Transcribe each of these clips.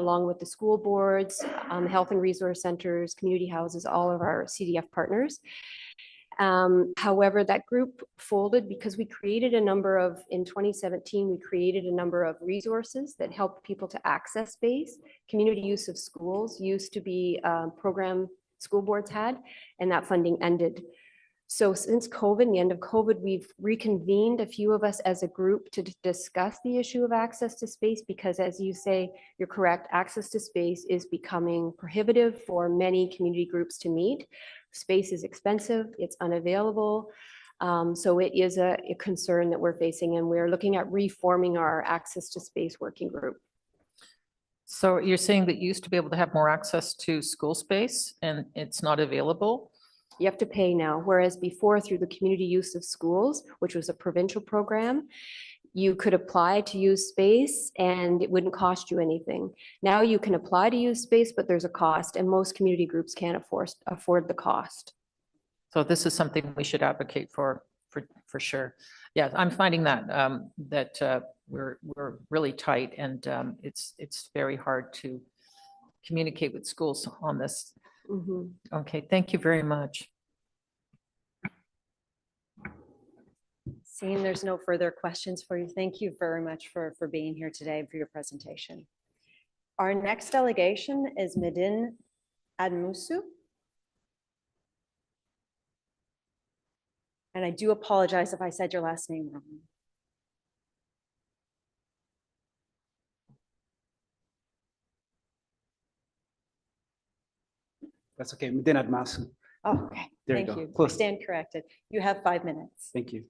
along with the school boards, health and resource centers, community houses, all of our CDF partners. However, that group folded because we created a number of, in 2017, we created a number of resources that helped people to access space. Community use of schools used to be a program school boards had, and that funding ended. So since COVID, the end of COVID, we've reconvened a few of us as a group to discuss the issue of access to space, because as you say, you're correct, access to space is becoming prohibitive for many community groups to meet. Space is expensive, it's unavailable. So it is a concern that we're facing, and we're looking at reforming our access to space working group. So you're saying that you used to be able to have more access to school space and it's not available? You have to pay now, whereas before, through the community use of schools, which was a provincial program, you could apply to use space and it wouldn't cost you anything. Now you can apply to use space, but there's a cost, and most community groups can't afford the cost. So this is something we should advocate for sure. Yeah, I'm finding that we're really tight, and it's very hard to communicate with schools on this. Mm-hmm. Okay, thank you very much. Seeing there's no further questions for you, thank you very much for being here today for your presentation. Our next delegation is Medin Admusu. And I do apologize if I said your last name wrong. That's okay. Medin Admusu. Oh, okay. There Thank you go. you. I Close. stand corrected. You have 5 minutes. Thank you.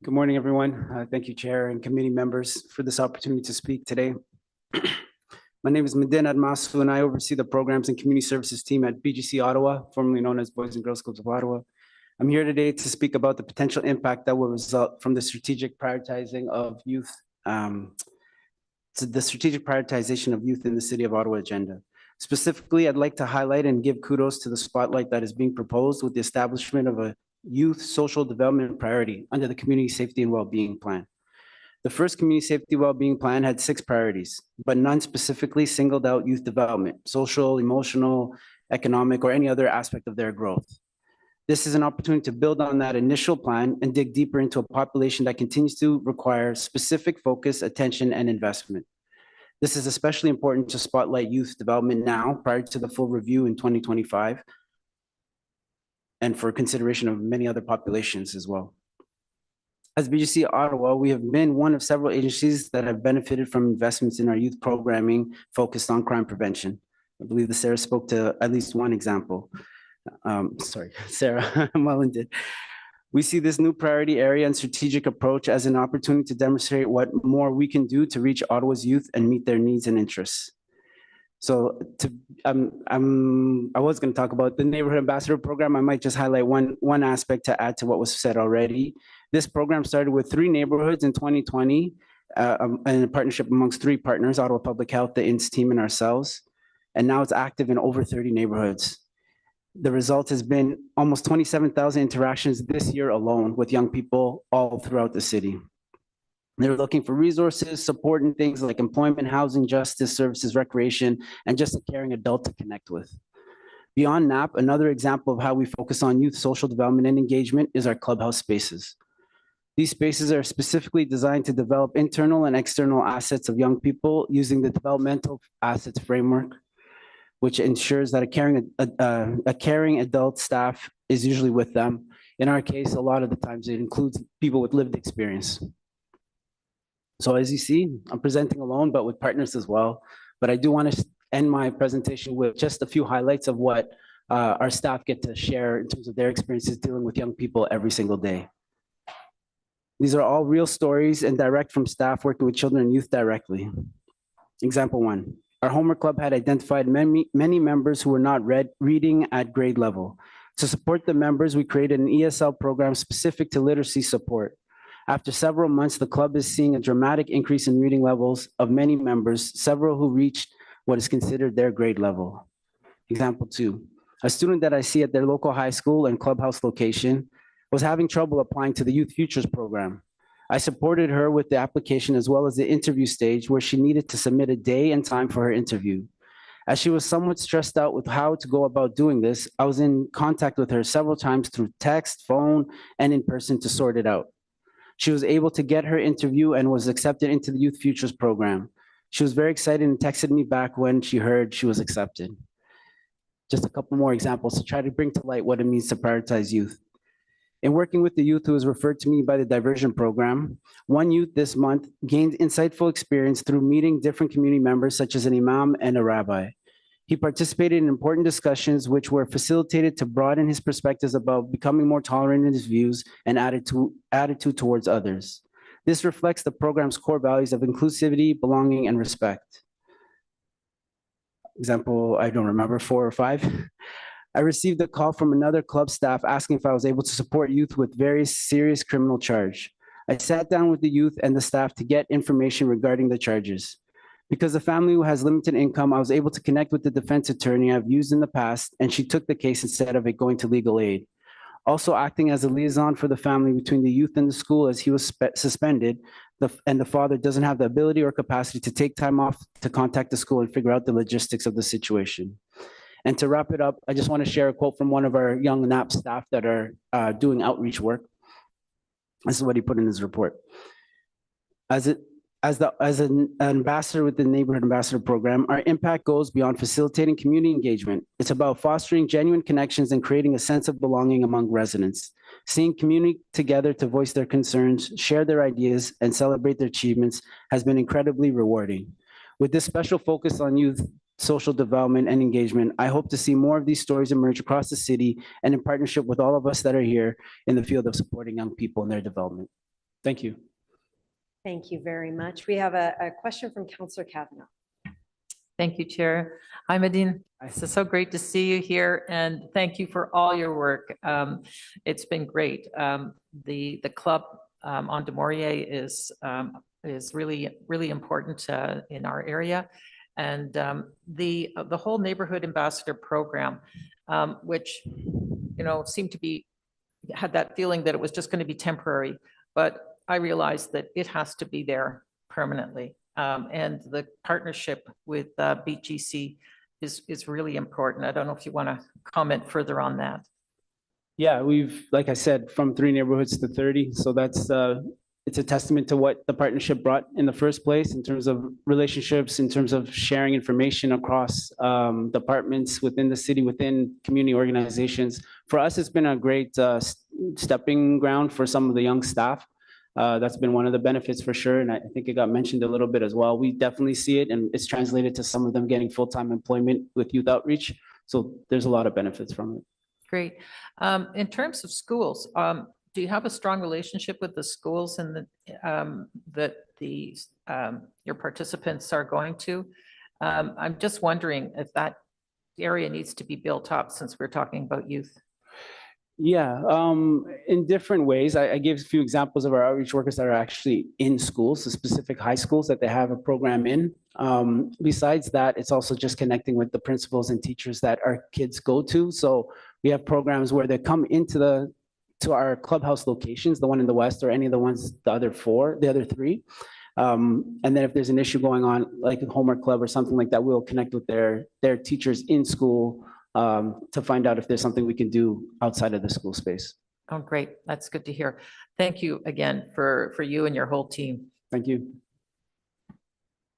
Good morning, everyone. Thank you, Chair and committee members, for this opportunity to speak today. My name is Medin Admusu, and I oversee the Programs and Community Services team at BGC Ottawa, formerly known as Boys and Girls Clubs of Ottawa. I'm here today to speak about the potential impact that will result from the strategic prioritizing of youth, the strategic prioritization of youth in the City of Ottawa agenda. Specifically, I'd like to highlight and give kudos to the spotlight that is being proposed with the establishment of a youth social development priority under the Community Safety and Wellbeing Plan. The first Community Safety Wellbeing Plan had 6 priorities, but none specifically singled out youth development, social, emotional, economic, or any other aspect of their growth. This is an opportunity to build on that initial plan and dig deeper into a population that continues to require specific focus, attention, and investment. This is especially important to spotlight youth development now, prior to the full review in 2025, and for consideration of many other populations as well. As BGC Ottawa, we have been one of several agencies that have benefited from investments in our youth programming focused on crime prevention. I believe that Sarah spoke to at least one example. Sarah Mullen did. We see this new priority area and strategic approach as an opportunity to demonstrate what more we can do to reach Ottawa's youth and meet their needs and interests. So I was going to talk about the Neighborhood Ambassador Program. I might just highlight one aspect to add to what was said already. This program started with 3 neighborhoods in 2020 in a partnership amongst 3 partners, Ottawa Public Health, the INS team, and ourselves. And now it's active in over 30 neighborhoods. The result has been almost 27,000 interactions this year alone with young people all throughout the city. They're looking for resources, support in things like employment, housing, justice, services, recreation, and just a caring adult to connect with. Beyond NAP, another example of how we focus on youth social development and engagement is our clubhouse spaces. These spaces are specifically designed to develop internal and external assets of young people using the developmental assets framework, which ensures that a caring adult staff is usually with them. In our case, a lot of the times it includes people with lived experience. So as you see, I'm presenting alone, but with partners as well. But I do want to end my presentation with just a few highlights of what our staff get to share in terms of their experiences dealing with young people every single day. These are all real stories and direct from staff working with children and youth directly. Example 1, our homework club had identified many members who were not reading at grade level. To support the members, we created an ESL program specific to literacy support. After several months, the club is seeing a dramatic increase in reading levels of many members, several who reached what is considered their grade level. Example 2, a student that I see at their local high school and clubhouse location was having trouble applying to the Youth Futures program. I supported her with the application as well as the interview stage where she needed to submit a day and time for her interview. As she was somewhat stressed out with how to go about doing this, I was in contact with her several times through text, phone, and in person to sort it out. She was able to get her interview and was accepted into the Youth Futures program. She was very excited and texted me back when she heard she was accepted. Just a couple more examples to try to bring to light what it means to prioritize youth. In working with the youth who was referred to me by the diversion program, one youth this month gained insightful experience through meeting different community members such as an imam and a rabbi. He participated in important discussions which were facilitated to broaden his perspectives about becoming more tolerant in his views and attitude towards others. This reflects the program's core values of inclusivity, belonging, and respect. Example, I don't remember, 4 or 5. I received a call from another club staff asking if I was able to support youth with very serious criminal charge. I sat down with the youth and the staff to get information regarding the charges. Because the family who has limited income, I was able to connect with the defense attorney I've used in the past, and she took the case instead of it going to legal aid. Also acting as a liaison for the family between the youth and the school as he was suspended, and the father doesn't have the ability or capacity to take time off to contact the school and figure out the logistics of the situation. And to wrap it up, I just want to share a quote from one of our young NAP staff that are doing outreach work. This is what he put in his report. As an ambassador with the Neighborhood Ambassador Program, our impact goes beyond facilitating community engagement. It's about fostering genuine connections and creating a sense of belonging among residents. Seeing community together to voice their concerns, share their ideas, and celebrate their achievements has been incredibly rewarding. With this special focus on youth, social development, and engagement, I hope to see more of these stories emerge across the city and in partnership with all of us that are here in the field of supporting young people in their development. Thank you. Thank you very much. We have a question from Councillor Kavanaugh. Thank you, Chair. Hi, Medine. It's so great to see you here, and thank you for all your work. It's been great. The club on de Maurier is really important in our area, and the whole Neighborhood Ambassador Program, which seemed to be had that feeling that it was just going to be temporary, but I realized that it has to be there permanently. And the partnership with BGC is really important. I don't know if you want to comment further on that. Yeah, we've, like I said, from 3 neighborhoods to 30. So that's, it's a testament to what the partnership brought in the first place in terms of relationships, in terms of sharing information across departments within the city, within community organizations. For us, it's been a great stepping ground for some of the young staff. That's been one of the benefits for sure. And I think it got mentioned a little bit as well. We definitely see it, and it's translated to some of them getting full-time employment with youth outreach. So there's a lot of benefits from it. Great. In terms of schools, do you have a strong relationship with the schools and that your participants are going to? I'm just wondering if that area needs to be built up since we're talking about youth. Yeah, in different ways. I gave a few examples of our outreach workers that are actually in schools, the specific high schools that they have a program in. Besides that, it's also just connecting with the principals and teachers that our kids go to. So we have programs where they come into our clubhouse locations, the one in the west or any of the ones, the other 3. And then if there's an issue going on, like a homework club or something like that, we'll connect with their teachers in school to find out if there's something we can do outside of the school space. Oh, great. That's good to hear. Thank you again for you and your whole team. Thank you.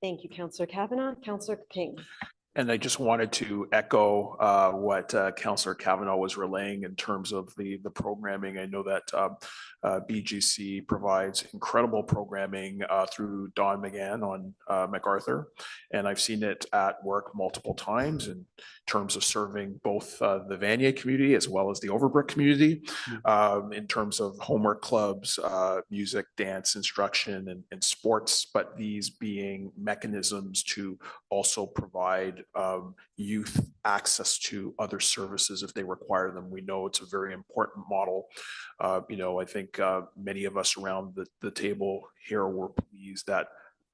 Thank you, Councillor Kavanaugh. Councillor King. And I just wanted to echo what Councillor Kavanaugh was relaying in terms of the programming. I know that BGC provides incredible programming through Don McGann on MacArthur, and I've seen it at work multiple times in terms of serving both the Vanier community as well as the Overbrook community, in terms of homework clubs, music, dance, instruction, and sports, but these being mechanisms to also provide youth access to other services if they require them. We know it's a very important model. I think many of us around the table here were pleased that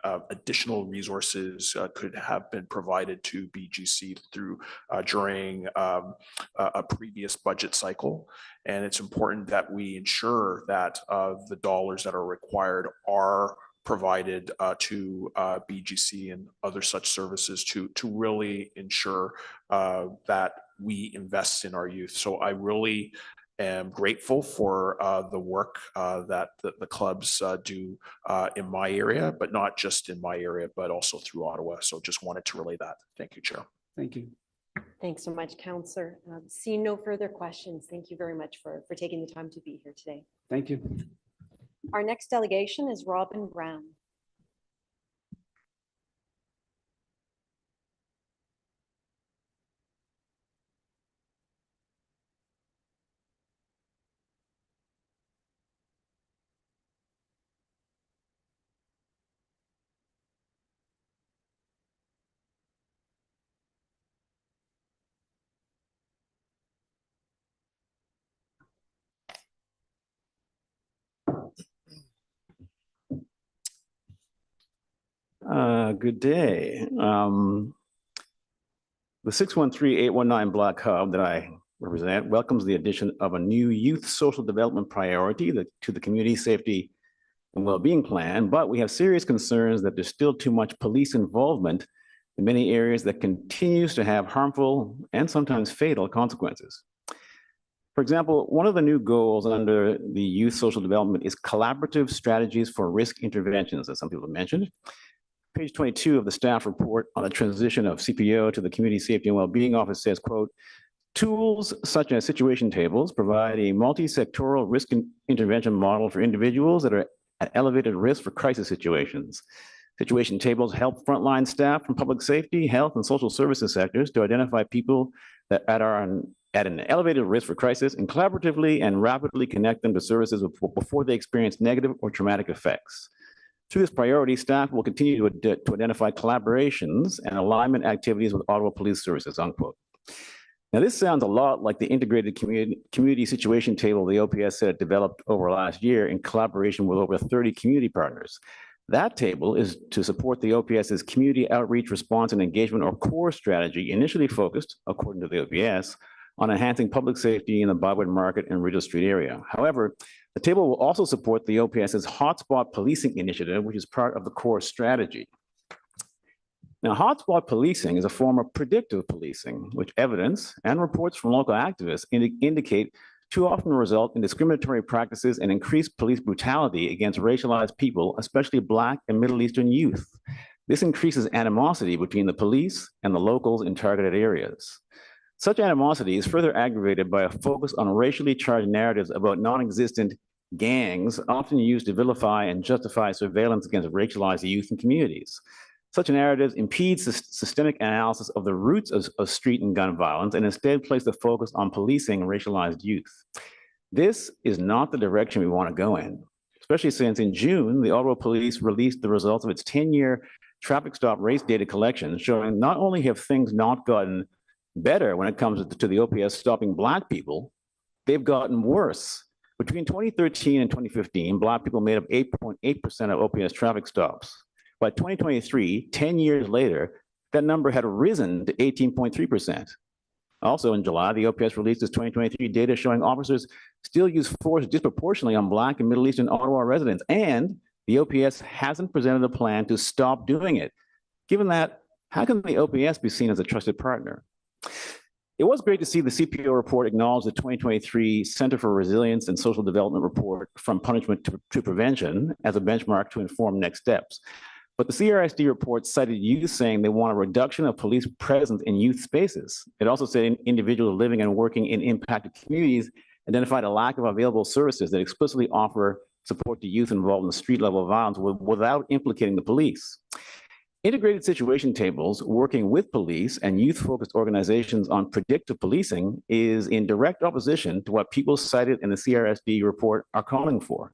additional resources could have been provided to BGC through during a previous budget cycle. And it's important that we ensure that the dollars that are required are provided to BGC and other such services to really ensure that we invest in our youth. So I really am grateful for the work that the clubs do in my area, but not just in my area, but also through Ottawa. So just wanted to relay that. Thank you, Chair. Thank you. Thanks so much, Councillor. Seeing no further questions, thank you very much for taking the time to be here today. Thank you. Our next delegation is Robin Brown. Good day. The 613-819 Block Hub that I represent welcomes the addition of a new youth social development priority to the community safety and well-being plan, but we have serious concerns that there's still too much police involvement in many areas that continues to have harmful and sometimes fatal consequences. For example, one of the new goals under the youth social development is collaborative strategies for risk interventions, as some people have mentioned. Page 22 of the staff report on the transition of CPO to the Community Safety and Wellbeing Office says, quote, tools such as situation tables provide a multi-sectoral risk intervention model for individuals that are at elevated risk for crisis situations. Situation tables help frontline staff from public safety, health, and social services sectors to identify people that are at an elevated risk for crisis and collaboratively and rapidly connect them to services before they experience negative or traumatic effects. Through this priority, staff will continue to identify collaborations and alignment activities with Ottawa Police Services, unquote. Now, this sounds a lot like the integrated community situation table the OPS said it developed over last year in collaboration with over 30 community partners. That table is to support the OPS's community outreach, response, and engagement, or CORE strategy, initially focused, according to the OPS, on enhancing public safety in the Byward Market and Rideau Street area. However, the table will also support the OPS's hotspot policing initiative, which is part of the CORE strategy. Now, hotspot policing is a form of predictive policing, which evidence and reports from local activists indicate too often result in discriminatory practices and increased police brutality against racialized people, especially Black and Middle Eastern youth. This increases animosity between the police and the locals in targeted areas. Such animosity is further aggravated by a focus on racially charged narratives about non-existent gangs, often used to vilify and justify surveillance against racialized youth and communities. Such narratives impede systemic analysis of the roots of street and gun violence and instead place the focus on policing racialized youth. This is not the direction we want to go in, especially since in June, the Ottawa Police released the results of its 10-year traffic stop race data collection, showing not only have things not gotten better when it comes to the OPS stopping Black people, they've gotten worse. Between 2013 and 2015, Black people made up 8.8% of OPS traffic stops. By 2023, 10 years later, that number had risen to 18.3%. Also in July, the OPS released its 2023 data showing officers still use force disproportionately on Black and Middle Eastern Ottawa residents, and the OPS hasn't presented a plan to stop doing it. Given that, how can the OPS be seen as a trusted partner? It was great to see the CPO report acknowledge the 2023 Center for Resilience and Social Development report From Punishment to Prevention as a benchmark to inform next steps. But the CRSD report cited youth saying they want a reduction of police presence in youth spaces. It also said individuals living and working in impacted communities identified a lack of available services that explicitly offer support to youth involved in street-level violence without implicating the police. Integrated situation tables working with police and youth-focused organizations on predictive policing is in direct opposition to what people cited in the CRSD report are calling for.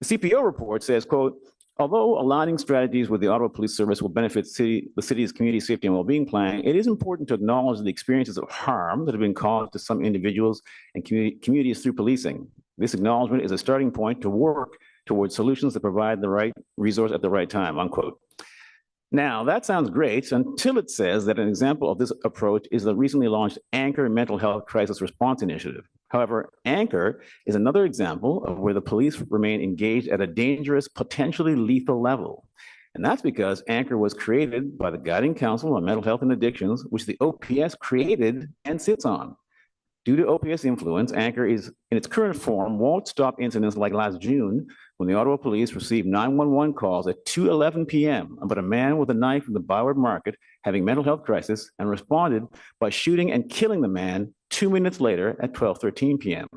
The CPO report says, quote, although aligning strategies with the Ottawa Police Service will benefit the city's community safety and well-being plan, it is important to acknowledge the experiences of harm that have been caused to some individuals and communities through policing. This acknowledgement is a starting point to work towards solutions that provide the right resource at the right time, unquote. Now, that sounds great until it says that an example of this approach is the recently launched Anchor Mental Health Crisis Response Initiative. However, Anchor is another example of where the police remain engaged at a dangerous, potentially lethal level. And that's because Anchor was created by the Guiding Council on Mental Health and Addictions, which the OPS created and sits on. Due to OPS influence, Anchor is in its current form won't stop incidents like last June when the Ottawa police received 911 calls at 2:11 p.m. about a man with a knife in the Byward Market having mental health crisis and responded by shooting and killing the man 2 minutes later at 12:13 p.m.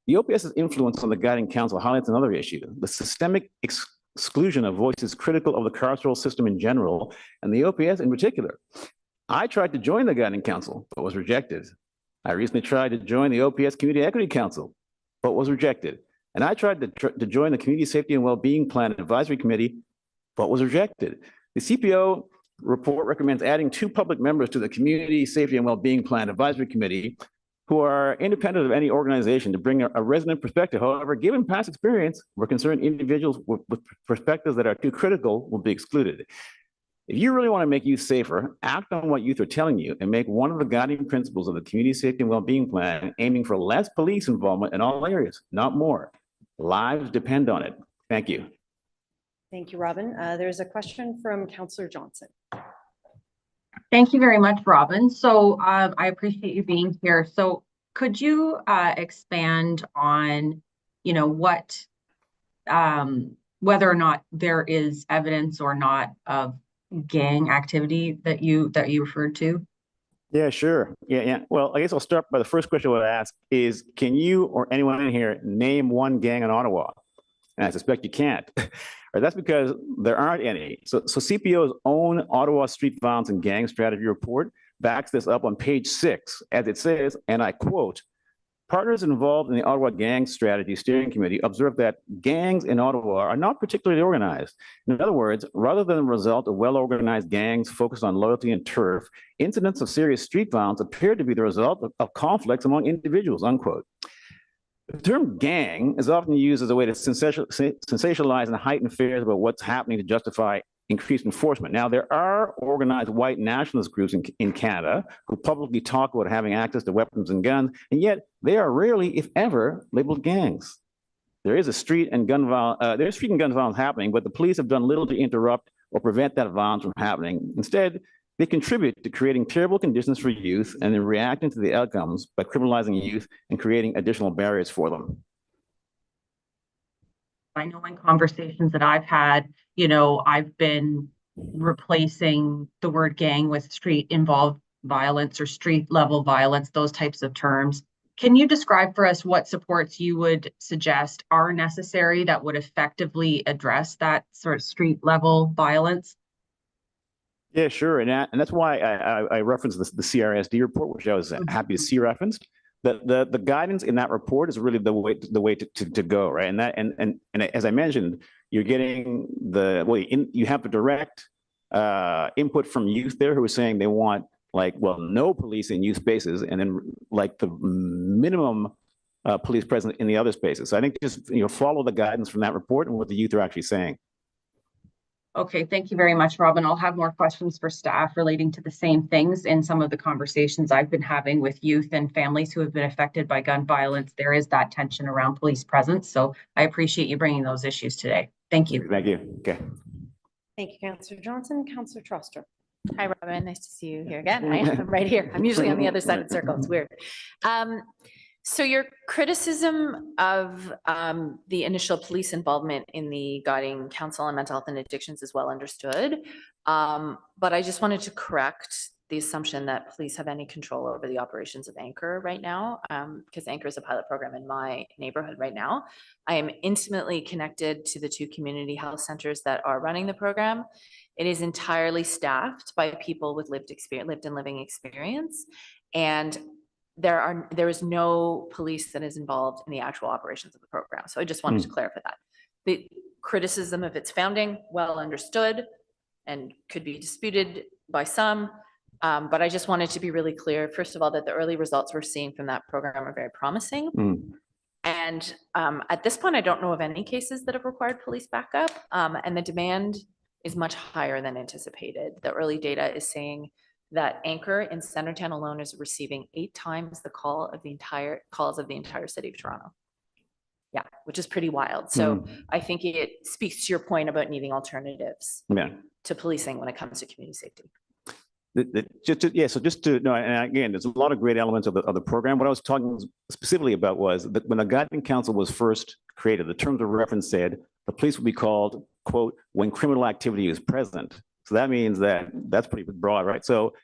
The OPS's influence on the Guiding Council highlights another issue, the systemic exclusion of voices critical of the carceral system in general and the OPS in particular. I tried to join the Guiding Council, but was rejected. I recently tried to join the OPS Community Equity Council, but was rejected. And I tried to join the Community Safety and Wellbeing Plan Advisory Committee, but was rejected. The CPO report recommends adding 2 public members to the Community Safety and Wellbeing Plan Advisory Committee who are independent of any organization to bring a resident perspective. However, given past experience, we're concerned individuals with perspectives that are too critical will be excluded. If you really want to make youth safer, act on what youth are telling you and make one of the guiding principles of the Community Safety and Wellbeing Plan aiming for less police involvement in all areas, not more. Lives depend on it. Thank you. Thank you, Robin. There's a question from Councillor Johnson. Thank you very much, Robin. So I appreciate you being here. So could you expand on, what, whether or not there is evidence or not of gang activity that you referred to? Yeah, sure. Yeah. Well, I guess I'll start by the first question I would ask is, can you or anyone in here name one gang in Ottawa? And I suspect you can't. Or that's because there aren't any. So CPO's own Ottawa Street Violence and Gang Strategy Report backs this up on page 6, as it says, and I quote, partners involved in the Ottawa Gang Strategy Steering Committee observed that gangs in Ottawa are not particularly organized. In other words, rather than the result of well-organized gangs focused on loyalty and turf, incidents of serious street violence appear to be the result of conflicts among individuals, unquote. The term gang is often used as a way to sensationalize and heighten fears about what's happening to justify increased enforcement. Now, there are organized white nationalist groups in Canada who publicly talk about having access to weapons and guns, and yet they are rarely, if ever, labeled gangs. There is street and gun violence happening, but the police have done little to interrupt or prevent that violence from happening. Instead, they contribute to creating terrible conditions for youth and then reacting to the outcomes by criminalizing youth and creating additional barriers for them. I know in conversations that I've had, I've been replacing the word gang with street involved violence or street level violence, those types of terms. Can you describe for us what supports you would suggest are necessary that would effectively address that sort of street level violence? Yeah, sure. And that's why I referenced the CRSD report, which I was happy to see referenced. The guidance in that report is really the way to go, right? And as I mentioned, you're getting you have the direct input from youth there who are saying they want no police in youth spaces, and then the minimum police presence in the other spaces. So I think just follow the guidance from that report and what the youth are actually saying. Okay, thank you very much, Robin. I'll have more questions for staff relating to the same things. In some of the conversations I've been having with youth and families who have been affected by gun violence, there is that tension around police presence. So I appreciate you bringing those issues today. Thank you. Thank you. Okay. Thank you, Councillor Johnson. Councillor Troster. Hi, Robin. Nice to see you here again. I'm right here. I'm usually on the other side of the circle. It's weird. So your criticism of the initial police involvement in the Guiding Council on Mental Health and Addictions is well understood. But I just wanted to correct the assumption that police have any control over the operations of Anchor right now, because Anchor is a pilot program in my neighborhood right now. I am intimately connected to the 2 community health centers that are running the program. It is entirely staffed by people with lived and living experience. And there is no police that is involved in the actual operations of the program. So I just wanted to clarify that. The criticism of its founding, well understood and could be disputed by some, but I just wanted to be really clear, first of all, that the early results we're seeing from that program are very promising. And at this point, I don't know of any cases that have required police backup, and the demand is much higher than anticipated. The early data is saying that Anchor in Centertown alone is receiving 8 times the calls of the entire city of Toronto. Yeah, which is pretty wild. So I think it speaks to your point about needing alternatives Yeah. to policing when it comes to community safety. And again, there's a lot of great elements of the program. What I was talking specifically about was that when the guiding council was first created, the terms of reference said the police would be called, quote, when criminal activity is present. So that means that's pretty broad, right? So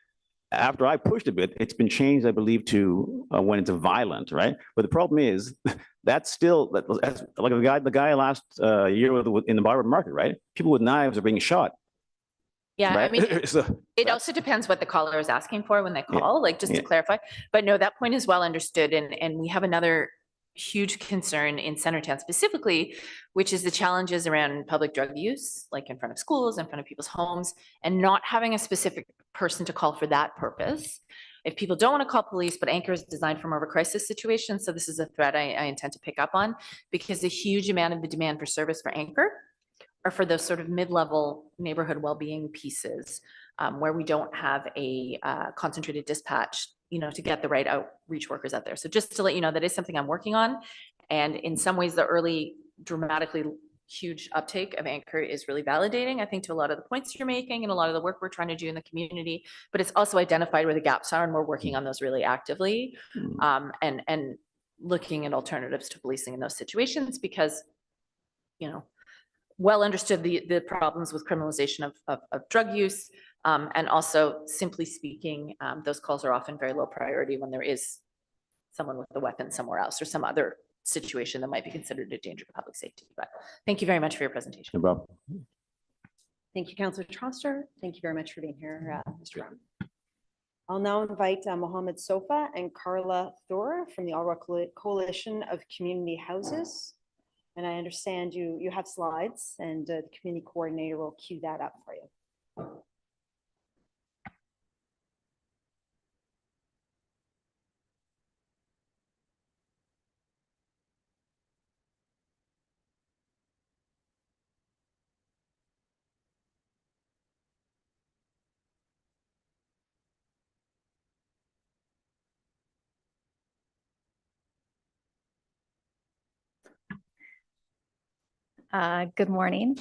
after I pushed a bit, it's been changed, I believe, to when it's violent, right? But the problem is that's still like the guy last year in the Barbara Market, right? People with knives are being shot. Yeah, Right? I mean, So it also depends what the caller is asking for when they call, like just to Yeah. clarify. But no, that point is well understood. And we have another huge concern in Centertown specifically, which is the challenges around public drug use, like in front of schools, in front of people's homes, and not having a specific person to call for that purpose. If people don't want to call police, but Anchor is designed for more of a crisis situation, so this is a threat I intend to pick up on, because a huge amount of the demand for service for Anchor are for those sort of mid-level neighborhood well-being pieces, where we don't have a concentrated dispatch, to get the right outreach workers out there. So just to let you know, that is something I'm working on. And in some ways, the early dramatically huge uptake of Anchor is really validating, I think, to a lot of the points you're making and a lot of the work we're trying to do in the community. But it's also identified where the gaps are, and we're working on those really actively, and looking at alternatives to policing in those situations, because, well understood the problems with criminalization of drug use. And also, simply speaking, those calls are often very low priority when there is someone with a weapon somewhere else or some other situation that might be considered a danger to public safety. But thank you very much for your presentation. No problem. Thank you, Councillor Troster. Thank you very much for being here, Mr. Brown. I'll now invite Mohammed Sofa and Carla Thor from the Ottawa Coalition of Community Houses. And I understand you have slides, and the community coordinator will cue that up for you. Good morning.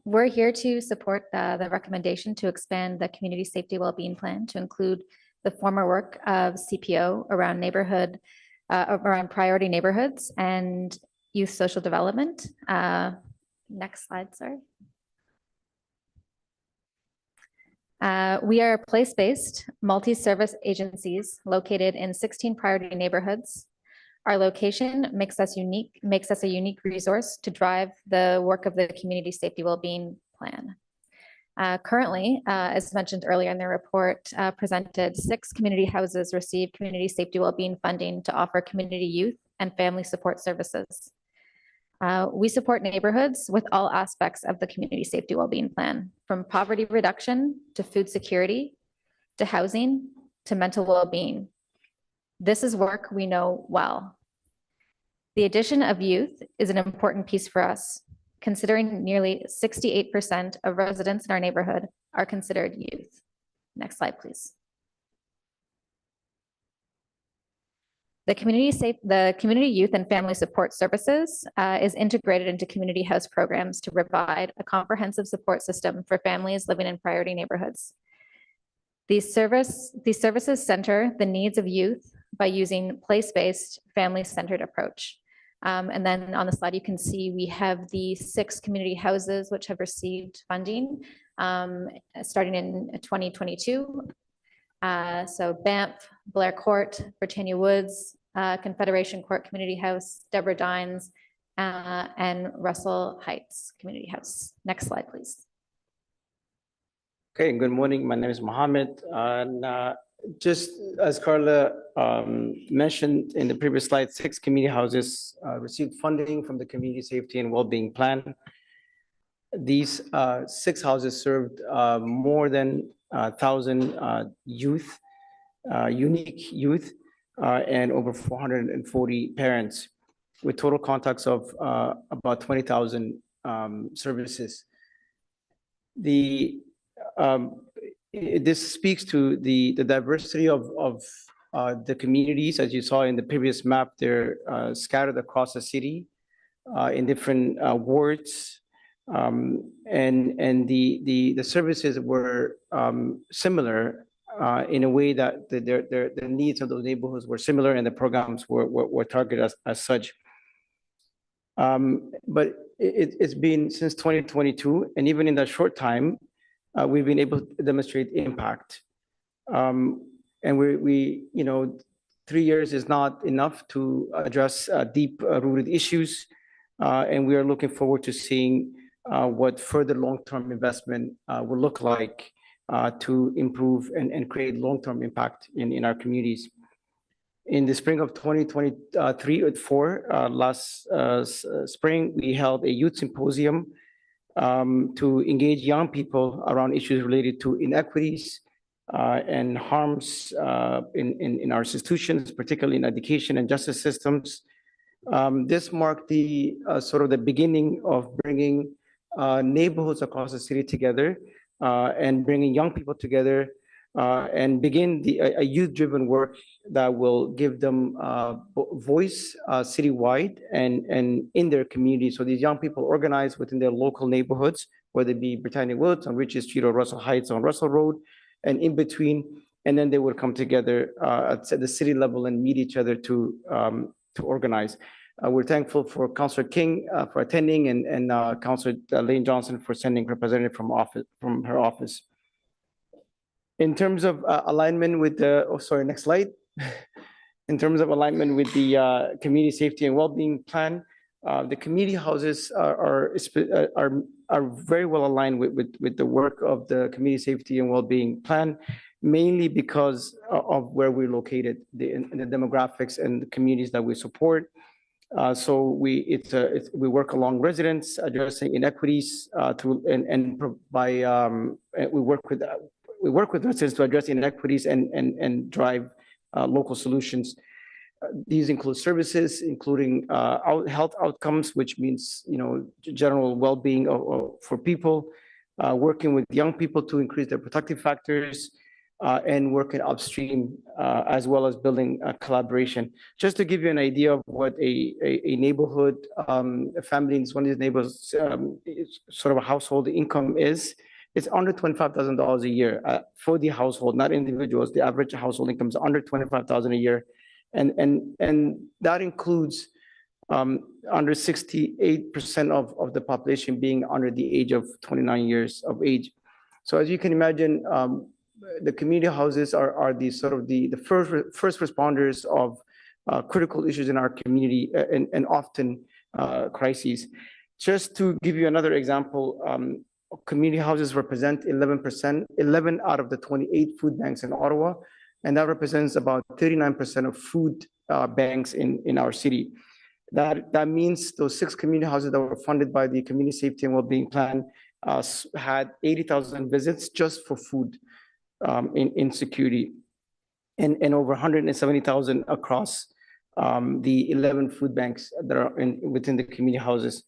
We're here to support the recommendation to expand the community safety wellbeing plan to include the former work of CPO around around priority neighborhoods and youth social development. Next slide, sorry. We are place-based multi-service agencies located in 16 priority neighborhoods. Our location makes us a unique resource to drive the work of the community safety wellbeing plan. Currently, as mentioned earlier in the report presented, 6 community houses receive community safety wellbeing funding to offer community youth and family support services. We support neighborhoods with all aspects of the community safety wellbeing plan, from poverty reduction to food security, to housing, to mental wellbeing. This is work we know well. The addition of youth is an important piece for us, considering nearly 68% of residents in our neighborhood are considered youth. Next slide, please. The community youth and family support services is integrated into community house programs to provide a comprehensive support system for families living in priority neighborhoods. These services center the needs of youth by using place-based, family-centered approach. And then on the slide, you can see we have the 6 community houses which have received funding starting in 2022. So Banff, Blair Court, Britannia Woods, Confederation Court Community House, Deborah Dines, and Russell Heights Community House. Next slide, please. Okay, good morning. My name is Mohammed. Just as Carla mentioned in the previous slide, 6 community houses received funding from the Community Safety and Wellbeing Plan. These 6 houses served more than 1,000 youth, unique youth, and over 440 parents, with total contacts of about 20,000 services. This speaks to the diversity of the communities. As you saw in the previous map, they're scattered across the city in different wards. And the services were similar in a way that the needs of those neighborhoods were similar and the programs were targeted as such. But it's been since 2022, and even in that short time, we've been able to demonstrate impact. And we 3 years is not enough to address deep rooted issues. And we are looking forward to seeing what further long-term investment will look like to improve and create long-term impact in our communities. In the spring of 2023 or 4, last spring, we held a youth symposium to engage young people around issues related to inequities and harms in our institutions, particularly in education and justice systems. This marked the sort of the beginning of bringing neighborhoods across the city together and bringing young people together and begin a youth-driven work that will give them voice citywide and in their community. So these young people organize within their local neighborhoods, whether it be Britannia Woods on Ritchie Street or Russell Heights on Russell Road, and in between, and then they would come together at the city level and meet each other to organize. We're thankful for Councillor King for attending and Councillor Lane Johnson for sending representative from her office. In terms of alignment with the, next slide. In terms of alignment with the community safety and well-being plan, the community houses are very well aligned with the work of the community safety and well-being plan, mainly because of where we're located, the demographics and the communities that we support. So we work along residents, addressing inequities we work with residents to address inequities and drive local solutions. These include services, including health outcomes, which means general well-being for people, working with young people to increase their protective factors, and working upstream, as well as building collaboration. Just to give you an idea of what a neighborhood, a family in one of these neighborhoods, sort of a household income is, it's under $25,000 a year for the household, not individuals. The average household income is under $25,000 a year. And that includes under 68% of the population being under the age of 29 years of age. So as you can imagine, the community houses are the sort of the first responders of critical issues in our community and often crises. Just to give you another example, community houses represent 11 out of the 28 food banks in Ottawa, and that represents about 39% of food banks in our city. That means those 6 community houses that were funded by the Community Safety and Wellbeing Plan had 80,000 visits just for food insecurity, and over 170,000 across the 11 food banks that are within the community houses.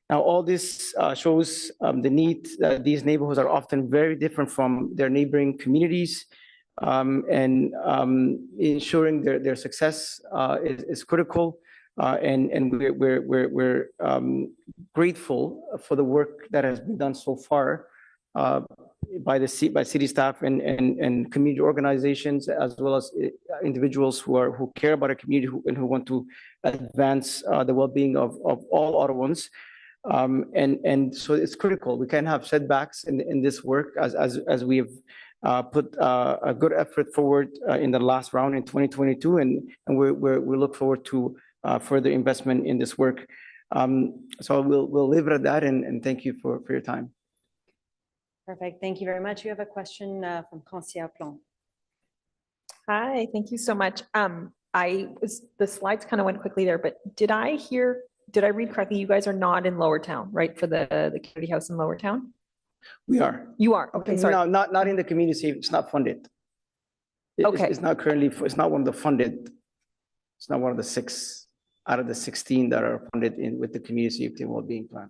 Now, all this shows the need that these neighborhoods are often very different from their neighboring communities, and ensuring their success is critical. And we're grateful for the work that has been done so far by city staff and community organizations, as well as individuals who care about our community and who want to advance the well-being of all Ottawans. And so it's critical. We can't have setbacks in this work as we have put a good effort forward in the last round in 2022, and we look forward to further investment in this work. So we'll leave it at that, and thank you for your time. Perfect. Thank you very much. You have a question from Councillor Plon. Hi, thank you so much. The slides kind of went quickly there, but did I read correctly? You guys are not in Lower Town, right? For the community house in Lower Town? We are. You are? Okay, sorry. No, not in the community. It's not funded. Okay. It's not currently, it's not one of the funded It's not one of the 6 out of the 16 that are funded in with the community safety and well-being plan.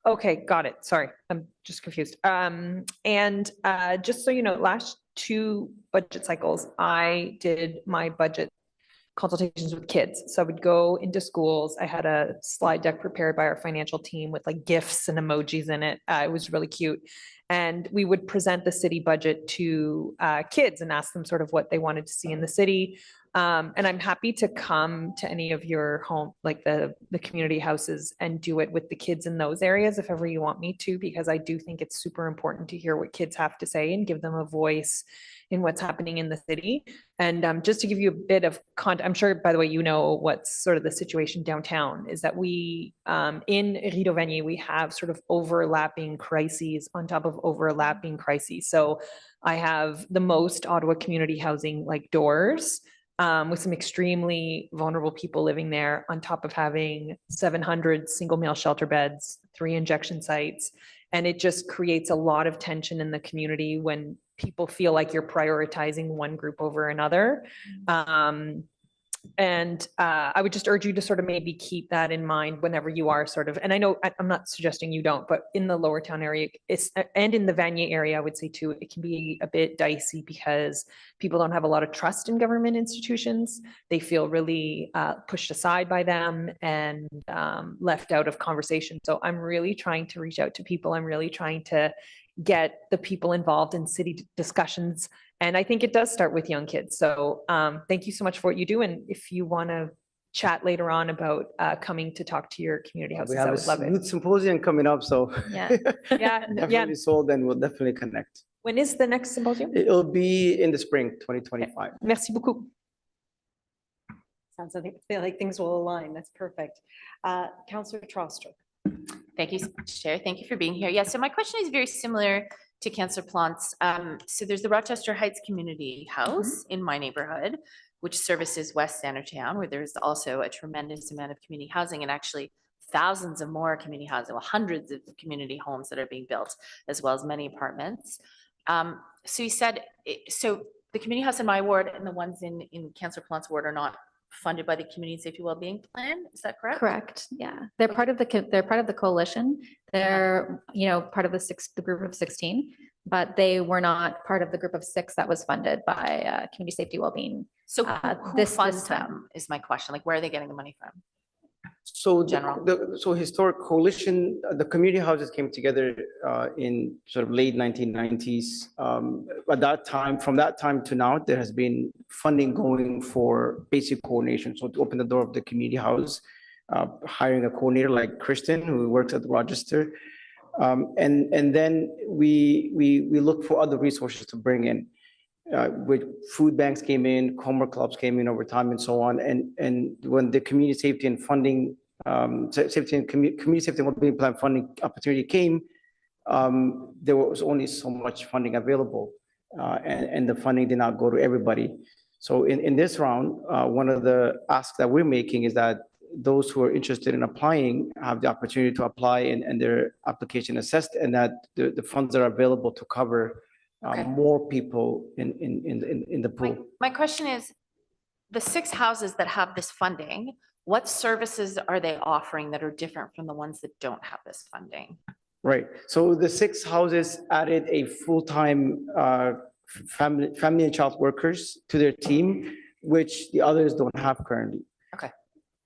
Okay, got it. Sorry, I'm just confused. And just so you know, last 2 budget cycles, I did my budget consultations with kids. So I would go into schools. I had a slide deck prepared by our financial team with like GIFs and emojis in it. It was really cute. And we would present the city budget to kids and ask them sort of what they wanted to see in the city. And I'm happy to come to any of your home, like the community houses, and do it with the kids in those areas if ever you want me to, because I do think it's super important to hear what kids have to say and give them a voice in what's happening in the city. And just to give you a bit of context, I'm sure, by the way, you know what's sort of the situation downtown is that we, in Rideau Vanier, we have sort of overlapping crises on top of overlapping crises. So I have the most Ottawa community housing like doors, with some extremely vulnerable people living there, on top of having 700 single male shelter beds, 3 injection sites. And it just creates a lot of tension in the community when people feel like you're prioritizing one group over another. I would just urge you to sort of maybe keep that in mind whenever you are sort of, and I know I'm not suggesting you don't, but in the Lower Town area, and in the Vanier area, I would say too, it can be a bit dicey because people don't have a lot of trust in government institutions. They feel really pushed aside by them and left out of conversation. So I'm really trying to reach out to people. I'm really trying to get the people involved in city discussions. And I think it does start with young kids. So thank you so much for what you do. And if you want to chat later on about coming to talk to your community houses, We I have would love a it. youth symposium coming up, so Yeah. Yeah, definitely sold, and we'll definitely connect. When is the next symposium? It'll be in the spring, 2025. Merci beaucoup. Sounds like things will align. That's perfect. Councillor Troster. Thank you so much, Chair. Thank you for being here. Yeah, so my question is very similar to Councillor Plant's. So there's the Rochester Heights Community House in my neighborhood, which services West Centertown, where there's also a tremendous amount of community housing and actually thousands of more community housing, well, hundreds of community homes that are being built, as well as many apartments. So you said, so the community house in my ward and the ones in Councillor Plant's ward are not funded by the Community Safety Wellbeing Plan, is that correct? Correct. Yeah, they're part of the coalition. They're, part of the group of 16, but they were not part of the group of 6 that was funded by Community Safety Wellbeing. So who this funds time. them is my question. Like, where are they getting the money from? So General. so historic coalition, the community houses came together in sort of late 1990s. At that time, from that time to now, there has been funding going for basic coordination. So to open the door of the community house, hiring a coordinator like Kristen, who works at Rochester. And then we look for other resources to bring in. With food banks came in, Comer clubs came in over time and so on. And when the community safety and funding, community safety and wellbeing plan funding opportunity came, there was only so much funding available, and the funding did not go to everybody. So in this round, one of the asks that we're making is that those who are interested in applying have the opportunity to apply and their application assessed, and that the funds are available to cover more people in the pool. My question is, the 6 houses that have this funding, what services are they offering that are different from the ones that don't have this funding? Right. So the 6 houses added a full-time family and child workers to their team, which the others don't have currently. Okay.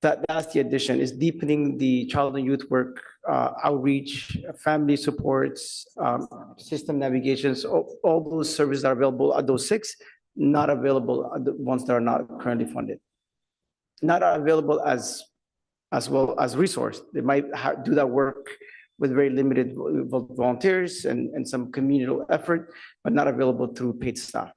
That's the addition, is deepening the child and youth work, outreach, family supports, system navigations, all those services are available at those 6, not available at the ones that are not currently funded. Not available as well as resource. They might do that work with very limited volunteers and some communal effort, but not available through paid staff.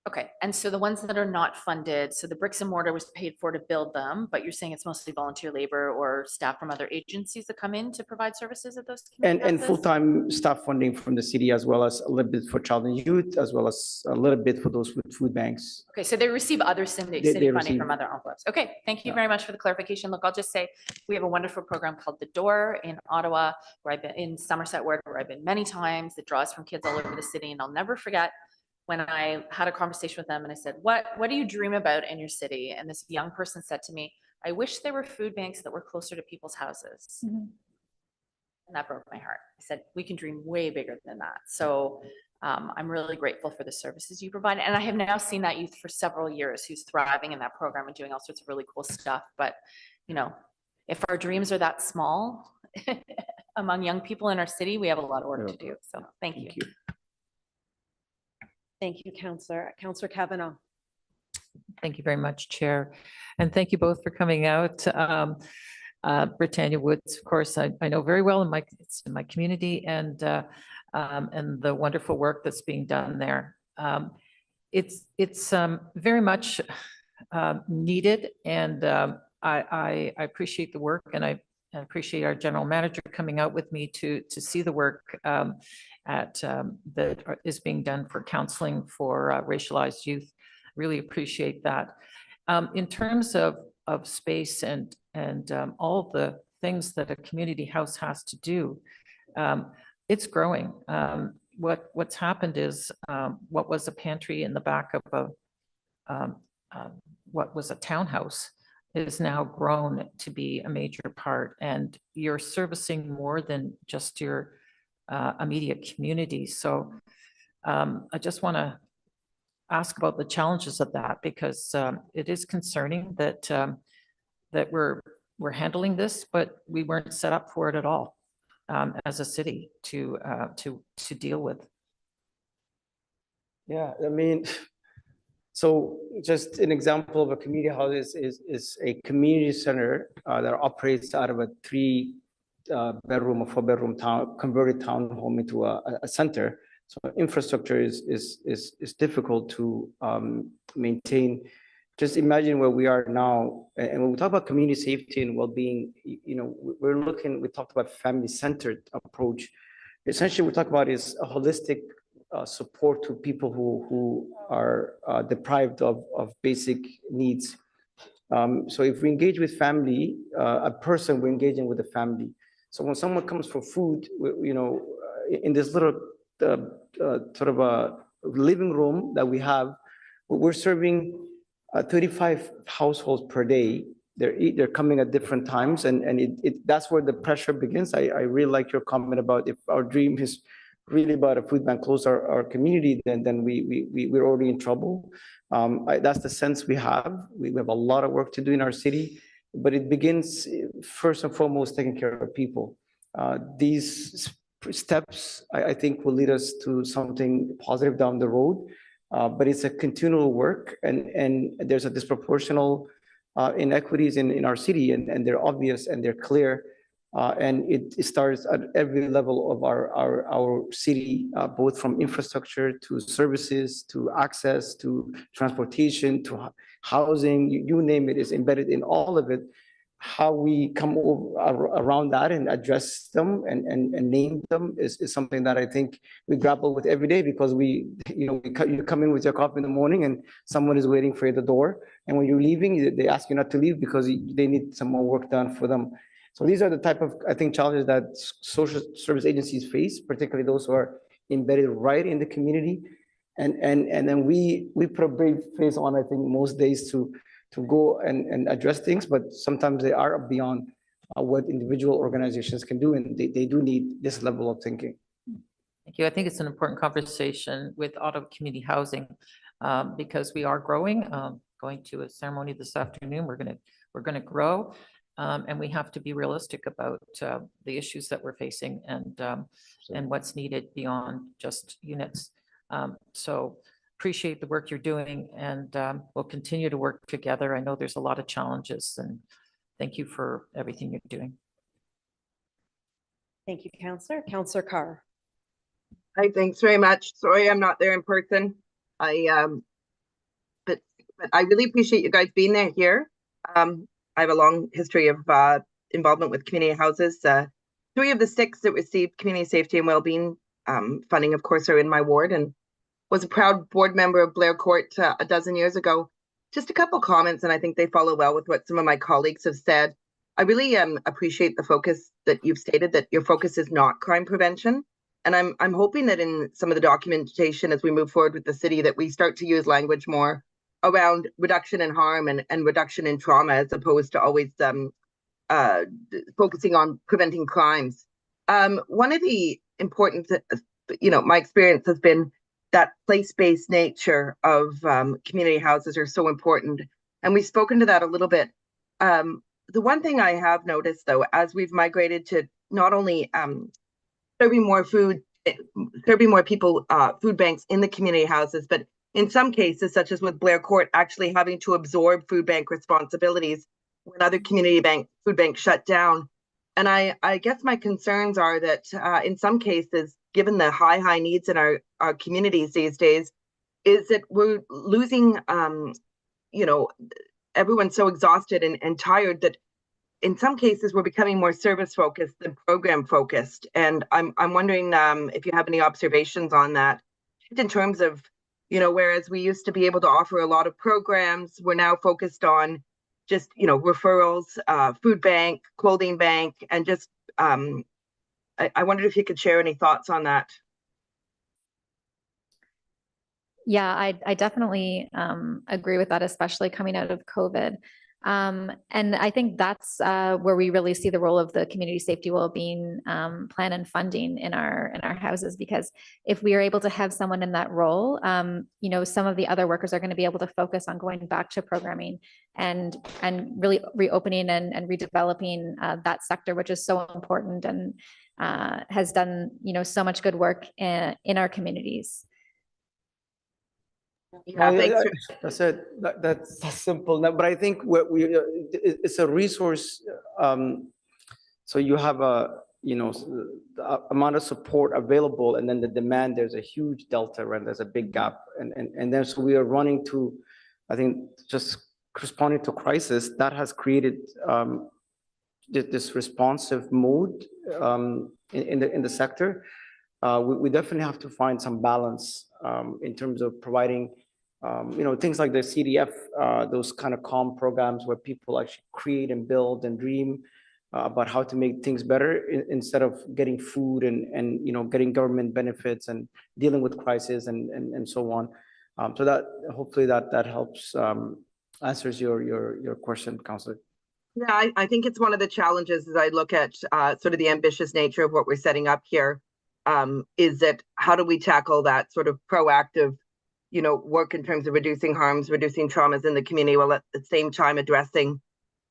Okay, and so the ones that are not funded, so the bricks and mortar was paid for to build them, but you're saying it's mostly volunteer labor or staff from other agencies that come in to provide services at those community And houses? full-time staff funding from the city, as well as a little bit for child and youth, as well as a little bit for those with food banks. Okay, so they receive other city They funding receive- from other envelopes. Okay, thank you Yeah. very much for the clarification. Look, I'll just say, we have a wonderful program called The Door in Ottawa, where I've been in Somerset, where I've been many times, that draws from kids all over the city, and I'll never forget when I had a conversation with them and I said, what do you dream about in your city? And this young person said to me, I wish there were food banks that were closer to people's houses. And that broke my heart. I said, we can dream way bigger than that. So I'm really grateful for the services you provide. And I have now seen that youth for several years who's thriving in that program and doing all sorts of really cool stuff. But, you know, if our dreams are that small among young people in our city, we have a lot of work to do. So thank you. Thank you, Councillor. Councillor Kavanaugh. Thank you very much, Chair. And thank you both for coming out. Britannia Woods, of course, I know very well it's in my community, and the wonderful work that's being done there. It's very much needed, and I appreciate the work, and I appreciate our general manager coming out with me to see the work that is being done for counseling for racialized youth. Really appreciate that. In terms of space and all the things that a community house has to do, it's growing. What's happened is what was a pantry in the back of what was a townhouse is now grown to be a major part, and you're servicing more than just your immediate community. So I just want to ask about the challenges of that, because it is concerning that that we're handling this, but we weren't set up for it at all as a city to deal with. Yeah, I mean, so just an example of a community house is a community center that operates out of a 3-bedroom or 4-bedroom converted townhome into a center. So infrastructure is difficult to maintain. Just imagine where we are now. And when we talk about community safety and well-being, you know, we talked about family-centered approach. Essentially, we talk about is a holistic support to people who are deprived of basic needs. So if we engage with family, a person, we're engaging with the family. So when someone comes for food, you know, in this little sort of a living room that we have, we're serving 35 households per day. They're coming at different times, and that's where the pressure begins. I really like your comment about if our dream is really about a food bank close our community, then we're already in trouble. That's the sense we have. We have a lot of work to do in our city, but it begins first and foremost taking care of people. These steps, I think, will lead us to something positive down the road, but it's a continual work, and there's a disproportional inequities in our city, and they're obvious and they're clear. And it starts at every level of our city, both from infrastructure to services, to access, to transportation, to housing, you name it, is embedded in all of it. How we come around that and address them and name them is something that I think we grapple with every day, because you come in with your coffee in the morning and someone is waiting for you at the door. And when you're leaving, they ask you not to leave because they need some more work done for them. So these are the type of, I think, challenges that social service agencies face, particularly those who are embedded right in the community. And then we put a brave face on, I think, most days to go and address things, but sometimes they are beyond what individual organizations can do, and they do need this level of thinking. Thank you. I think it's an important conversation with Ottawa Community Housing, because we are growing. Going to a ceremony this afternoon, we're gonna grow. And we have to be realistic about the issues that we're facing and what's needed beyond just units. So appreciate the work you're doing, and we'll continue to work together. I know there's a lot of challenges, and thank you for everything you're doing. Thank you, Councillor. Councillor Carr. Hi, thanks very much. Sorry, I'm not there in person. But I really appreciate you guys being there here. I have a long history of involvement with community houses. 3 of the 6 that received community safety and wellbeing funding, of course, are in my ward, and was a proud board member of Blair Court a dozen years ago. Just a couple comments, and I think they follow well with what some of my colleagues have said. I really appreciate the focus that you've stated, that your focus is not crime prevention, And I'm hoping that in some of the documentation as we move forward with the city, that we start to use language more around reduction in harm and reduction in trauma, as opposed to always focusing on preventing crimes. One of the important, my experience has been that place-based nature of community houses are so important. And we've spoken to that a little bit. The one thing I have noticed, though, as we've migrated to not only serving more people food banks in the community houses, but in some cases, such as with Blair Court, actually having to absorb food bank responsibilities when other food banks shut down. And I guess my concerns are that in some cases, given the high needs in our communities these days, is that we're losing, everyone's so exhausted and tired that in some cases we're becoming more service focused than program focused. And I'm wondering if you have any observations on that, in terms of, whereas we used to be able to offer a lot of programs, we're now focused on just, referrals, food bank, clothing bank, and just, I wondered if you could share any thoughts on that. Yeah, I definitely agree with that, especially coming out of COVID. And I think that's where we really see the role of the community safety wellbeing plan and funding in our houses, because if we are able to have someone in that role, some of the other workers are going to be able to focus on going back to programming and really reopening and redeveloping that sector, which is so important and has done so much good work in our communities. Yeah, thanks. That's it. That's simple. But I think it's a resource. So you have the amount of support available, and then the demand. There's a huge delta, right? There's a big gap, and then so we are running to, I think, just responding to crisis that has created this responsive mode in the sector. We definitely have to find some balance in terms of providing, things like the CDF, those kind of calm programs where people actually create and build and dream about how to make things better instead of getting food and getting government benefits and dealing with crisis and so on. So that hopefully that helps answers your question, Councillor. Yeah, I think it's one of the challenges as I look at sort of the ambitious nature of what we're setting up here. Is that how do we tackle that sort of proactive, work in terms of reducing harms, reducing traumas in the community, while at the same time addressing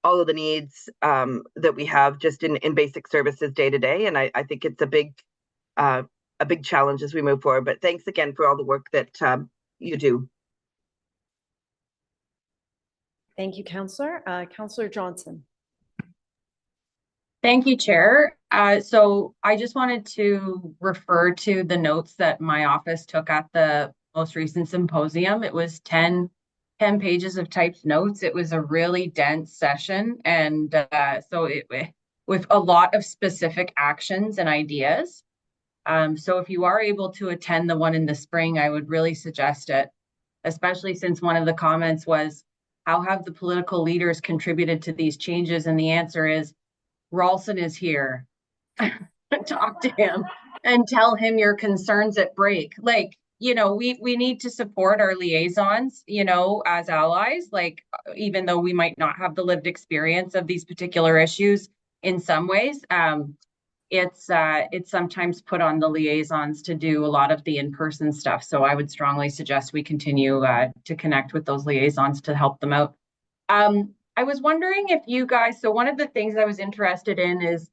all of the needs that we have just in basic services day to day. And I think it's a big challenge as we move forward. But thanks again for all the work that you do. Thank you, Councillor. Councillor Johnson. Thank you, Chair. So I just wanted to refer to the notes that my office took at the most recent symposium. It was 10 pages of typed notes. It was a really dense session. And so with a lot of specific actions and ideas. So if you are able to attend the one in the spring, I would really suggest it, especially since one of the comments was, how have the political leaders contributed to these changes? And the answer is, Ralston is here. Talk to him and tell him your concerns at break. Like, we need to support our liaisons, as allies, like, even though we might not have the lived experience of these particular issues in some ways, it's sometimes put on the liaisons to do a lot of the in-person stuff. So I would strongly suggest we continue to connect with those liaisons to help them out. I was wondering if you guys, so one of the things I was interested in is,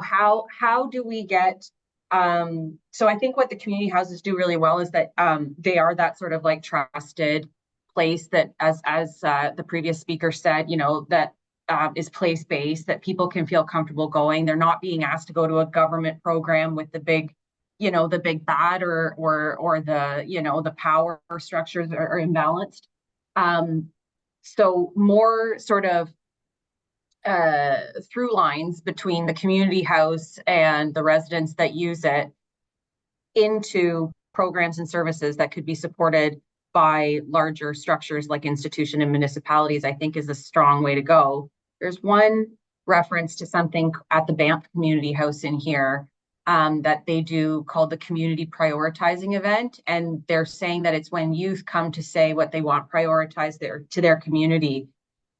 how do we get, so I think what the community houses do really well is that they are that sort of like trusted place that, as the previous speaker said, that is place-based, that people can feel comfortable going. They're not being asked to go to a government program with the big, the big bad or the, the power structures are imbalanced. So more sort of through lines between the community house and the residents that use it into programs and services that could be supported by larger structures like institution and municipalities, I think is a strong way to go. There's one reference to something at the Banff Community House in here that they do called the community prioritizing event. And they're saying that it's when youth come to say what they want prioritized to their community.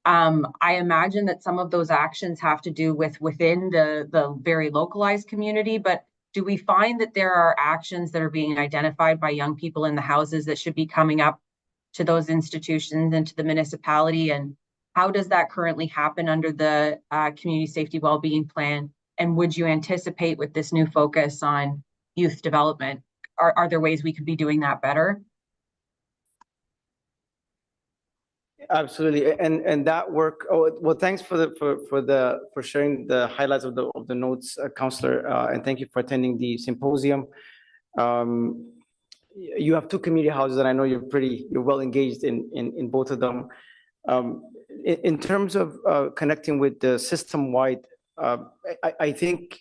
I imagine that some of those actions have to do with within the very localized community, but do we find that there are actions that are being identified by young people in the houses that should be coming up to those institutions and to the municipality? And how does that currently happen under the community safety wellbeing plan? And would you anticipate with this new focus on youth development, are there ways we could be doing that better? Absolutely, and that work. Oh, well, thanks for sharing the highlights of the notes, Councillor, and thank you for attending the symposium. You have two community houses, and I know you're well engaged in both of them. In terms of connecting with the system-wide, I think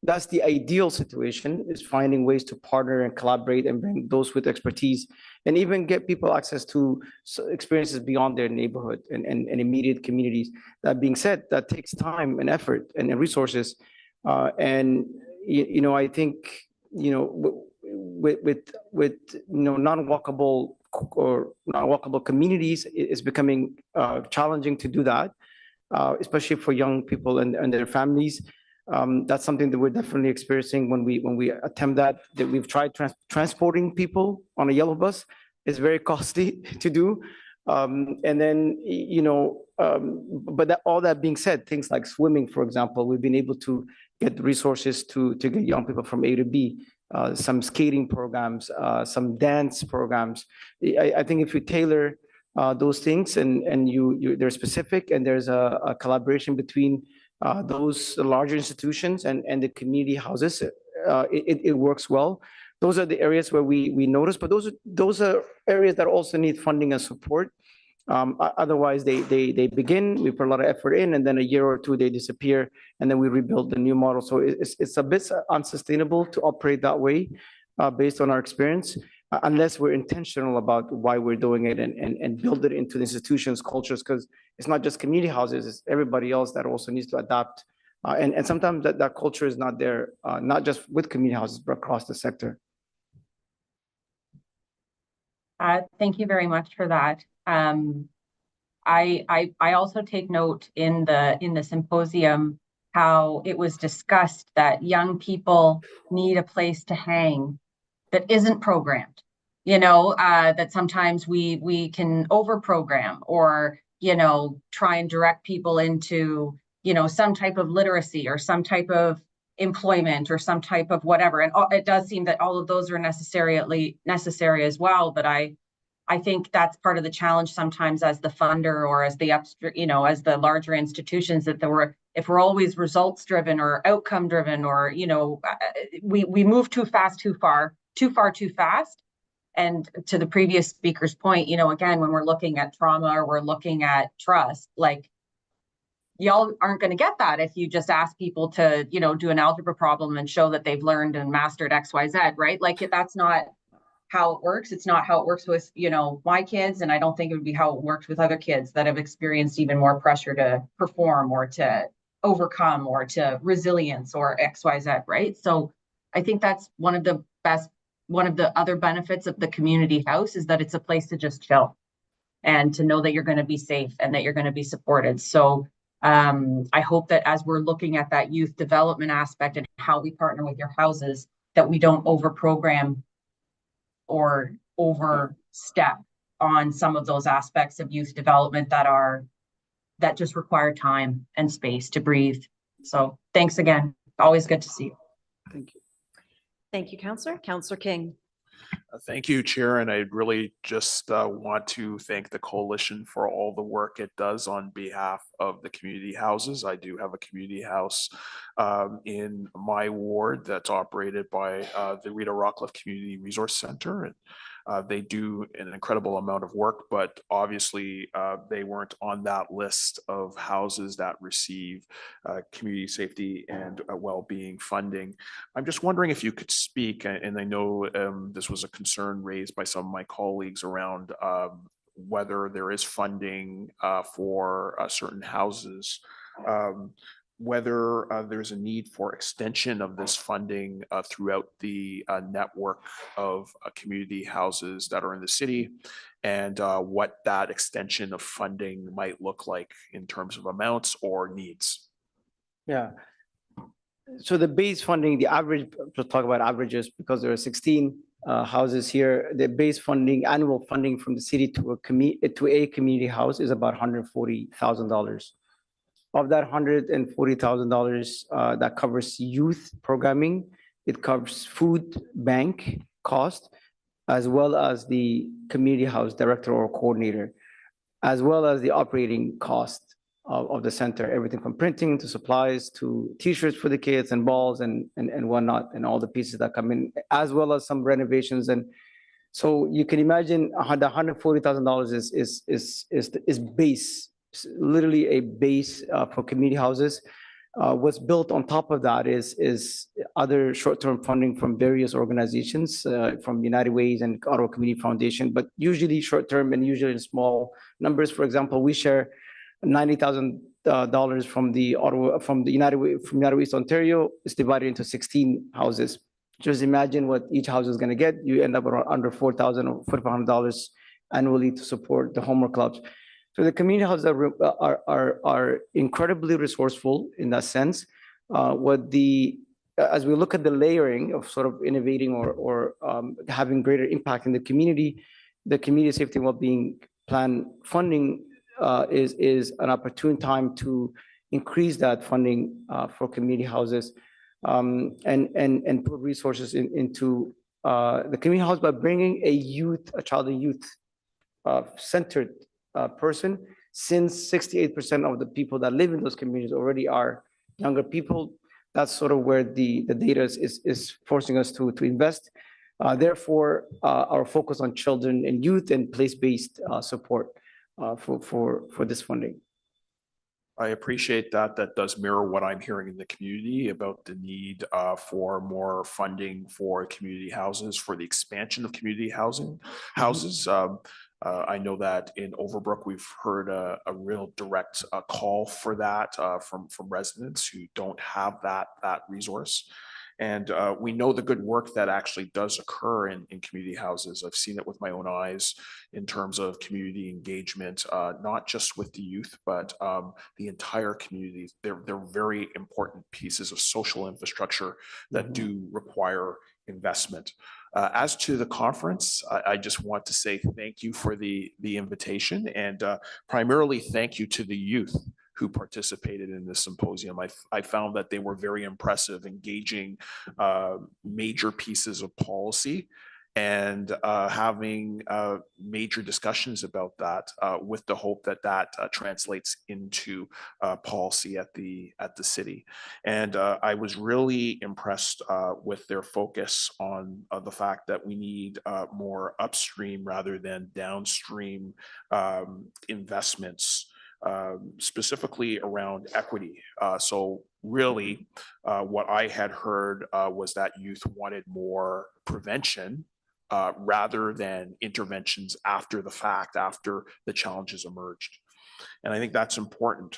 that's the ideal situation, is finding ways to partner and collaborate and bring those with expertise and even get people access to experiences beyond their neighborhood and immediate communities. That being said, that takes time and effort and resources. And, I think, with non-walkable communities, it's becoming challenging to do that, especially for young people and their families. That's something that we're definitely experiencing when we attempt that we've tried transporting people on a yellow bus. It's very costly to do. And then, but all that being said, things like swimming, for example, we've been able to get resources to get young people from A to B, some skating programs, some dance programs. I think if you tailor those things and they're specific and there's a collaboration between those larger institutions and the community houses, it works well. Those are the areas where we notice, but those are areas that also need funding and support. Otherwise, they begin, we put a lot of effort in, and then a year or two they disappear, and then we rebuild the new model. So it's a bit unsustainable to operate that way based on our experience, unless we're intentional about why we're doing it and build it into the institutions' cultures, because it's not just community houses, it's everybody else that also needs to adapt. And sometimes that culture is not there, not just with community houses, but across the sector. Thank you very much for that. I also take note in the symposium how it was discussed that young people need a place to hang that isn't programmed, that sometimes we can over program or, try and direct people into, some type of literacy or some type of employment or some type of whatever. And it does seem that all of those are necessary as well. But I think that's part of the challenge sometimes as the funder or as the as the larger institutions, that if we're always results driven or outcome driven, or, we move too fast, too far, too fast. And to the previous speaker's point, again, when we're looking at trauma or we're looking at trust, like, y'all aren't going to get that if you just ask people to, do an algebra problem and show that they've learned and mastered XYZ, right? Like, that's not how it works. It's not how it works with, my kids. And I don't think it would be how it works with other kids that have experienced even more pressure to perform or to overcome or to resilience or XYZ, right? So I think that's one of the other benefits of the community house, is that it's a place to just chill and to know that you're going to be safe and that you're going to be supported. So I hope that as we're looking at that youth development aspect and how we partner with your houses, that we don't over-program or overstep on some of those aspects of youth development that just require time and space to breathe. So thanks again. Always good to see you. Thank you. Thank you, Councillor. Councillor King. Thank you, Chair, and I really just want to thank the coalition for all the work it does on behalf of the community houses. I do have a community house in my ward that's operated by the Rita Rockcliffe Community Resource Center, and they do an incredible amount of work, but obviously they weren't on that list of houses that receive community safety and well-being funding. I'm just wondering if you could speak, and I know this was a concern raised by some of my colleagues around whether there is funding for certain houses. whether there's a need for extension of this funding throughout the network of community houses that are in the city, and what that extension of funding might look like in terms of amounts or needs. Yeah. So the base funding, the average, let's talk about averages because there are 16 houses here. The base funding, annual funding from the city to a community house is about $140,000. Of that $140,000, that covers youth programming. It covers food bank cost, as well as the community house director or coordinator, as well as the operating cost of the center, everything from printing to supplies to T-shirts for the kids and balls and whatnot, and all the pieces that come in, as well as some renovations. And so you can imagine the $140,000 is base, literally a base for community houses. What's built on top of that is other short-term funding from various organizations, from United Ways and Ottawa Community Foundation, but usually short-term and usually in small numbers. For example, we share $90,000 from the United Way East Ontario. It's divided into 16 houses. Just imagine what each house is going to get. You end up around under $4,000 or $4,500 annually to support the homework clubs. So the community houses are incredibly resourceful in that sense. As we look at the layering of sort of innovating or having greater impact in the community safety and wellbeing plan funding is an opportune time to increase that funding for community houses and put resources into the community house by bringing a child and youth centered person, since 68% of the people that live in those communities already are younger people. That's sort of where the data is forcing us to invest. Therefore, our focus on children and youth and place-based support for this funding. I appreciate that. That does mirror what I'm hearing in the community about the need for more funding for community houses, for the expansion of community houses. I know that in Overbrook, we've heard a real direct call for that from residents who don't have that resource. And we know the good work that actually does occur in community houses. I've seen it with my own eyes in terms of community engagement, not just with the youth, but the entire community. They're very important pieces of social infrastructure that do require investment. As to the conference, I just want to say thank you for the invitation, and primarily thank you to the youth who participated in this symposium. I found that they were very impressive, engaging major pieces of policy and having major discussions about that with the hope that translates into policy at the city. And I was really impressed with their focus on the fact that we need more upstream rather than downstream investments, specifically around equity. So really what I had heard was that youth wanted more prevention rather than interventions after the fact, after the challenges emerged. And I think that's important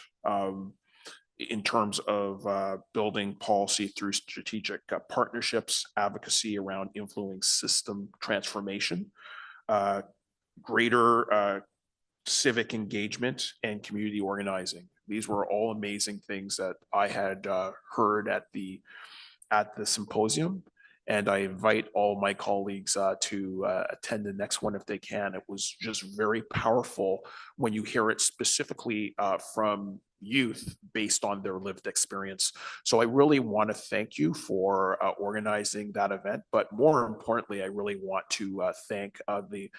in terms of building policy through strategic partnerships, advocacy around influencing system transformation, greater civic engagement, and community organizing. These were all amazing things that I had heard at the symposium. And I invite all my colleagues to attend the next one if they can. It was just very powerful when you hear it specifically from youth based on their lived experience. So I really want to thank you for organizing that event. But more importantly, I really want to thank the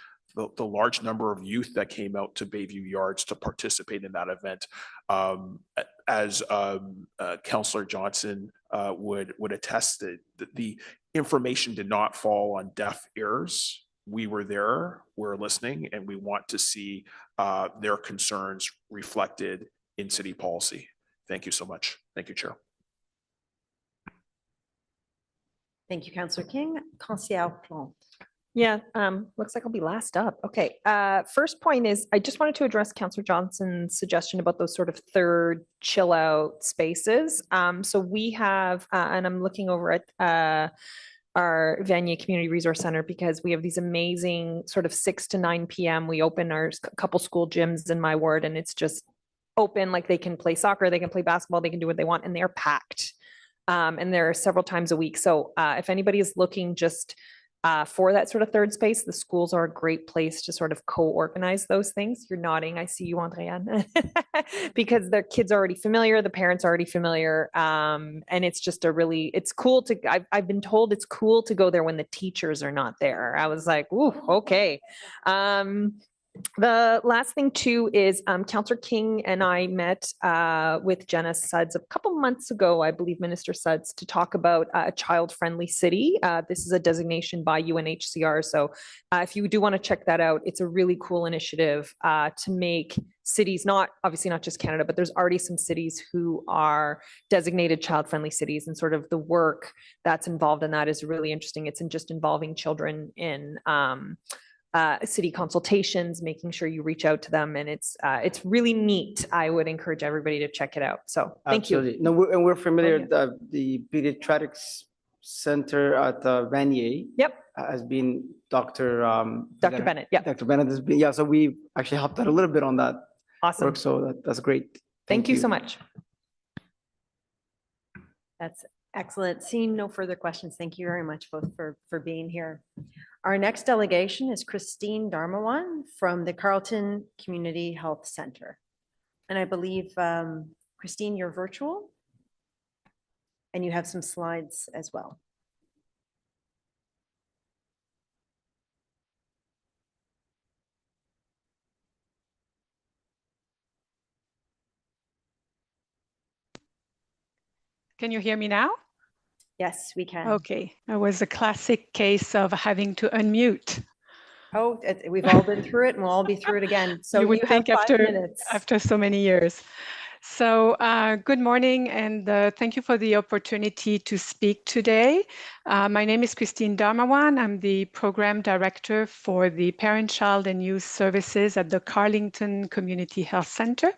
large number of youth that came out to Bayview Yards to participate in that event. As Councillor Johnson would attest, that the information did not fall on deaf ears. We were there, we're listening, and we want to see their concerns reflected in city policy. Thank you so much. Thank you, Chair. Thank you, Councillor King. Councillor Plante. Yeah, looks like I'll be last up. Okay, first point is, I just wanted to address Councillor Johnson's suggestion about those sort of third chill out spaces. So we have, and I'm looking over at our Vanier Community Resource Center because we have these amazing sort of 6 to 9 p.m. We open our couple school gyms in my ward, and it's just open, like they can play soccer, they can play basketball, they can do what they want, and they're packed. And they're several times a week. So if anybody is looking just for that sort of third space, the schools are a great place to sort of co-organize those things. You're nodding. I see you, Andréane, because their kids are already familiar, the parents are already familiar, and it's just it's cool to. I've been told it's cool to go there when the teachers are not there. I was like, ooh, okay. The last thing too is Councillor King and I met with Jenna Suds a couple months ago, I believe Minister Suds, to talk about a child-friendly city. This is a designation by UNHCR. So if you do want to check that out, it's a really cool initiative to make cities, obviously not just Canada, but there's already some cities who are designated child-friendly cities, and sort of the work that's involved in that is really interesting. It's just involving children in city consultations, making sure you reach out to them, and it's really neat. I would encourage everybody to check it out. So thank you. No, we're familiar. The pediatrics center at Vanier. Yep. Has been Dr. Dr. Bennett. Yeah. Dr. Bennett has been, so we actually helped out a little bit on that Awesome. work. So that's great. Thank you so much. That's excellent. Seeing no further questions, thank you very much both for being here. Our next delegation is Christine Darmawan from the Carleton Community Health Center. And I believe, Christine, you're virtual and you have some slides as well. Can you hear me now? Yes, we can. Okay, that was a classic case of having to unmute. Oh, we've all been through it and we'll all be through it again. So you would think have 5 after, minutes. after so many years. So good morning, and thank you for the opportunity to speak today. My name is Christine Darmawan. I'm the Program Director for the Parent, Child and Youth Services at the Carleton Community Health Center.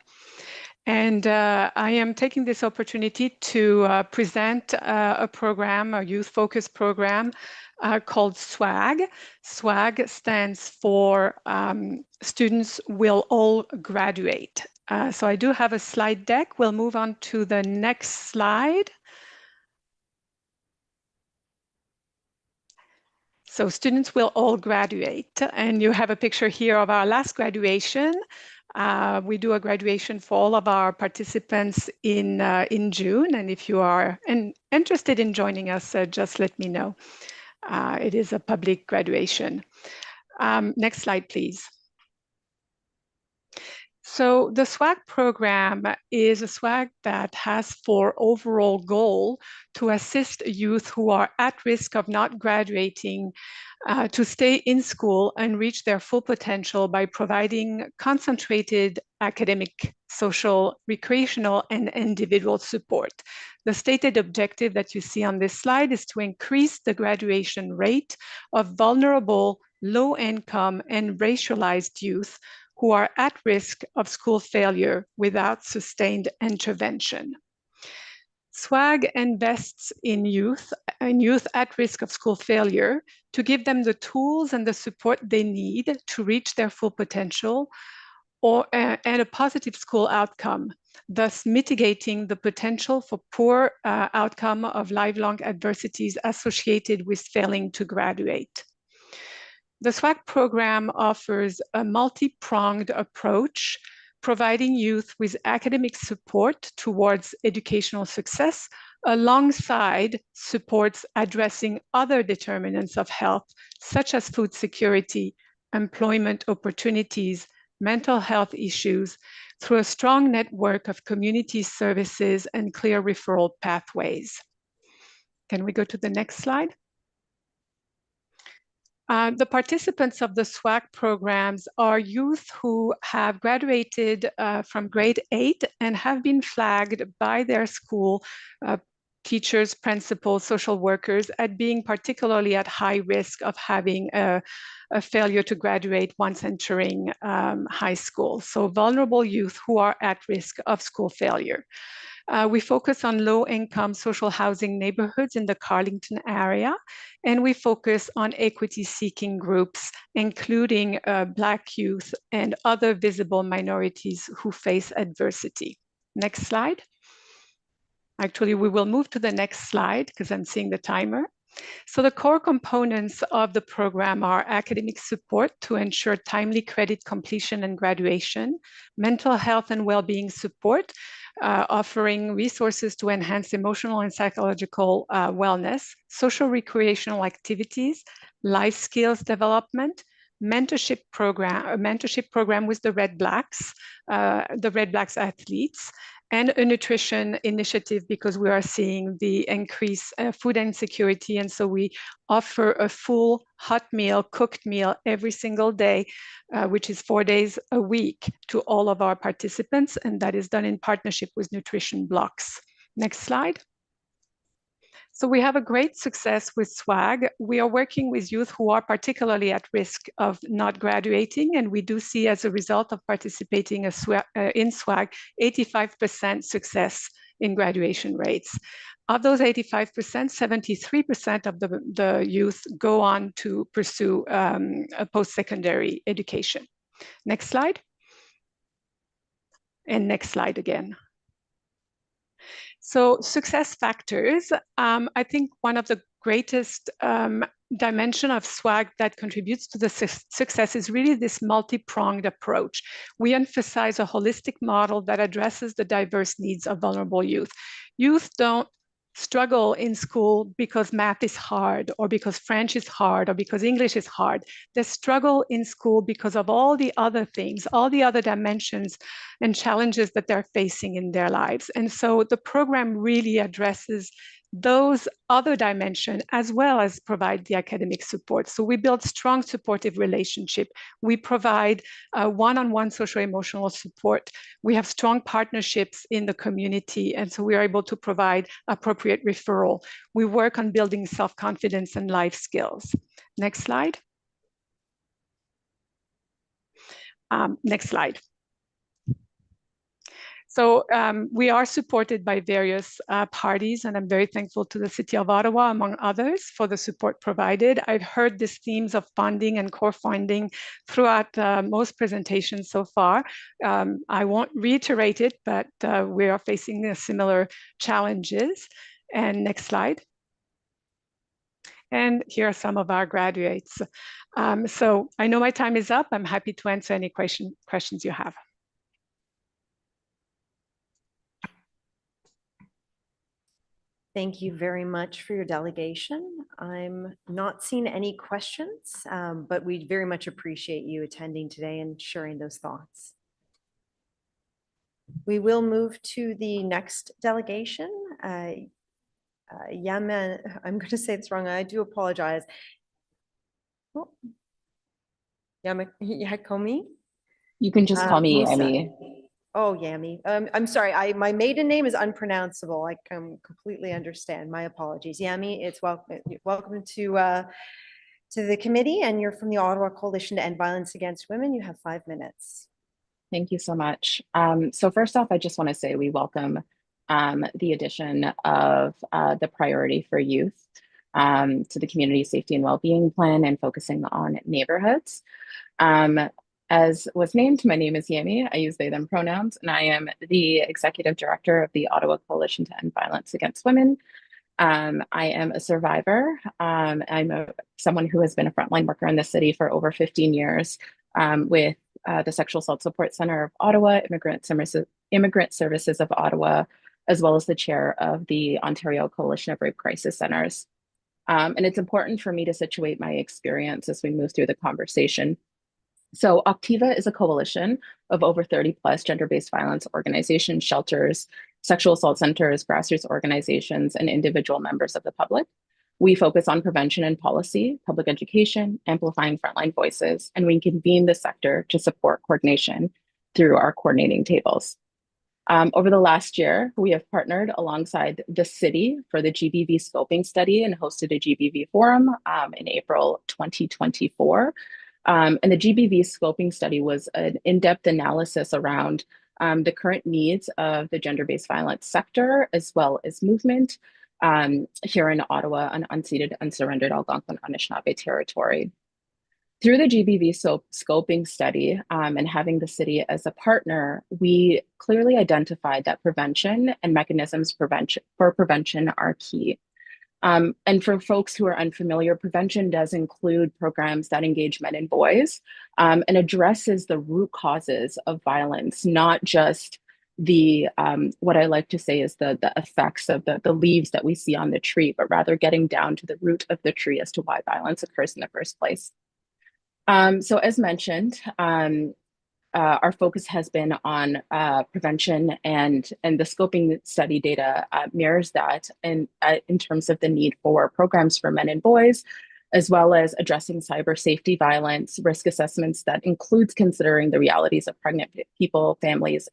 And I am taking this opportunity to present a program, a youth-focused program called SWAG. SWAG stands for Students Will All Graduate. So I do have a slide deck. We'll move on to the next slide. So students will all graduate, and you have a picture here of our last graduation. We do a graduation for all of our participants in June, and if you are interested in joining us, just let me know. It is a public graduation. Next slide, please. So the SWAG program is a SWAG that has for overall goal to assist youth who are at risk of not graduating to stay in school and reach their full potential by providing concentrated academic, social, recreational, and individual support. The stated objective that you see on this slide is to increase the graduation rate of vulnerable, low-income, and racialized youth who are at risk of school failure without sustained intervention. SWAG invests in youth at risk of school failure to give them the tools and the support they need to reach their full potential and a positive school outcome, thus mitigating the potential for poor outcome of lifelong adversities associated with failing to graduate. The SWAG program offers a multi-pronged approach, providing youth with academic support towards educational success, alongside supports addressing other determinants of health, such as food security, employment opportunities, mental health issues, through a strong network of community services and clear referral pathways. Can we go to the next slide? The participants of the SWAG programs are youth who have graduated from grade 8 and have been flagged by their school teachers, principals, social workers at being particularly at high risk of having a failure to graduate once entering high school. So vulnerable youth who are at risk of school failure. We focus on low-income social housing neighborhoods in the Carleton area, and we focus on equity-seeking groups, including Black youth and other visible minorities who face adversity. Next slide. Actually, we will move to the next slide because I'm seeing the timer. So the core components of the program are academic support to ensure timely credit completion and graduation, mental health and well-being support, offering resources to enhance emotional and psychological wellness, social recreational activities, life skills development, mentorship program with the Red Blacks athletes, and a nutrition initiative because we are seeing the increased food insecurity. And so we offer a full hot meal, cooked meal every single day, which is 4 days a week to all of our participants. And that is done in partnership with Nutrition Blocks. Next slide. So we have a great success with SWAG. We are working with youth who are particularly at risk of not graduating, and we do see as a result of participating in SWAG, 85% success in graduation rates. Of those 85%, 73% of the youth go on to pursue a post-secondary education. Next slide. And next slide again. So success factors, I think one of the greatest dimension of SWAG that contributes to the success is really this multi-pronged approach. We emphasize a holistic model that addresses the diverse needs of vulnerable youth. Youth don't struggle in school because math is hard or because French is hard or because English is hard. They struggle in school because of all the other things, all the other dimensions and challenges that they're facing in their lives. And so the program really addresses those other dimensions as well as provide the academic support. So we build strong supportive relationship. We provide one-on-one social emotional support. We have strong partnerships in the community, and so we are able to provide appropriate referral. We work on building self-confidence and life skills. Next slide. Next slide. So we are supported by various parties, and I'm very thankful to the City of Ottawa, among others, for the support provided. I've heard these themes of funding and core funding throughout most presentations so far. I won't reiterate it, but we are facing similar challenges. And next slide. And here are some of our graduates. So I know my time is up. I'm happy to answer any questions you have. Thank you very much for your delegation. I'm not seeing any questions, but we very much appreciate you attending today and sharing those thoughts. We will move to the next delegation. Yaman, I'm going to say this wrong. I do apologize. Oh. Yakomi? You can just call me Emmy. Oh, Yami. I'm sorry. My maiden name is unpronounceable. I can completely understand. My apologies. Yami, it's welcome to the committee, and you're from the Ottawa Coalition to End Violence Against Women. You have 5 minutes. Thank you so much. So first off, I just want to say we welcome the addition of the priority for youth to the Community Safety and Wellbeing Plan and focusing on neighborhoods. As was named, my name is Yami. I use they, them pronouns, and I am the Executive Director of the Ottawa Coalition to End Violence Against Women. I am a survivor. I'm someone who has been a frontline worker in the city for over 15 years with the Sexual Assault Support Center of Ottawa, Immigrant Services of Ottawa, as well as the chair of the Ontario Coalition of Rape Crisis Centers. And it's important for me to situate my experience as we move through the conversation. So Octiva is a coalition of over 30 plus gender-based violence organizations, shelters, sexual assault centers, grassroots organizations, and individual members of the public. We focus on prevention and policy, public education, amplifying frontline voices, and we convene the sector to support coordination through our coordinating tables. Over the last year, we have partnered alongside the city for the GBV scoping study and hosted a GBV forum in April 2024. And the GBV scoping study was an in-depth analysis around the current needs of the gender-based violence sector, as well as movement here in Ottawa, an unceded, unsurrendered Algonquin Anishinaabe territory. Through the GBV scoping study and having the city as a partner, we clearly identified that prevention and mechanisms for prevention are key. And for folks who are unfamiliar, prevention does include programs that engage men and boys and addresses the root causes of violence, not just the what I like to say is the effects of the leaves that we see on the tree, but rather getting down to the root of the tree as to why violence occurs in the first place. So as mentioned, our focus has been on prevention, and the scoping study data mirrors that in terms of the need for programs for men and boys, as well as addressing cyber safety violence, risk assessments that includes considering the realities of pregnant people, families,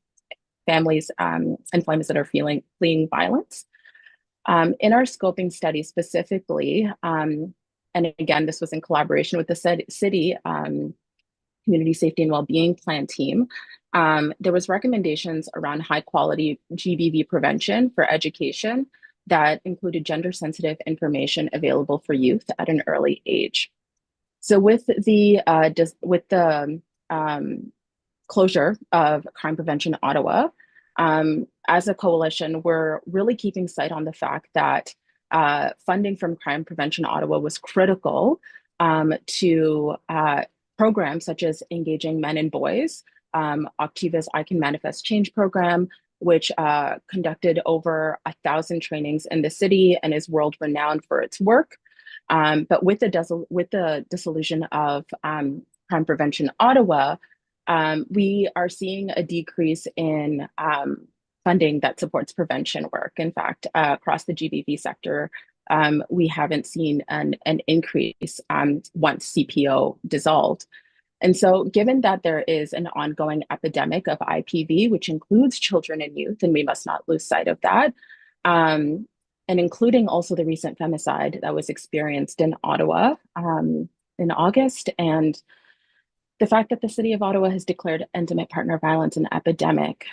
and families that are fleeing violence. In our scoping study specifically, and again, this was in collaboration with the city Community Safety and Wellbeing Plan team. There was recommendations around high quality GBV prevention for education that included gender sensitive information available for youth at an early age. So with the closure of Crime Prevention Ottawa, as a coalition, we're really keeping sight on the fact that funding from Crime Prevention Ottawa was critical to programs such as Engaging Men and Boys, Octiva's I Can Manifest Change program, which conducted over 1,000 trainings in the city and is world renowned for its work. But with the dissolution of Crime Prevention Ottawa, we are seeing a decrease in funding that supports prevention work. In fact, across the GBV sector, we haven't seen an increase once CPO dissolved. And so given that there is an ongoing epidemic of IPV, which includes children and youth, and we must not lose sight of that, and including also the recent femicide that was experienced in Ottawa in August, and the fact that the city of Ottawa has declared intimate partner violence an epidemic,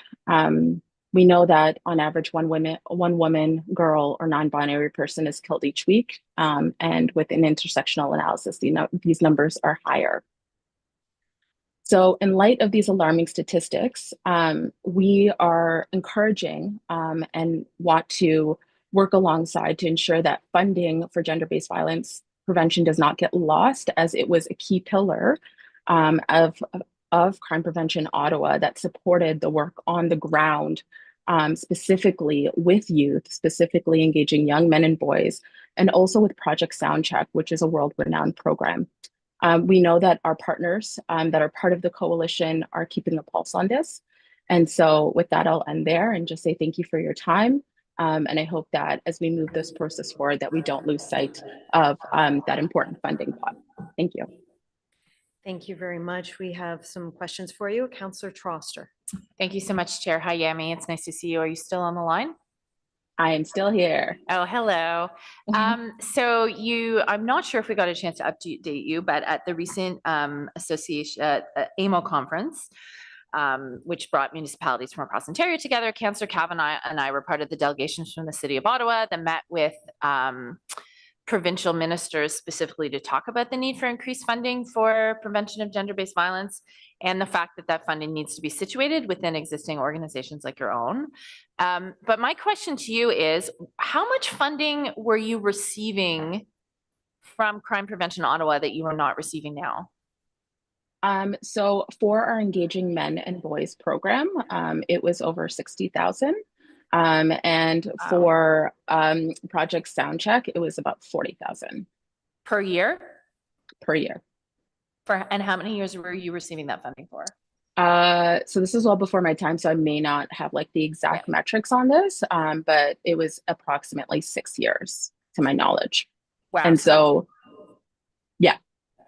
we know that on average, one woman, girl, or non-binary person is killed each week. And with an intersectional analysis, these numbers are higher. So in light of these alarming statistics, we are encouraging and want to work alongside to ensure that funding for gender-based violence prevention does not get lost, as it was a key pillar of Crime Prevention Ottawa that supported the work on the ground, specifically with youth, specifically engaging young men and boys, and also with Project Soundcheck, which is a world-renowned program. We know that our partners that are part of the coalition are keeping a pulse on this. And so with that, I'll end there and just say thank you for your time. And I hope that as we move this process forward, that we don't lose sight of that important funding pot. Thank you. Thank you very much. We have some questions for you. Councillor Troster. Thank you so much, Chair. Hi, Yami. It's nice to see you. Are you still on the line? I am still here. Oh, hello. So I'm not sure if we got a chance to update you, but at the recent association AMO conference, which brought municipalities from across Ontario together, Councillor Kavanagh and I were part of the delegations from the City of Ottawa that met with provincial ministers specifically to talk about the need for increased funding for prevention of gender-based violence and the fact that that funding needs to be situated within existing organizations like your own. But my question to you is, how much funding were you receiving from Crime Prevention Ottawa that you are not receiving now? So for our Engaging Men and Boys program, it was over 60,000. And wow. For Project Soundcheck, it was about 40,000 per year. Per year. And how many years were you receiving that funding for? So this is all before my time, so I may not have like the exact metrics on this, but it was approximately 6 years to my knowledge. Wow. And so, yeah.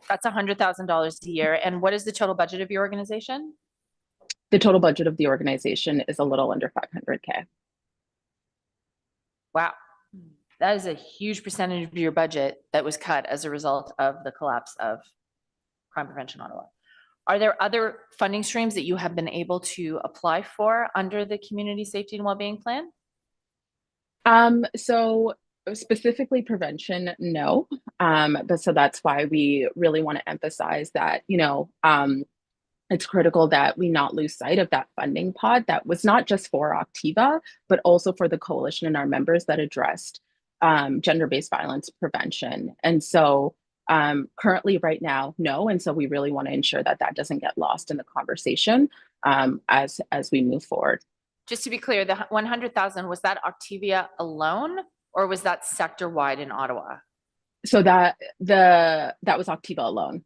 That's $100,000 a year. And what is the total budget of your organization? The total budget of the organization is a little under 500K. Wow. That is a huge percentage of your budget that was cut as a result of the collapse of Crime Prevention Ottawa. Are there other funding streams that you have been able to apply for under the Community Safety and Wellbeing Plan? So specifically prevention, no. But so that's why we really want to emphasize that, it's critical that we not lose sight of that funding pod that was not just for Octiva, but also for the coalition and our members that addressed gender-based violence prevention. And so currently right now, no. And so we really want to ensure that that doesn't get lost in the conversation as we move forward. Just to be clear, the 100,000, was that Octavia alone or was that sector-wide in Ottawa? So that was Octiva alone.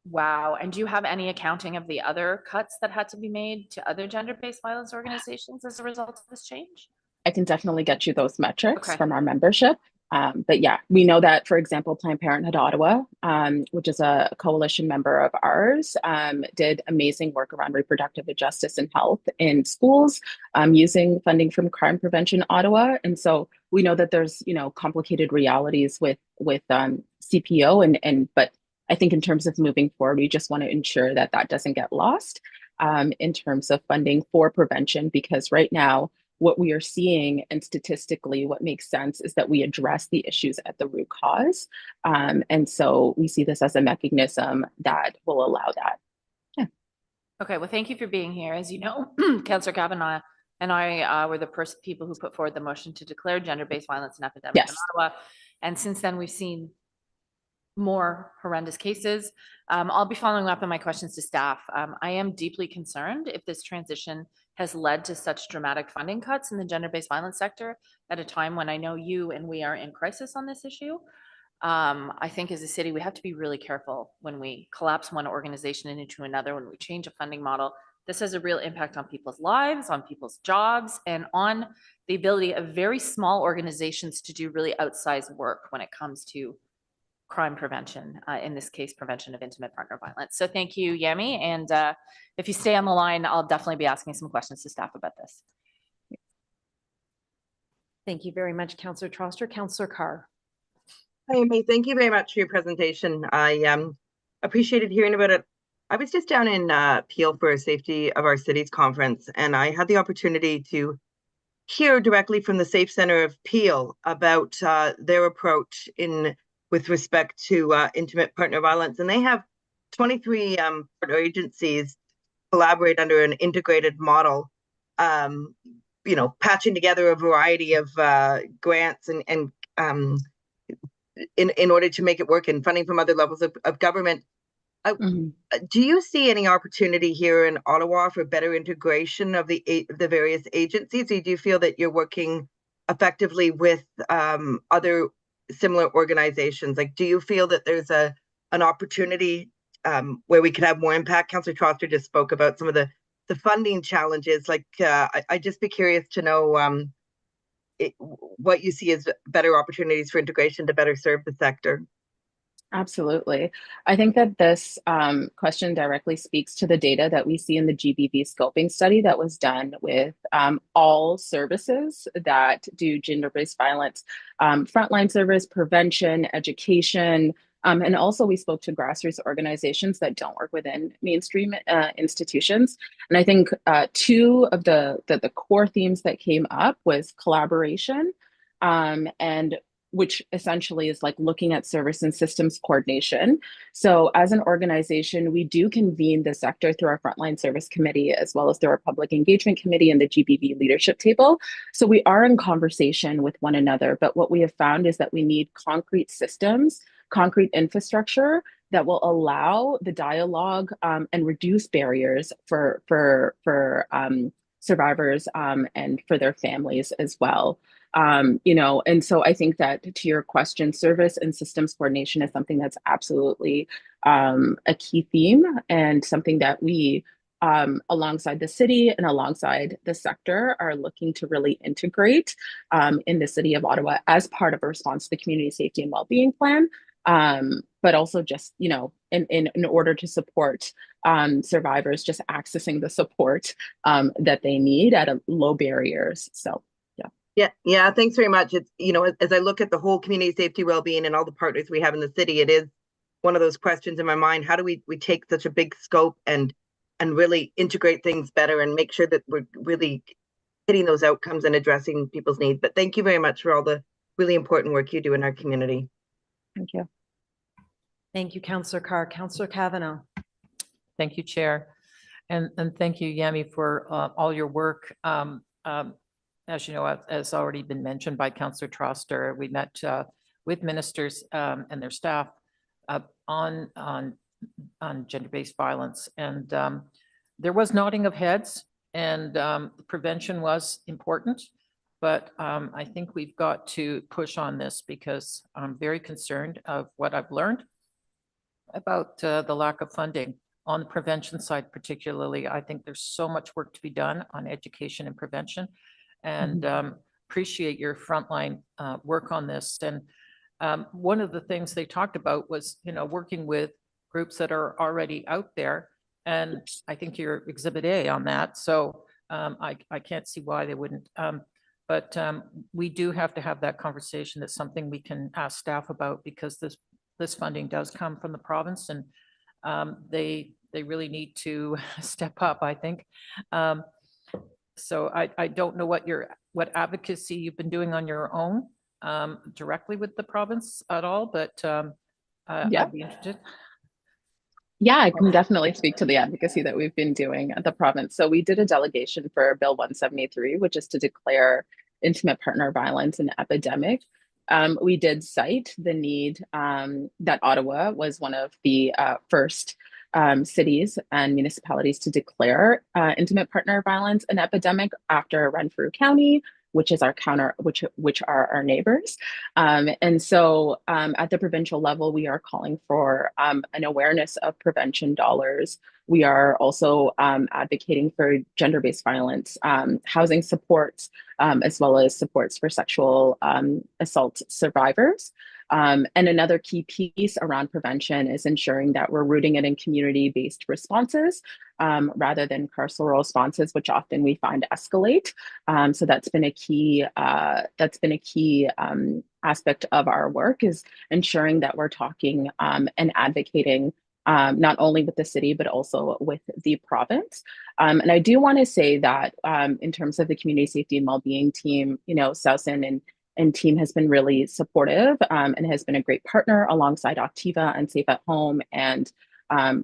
Wow. And do you have any accounting of the other cuts that had to be made to other gender-based violence organizations as a result of this change? I can definitely get you those metrics from our membership. But yeah, we know that, for example, Planned Parenthood Ottawa, which is a coalition member of ours, did amazing work around reproductive justice and health in schools using funding from Crime Prevention Ottawa. And so we know that there's, complicated realities with CPO but I think in terms of moving forward, we just want to ensure that that doesn't get lost in terms of funding for prevention, because right now, what we are seeing and statistically what makes sense is that we address the issues at the root cause. And so we see this as a mechanism that will allow that. Yeah. Okay, well, thank you for being here. As you know, Councillor Kavanaugh and I were the people who put forward the motion to declare gender-based violence an epidemic in Ottawa. And since then, we've seen more horrendous cases. I'll be following up on my questions to staff. I am deeply concerned if this transition has led to such dramatic funding cuts in the gender-based violence sector at a time when I know you and we are in crisis on this issue. I think as a city, we have to be really careful when we collapse one organization into another, when we change a funding model. This has a real impact on people's lives, on people's jobs, and on the ability of very small organizations to do really outsized work when it comes to crime prevention, in this case, prevention of intimate partner violence. So thank you, Yami. And if you stay on the line, I'll definitely be asking some questions to staff about this. Thank you very much, Councillor Troster. Councillor Carr. Hi, Amy. Thank you very much for your presentation. I appreciated hearing about it. I was just down in Peel for a Safety of Our Cities conference, and I had the opportunity to hear directly from the Safe Centre of Peel about their approach with respect to intimate partner violence. And they have 23 partner agencies collaborate under an integrated model, patching together a variety of grants and in order to make it work, and funding from other levels of government. Do you see any opportunity here in Ottawa for better integration of the various agencies? Or do you feel that you're working effectively with other similar organizations? Like, do you feel that there's an opportunity where we could have more impact? Councillor Troster just spoke about some of the funding challenges. Like, I'd just be curious to know what you see as better opportunities for integration to better serve the sector. Absolutely. I think that this question directly speaks to the data that we see in the GBV scoping study that was done with all services that do gender-based violence, frontline service, prevention, education, and also we spoke to grassroots organizations that don't work within mainstream institutions. And I think two of the core themes that came up was collaboration and which essentially is like looking at service and systems coordination. So as an organization, we do convene the sector through our frontline service committee, as well as through our public engagement committee and the GBV leadership table. So we are in conversation with one another, but what we have found is that we need concrete systems, concrete infrastructure that will allow the dialogue and reduce barriers for survivors and for their families as well. And so I think that to your question, service and systems coordination is something that's absolutely a key theme and something that we, alongside the city and alongside the sector, are looking to really integrate in the city of Ottawa as part of a response to the Community Safety and Wellbeing Plan. but also just, you know, in order to support survivors just accessing the support that they need at a low barriers. So, yeah. Yeah, thanks very much. It's, you know, as I look at the whole community safety, well-being and all the partners we have in the city, it is one of those questions in my mind. How do we take such a big scope and really integrate things better and make sure that we're really hitting those outcomes and addressing people's needs? But thank you very much for all the really important work you do in our community. Thank you. Thank you, Councillor Carr. Councillor Kavanaugh. Thank you, Chair. And thank you, Yami, for all your work. As you know, as already been mentioned by Councillor Troster, we met with ministers and their staff on gender-based violence. And there was nodding of heads, and prevention was important. But I think we've got to push on this because I'm very concerned of what I've learned about the lack of funding on the prevention side, particularly. I think there's so much work to be done on education and prevention, and appreciate your frontline work on this. And one of the things they talked about was, you know, working with groups that are already out there. And I think you're Exhibit A on that. So I can't see why they wouldn't. But we do have to have that conversation. That's something we can ask staff about, because this funding does come from the province, and they really need to step up, I think. So I don't know what advocacy you've been doing on your own directly with the province at all, but Yeah. I'd be interested. Yeah, I can definitely speak to the advocacy that we've been doing at the province. So we did a delegation for Bill 173, which is to declare intimate partner violence an epidemic. We did cite the need that Ottawa was one of the first cities and municipalities to declare intimate partner violence an epidemic after Renfrew County, which is our which are our neighbors. And so at the provincial level, we are calling for an awareness of prevention dollars. We are also advocating for gender-based violence, housing supports, as well as supports for sexual assault survivors. And another key piece around prevention is ensuring that we're rooting it in community-based responses rather than carceral responses, which often we find escalate. So that's been a key aspect of our work, is ensuring that we're talking and advocating not only with the city, but also with the province. And I do want to say that in terms of the community safety and wellbeing team, you know, Sousen and team has been really supportive and has been a great partner alongside Optiva and Safe at Home and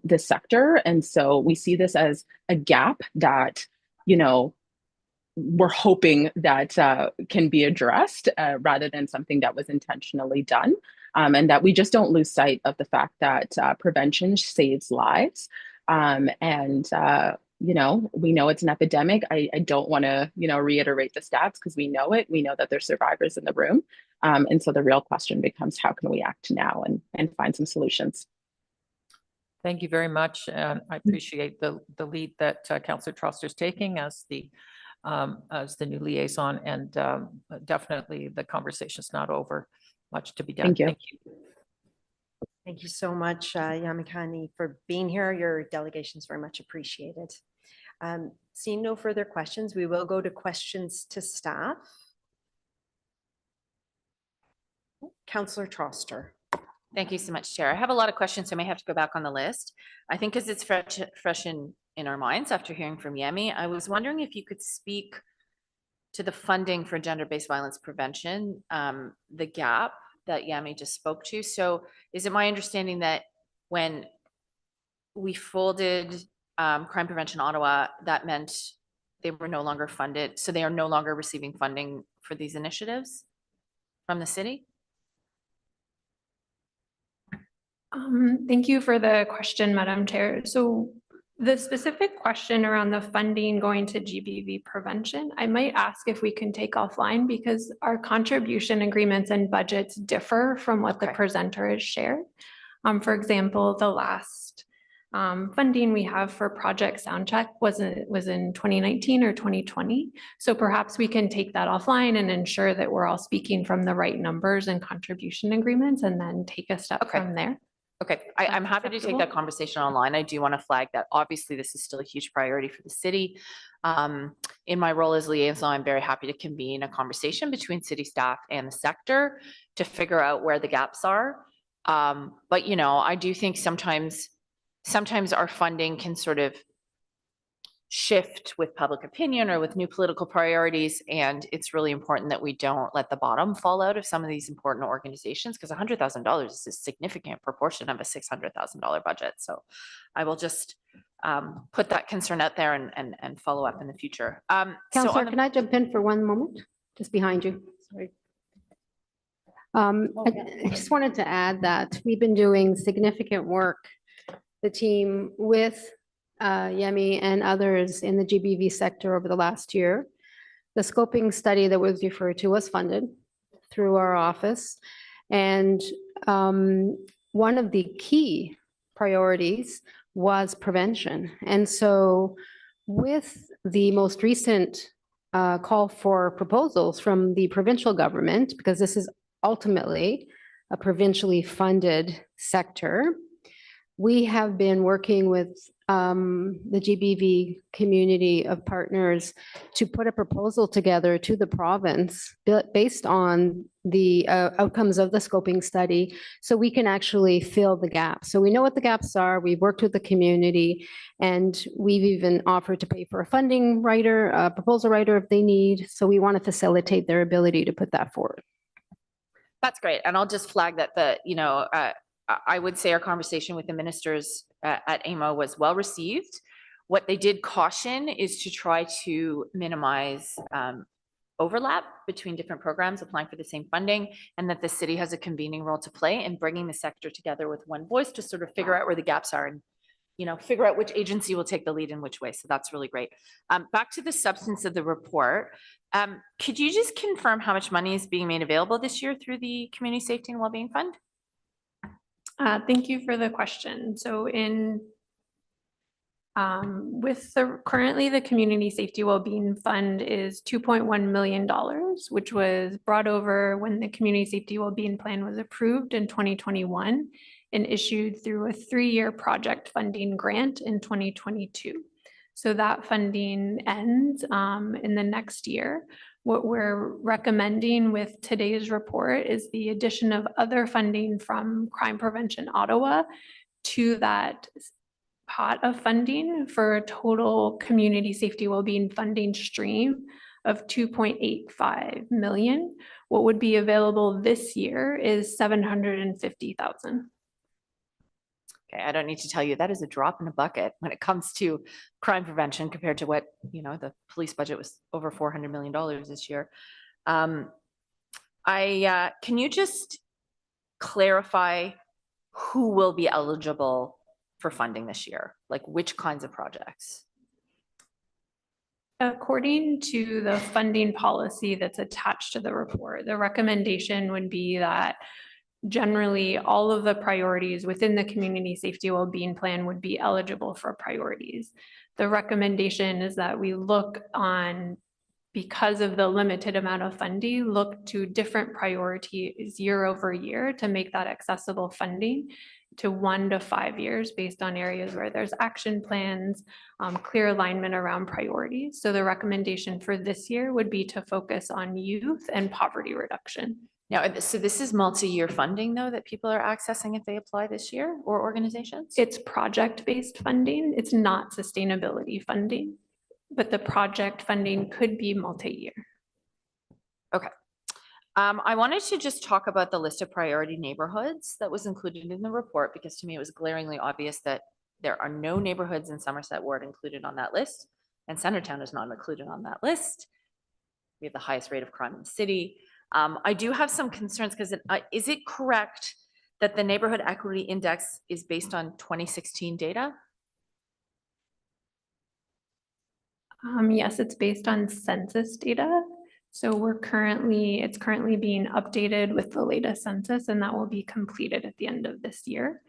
the sector. And so we see this as a gap that, you know, we're hoping that can be addressed rather than something that was intentionally done. And that we just don't lose sight of the fact that prevention saves lives. You know, we know it's an epidemic. I don't want to, you know, reiterate the stats because we know it. We know that there's survivors in the room. And so the real question becomes, how can we act now and find some solutions? Thank you very much. And I appreciate the lead that Councillor Troster is taking as the new liaison, and definitely the conversation's not over. Much to be done. Thank you. Thank you. Thank you so much, Yamikani, for being here. Your delegation is very much appreciated. Seeing no further questions, we will go to questions to staff. Councillor Troster. Thank you so much, Chair. I have a lot of questions, so I may have to go back on the list. I think because it's fresh in our minds after hearing from Yemi, I was wondering if you could speak to the funding for gender-based violence prevention, the gap that Yami just spoke to. So is it my understanding that when we folded Crime Prevention Ottawa, that meant they were no longer funded, so they are no longer receiving funding for these initiatives from the city? Thank you for the question, Madam Chair. So the specific question around the funding going to GBV prevention, I might ask if we can take offline, because our contribution agreements and budgets differ from what the presenter has shared. For example, the last funding we have for Project Sound Check was in 2019 or 2020. So perhaps we can take that offline and ensure that we're all speaking from the right numbers and contribution agreements and then take a step from there. Okay, I'm happy to take that Acceptable? conversation online. I do want to flag that obviously this is still a huge priority for the city. In my role as liaison, I'm very happy to convene a conversation between city staff and the sector to figure out where the gaps are. But you know, I do think sometimes our funding can sort of shift with public opinion or with new political priorities. And it's really important that we don't let the bottom fall out of some of these important organizations, because $100,000 is a significant proportion of a $600,000 budget. So I will just put that concern out there and follow up in the future. Councillor, can I jump in for one moment? Just behind you. Sorry. I just wanted to add that we've been doing significant work, the team with Yemi and others in the GBV sector over the last year. The scoping study that was referred to was funded through our office. And one of the key priorities was prevention. And so with the most recent call for proposals from the provincial government, because this is ultimately a provincially funded sector, we have been working with the GBV community of partners to put a proposal together to the province based on the outcomes of the scoping study, so we can actually fill the gaps. So we know what the gaps are. We've worked with the community, and we've even offered to pay for a funding writer, a proposal writer if they need. So we want to facilitate their ability to put that forward. That's great. And I'll just flag that I would say our conversation with the ministers at AMO was well received. What they did caution is to try to minimize overlap between different programs applying for the same funding, and that the city has a convening role to play in bringing the sector together with one voice to sort of figure out where the gaps are and, you know, figure out which agency will take the lead in which way. So that's really great. Back to the substance of the report. Could you just confirm how much money is being made available this year through the Community Safety and Wellbeing Fund? Thank you for the question. So currently the Community Safety Wellbeing Fund is $2.1 million, which was brought over when the Community Safety Wellbeing Plan was approved in 2021 and issued through a 3-year project funding grant in 2022. So that funding ends in the next year. What we're recommending with today's report is the addition of other funding from Crime Prevention Ottawa to that pot of funding for a total community safety wellbeing funding stream of $2.85 million. What would be available this year is $750,000. Okay, I don't need to tell you, that is a drop in a bucket when it comes to crime prevention compared to what, you know, the police budget was over $400 million this year. Can you just clarify who will be eligible for funding this year? Like which kinds of projects? According to the funding policy that's attached to the report, the recommendation would be that generally all of the priorities within the Community Safety Wellbeing Plan would be eligible for priorities. The recommendation is that we look on, because of the limited amount of funding, look to different priorities year over year to make that accessible funding to 1 to 5 years based on areas where there's action plans, clear alignment around priorities. So the recommendation for this year would be to focus on youth and poverty reduction. Now, so this is multi-year funding though that people are accessing if they apply this year, or organizations? It's project-based funding. It's not sustainability funding, but the project funding could be multi-year. Okay. I wanted to just talk about the list of priority neighborhoods that was included in the report, because to me it was glaringly obvious that there are no neighborhoods in Somerset Ward included on that list, and Centertown is not included on that list. We have the highest rate of crime in the city. I do have some concerns because is it correct that the Neighborhood Equity Index is based on 2016 data? Yes, it's based on census data. So it's currently being updated with the latest census, and that will be completed at the end of this year.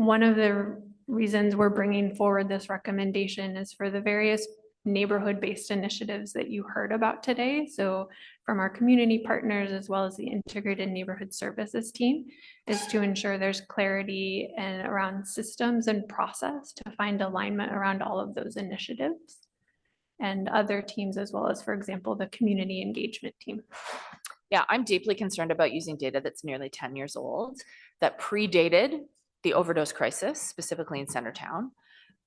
one of the reasons we're bringing forward this recommendation is for the various neighborhood-based initiatives that you heard about today. So from our community partners, as well as the integrated neighborhood services team, is to ensure there's clarity and around systems and process to find alignment around all of those initiatives and other teams, as well as, for example, the community engagement team. Yeah, I'm deeply concerned about using data that's nearly 10 years old, that predated the overdose crisis, specifically in Centertown.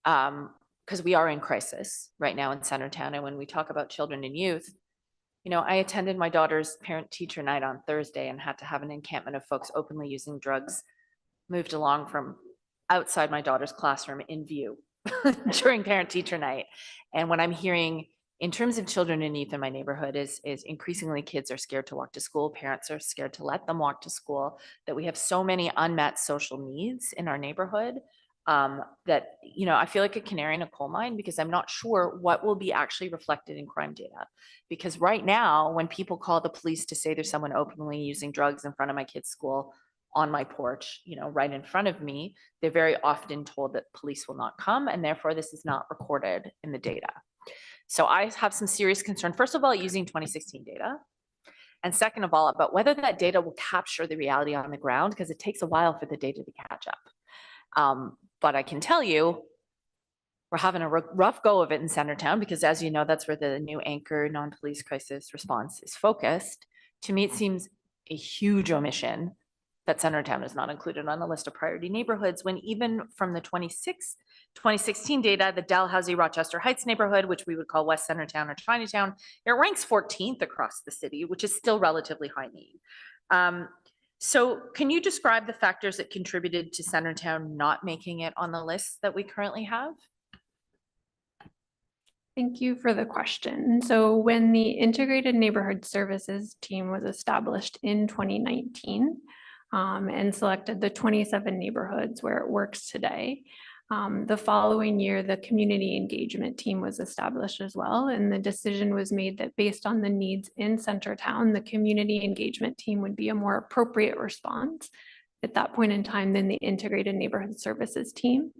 Because we are in crisis right now in Centertown. And when we talk about children and youth, you know, I attended my daughter's parent-teacher night on Thursday and had to have an encampment of folks openly using drugs moved along from outside my daughter's classroom in view during parent-teacher night. And what I'm hearing in terms of children and youth in my neighborhood is increasingly kids are scared to walk to school. Parents are scared to let them walk to school, that we have so many unmet social needs in our neighborhood that, you know, I feel like a canary in a coal mine because I'm not sure what will be actually reflected in crime data. Because right now, when people call the police to say there's someone openly using drugs in front of my kid's school on my porch, you know, right in front of me, they're very often told that police will not come, and therefore this is not recorded in the data. So I have some serious concern, first of all, using 2016 data. And second of all, about whether that data will capture the reality on the ground, because it takes a while for the data to catch up. But I can tell you, we're having a rough go of it in Centertown because, as you know, that's where the new anchor non-police crisis response is focused. To me, it seems a huge omission that Centertown is not included on the list of priority neighborhoods when even from the 2016 data, the Dalhousie Rochester Heights neighborhood, which we would call West Centertown or Chinatown, it ranks 14th across the city, which is still relatively high need. So can you describe the factors that contributed to Centertown not making it on the list that we currently have? Thank you for the question. So when the Integrated Neighborhood Services team was established in 2019 and selected the 27 neighborhoods where it works today, the following year, the community engagement team was established as well. And the decision was made that based on the needs in Centertown, the community engagement team would be a more appropriate response at that point in time than the integrated neighborhood services team,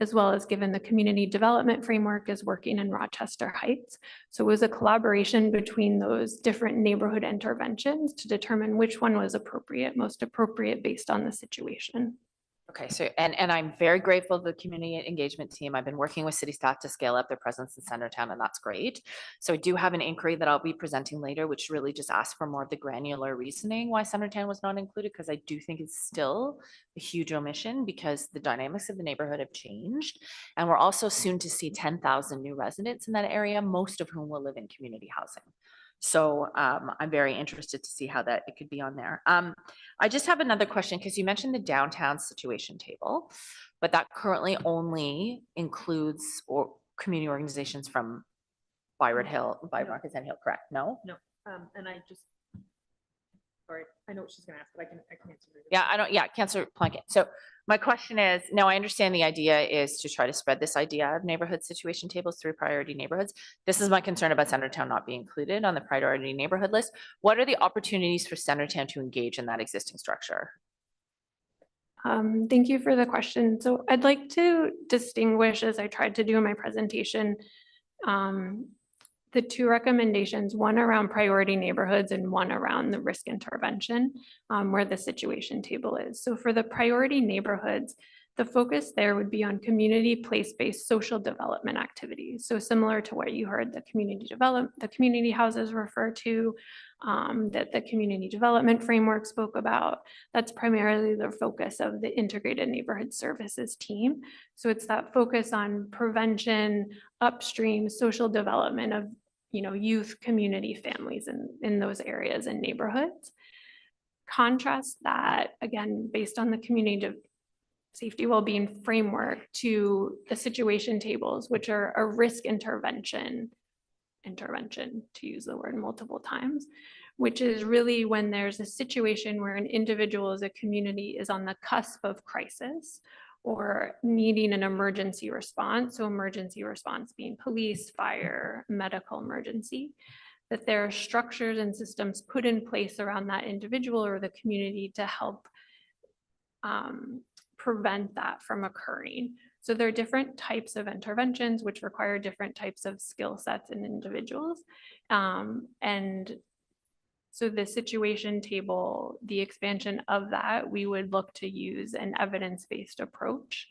as well as given the community development framework is working in Rochester Heights. So it was a collaboration between those different neighborhood interventions to determine which one was appropriate, most appropriate based on the situation. Okay, so, and I'm very grateful to the community engagement team. I've been working with city staff to scale up their presence in Centertown, and that's great. So I do have an inquiry that I'll be presenting later, which really just asks for more of the granular reasoning why Centertown was not included, because I do think it's still a huge omission because the dynamics of the neighborhood have changed. And we're also soon to see 10,000 new residents in that area, most of whom will live in community housing. So I'm very interested to see how that it could be on there. I just have another question because you mentioned the downtown situation table, but that currently only includes community organizations from Byron Hill, Rockets and Hill, correct? No? No, and I just, sorry, I know what she's gonna ask, but I can answer. Yeah, Councillor Plunkett. So my question is, now I understand the idea is to try to spread this idea of neighborhood situation tables through priority neighborhoods. This is my concern about Centertown not being included on the priority neighborhood list. What are the opportunities for Centertown to engage in that existing structure? Thank you for the question. So I'd like to distinguish, as I tried to do in my presentation, the two recommendations, one around priority neighborhoods and one around the risk intervention, where the situation table is. So for the priority neighborhoods, the focus there would be on community place-based social development activities. So similar to what you heard the community houses refer to, that the community development framework spoke about. That's primarily the focus of the integrated neighborhood services team. So it's that focus on prevention, upstream social development of, you know, youth, community, families in those areas and neighborhoods. Contrast that, again, based on the community safety well-being framework, to the situation tables, which are a risk intervention, to use the word multiple times, which is really when there's a situation where an individual as a community is on the cusp of crisis or needing an emergency response. So emergency response being police, fire, medical emergency, that there are structures and systems put in place around that individual or the community to help prevent that from occurring. So there are different types of interventions which require different types of skill sets in individuals. And so the situation table, the expansion of that, we would look to use an evidence-based approach,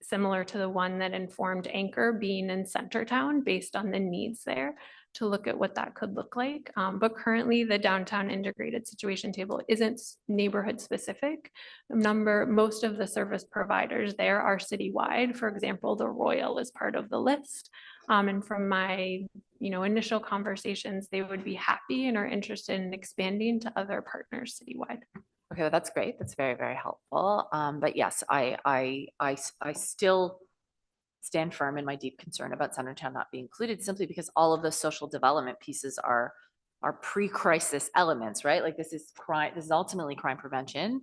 similar to the one that informed Anchor being in Centertown based on the needs there, to look at what that could look like. But currently the downtown integrated situation table isn't neighborhood specific. Most of the service providers there are citywide. For example, the Royal is part of the list. And from my initial conversations, they would be happy and are interested in expanding to other partners citywide. Okay, well, that's great. That's very, very helpful. But yes, I still stand firm in my deep concern about Centertown not being included, simply because all of the social development pieces are pre-crisis elements, right? Like this is crime, this is ultimately crime prevention.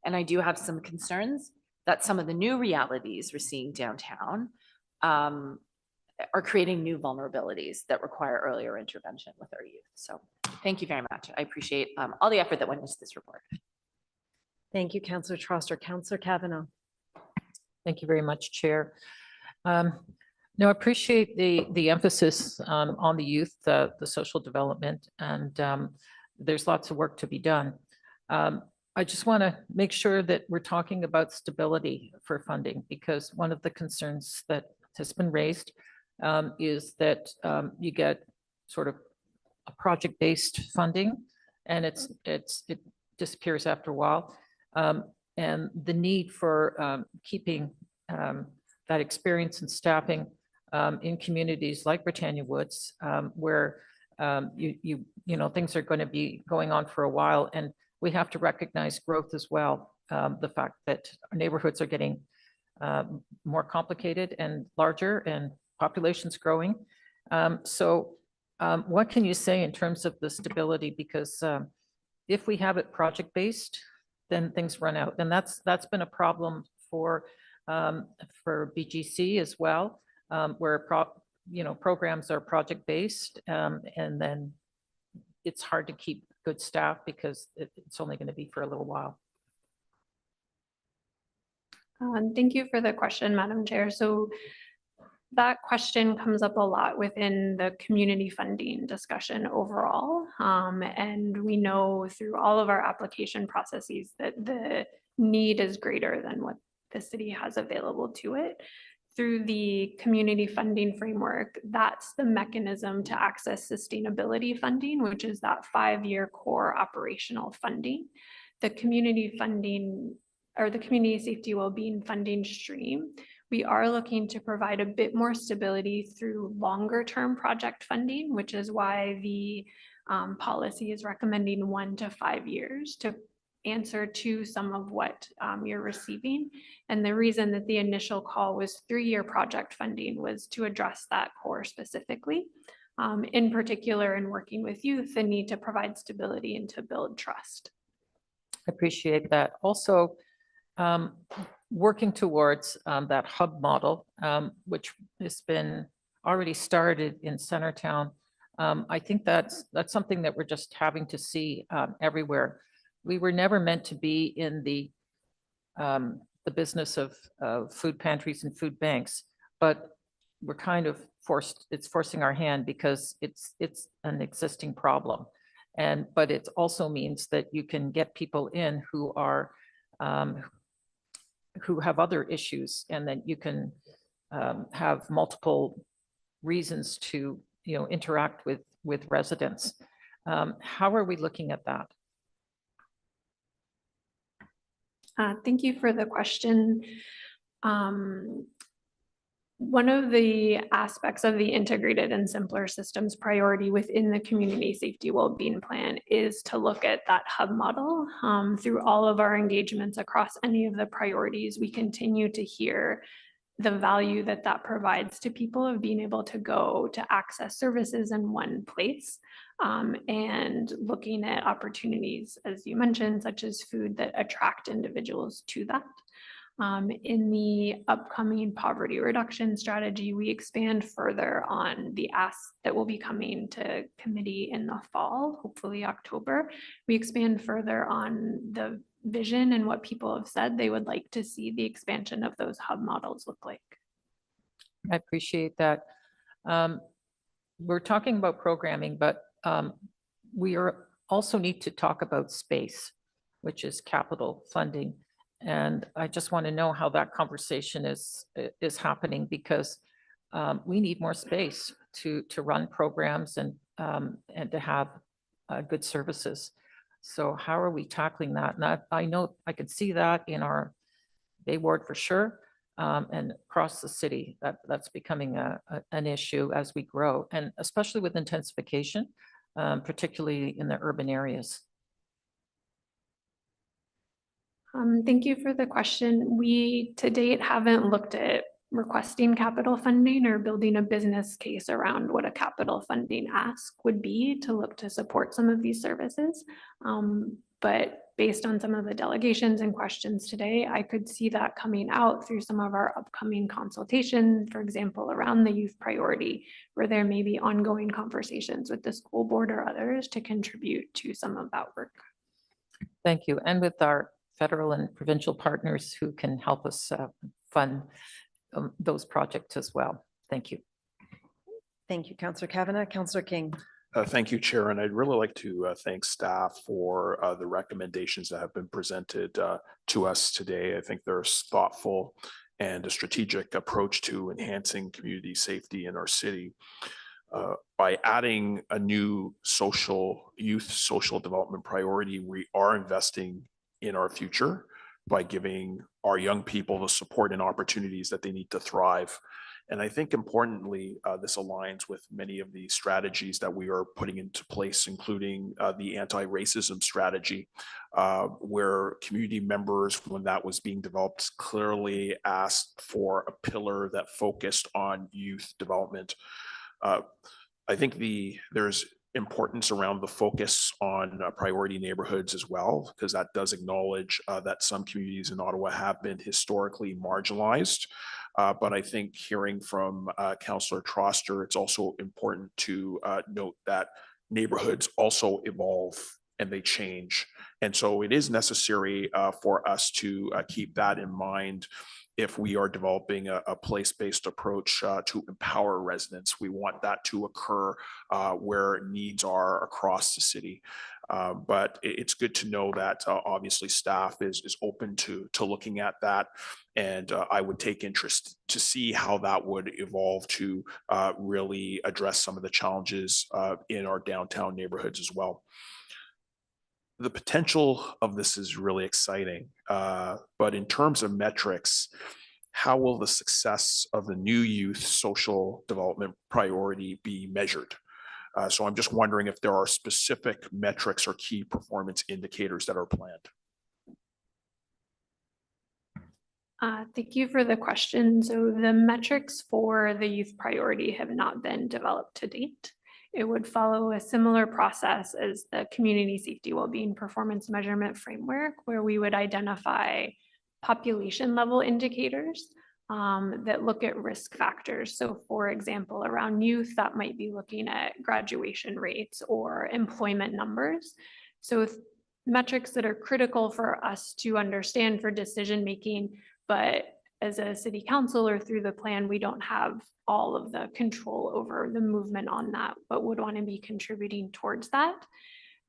And I do have some concerns that some of the new realities we're seeing downtown are creating new vulnerabilities that require earlier intervention with our youth. So thank you very much. I appreciate all the effort that went into this report. Thank you, Councillor Troster. Councillor Kavanaugh. Thank you very much, Chair. No, I appreciate the emphasis on the youth, the social development, and there's lots of work to be done. I just want to make sure that we're talking about stability for funding, because one of the concerns that has been raised is that you get sort of a project-based funding, and it disappears after a while. And the need for keeping that experience and staffing in communities like Britannia Woods, where things are going to be going on for a while, and we have to recognize growth as well. The fact that our neighborhoods are getting more complicated and larger, and population's growing. So what can you say in terms of the stability? Because if we have it project-based, then things run out, and that's been a problem for BGC as well, where programs are project-based, and then it's hard to keep good staff because it's only going to be for a little while. Thank you for the question, Madam Chair. So that question comes up a lot within the community funding discussion overall. And we know through all of our application processes that the need is greater than what the city has available to it. Through the community funding framework, that's the mechanism to access sustainability funding, which is that 5-year core operational funding. The community funding, or the community safety wellbeing funding stream, we are looking to provide a bit more stability through longer term project funding, which is why the policy is recommending 1 to 5 years to answer to some of what you're receiving. And the reason that the initial call was 3-year project funding was to address that core specifically. In particular, in working with youth, the need to provide stability and to build trust. I appreciate that. Also, working towards that hub model, which has been already started in Centertown. I think that's something that we're just having to see everywhere. We were never meant to be in the business of food pantries and food banks, but we're kind of it's forcing our hand because it's an existing problem. But it also means that you can get people in who are who have other issues, and then you can have multiple reasons to interact with residents. How are we looking at that? Thank you for the question. One of the aspects of the integrated and simpler systems priority within the community safety wellbeing plan is to look at that hub model. Through all of our engagements across any of the priorities, we continue to hear the value that that provides to people of being able to go to access services in one place, and looking at opportunities, as you mentioned, such as food, that attract individuals to that. In the upcoming poverty reduction strategy, we expand further on the ask that will be coming to committee in the fall, hopefully October. We expand further on the vision and what people have said they would like to see the expansion of those hub models look like. I appreciate that. We're talking about programming, but we also need to talk about space, which is capital funding. And I just want to know how that conversation is happening, because we need more space to run programs and to have good services. So how are we tackling that? And I know I could see that in our Bay Ward for sure, and across the city, that's becoming an issue as we grow, and especially with intensification, particularly in the urban areas. Thank you for the question. We to date haven't looked at requesting capital funding or building a business case around what a capital funding ask would be to look to support some of these services. But based on some of the delegations and questions today, I could see that coming out through some of our upcoming consultation, for example, around the youth priority, where there may be ongoing conversations with the school board or others to contribute to some of that work. Thank you. And with our federal and provincial partners who can help us fund those projects as well. Thank you. Thank you, Councillor Kavanagh. Councillor King. Thank you, Chair. And I'd really like to thank staff for the recommendations that have been presented to us today. I think there's thoughtful and a strategic approach to enhancing community safety in our city. By adding a new youth social development priority, we are investing in our future by giving our young people the support and opportunities that they need to thrive. And I think importantly, this aligns with many of the strategies that we are putting into place, including the anti-racism strategy, where community members, when that was being developed, clearly asked for a pillar that focused on youth development. I think there's importance around the focus on priority neighborhoods as well, because that does acknowledge that some communities in Ottawa have been historically marginalized. But I think hearing from Councillor Troster, it's also important to note that neighborhoods also evolve and they change. And so it is necessary for us to keep that in mind if we are developing a place-based approach to empower residents. We want that to occur where needs are across the city. But it's good to know that obviously staff is open to looking at that. And I would take interest to see how that would evolve to really address some of the challenges in our downtown neighborhoods as well. The potential of this is really exciting, but in terms of metrics, how will the success of the new youth social development priority be measured? So I'm just wondering if there are specific metrics or key performance indicators that are planned. Thank you for the question. So the metrics for the youth priority have not been developed to date. It would follow a similar process as the community safety wellbeing performance measurement framework, where we would identify population level indicators that look at risk factors. So for example, around youth, that might be looking at graduation rates or employment numbers. So metrics that are critical for us to understand for decision making, but as a city council or through the plan, we don't have all of the control over the movement on that, but would want to be contributing towards that.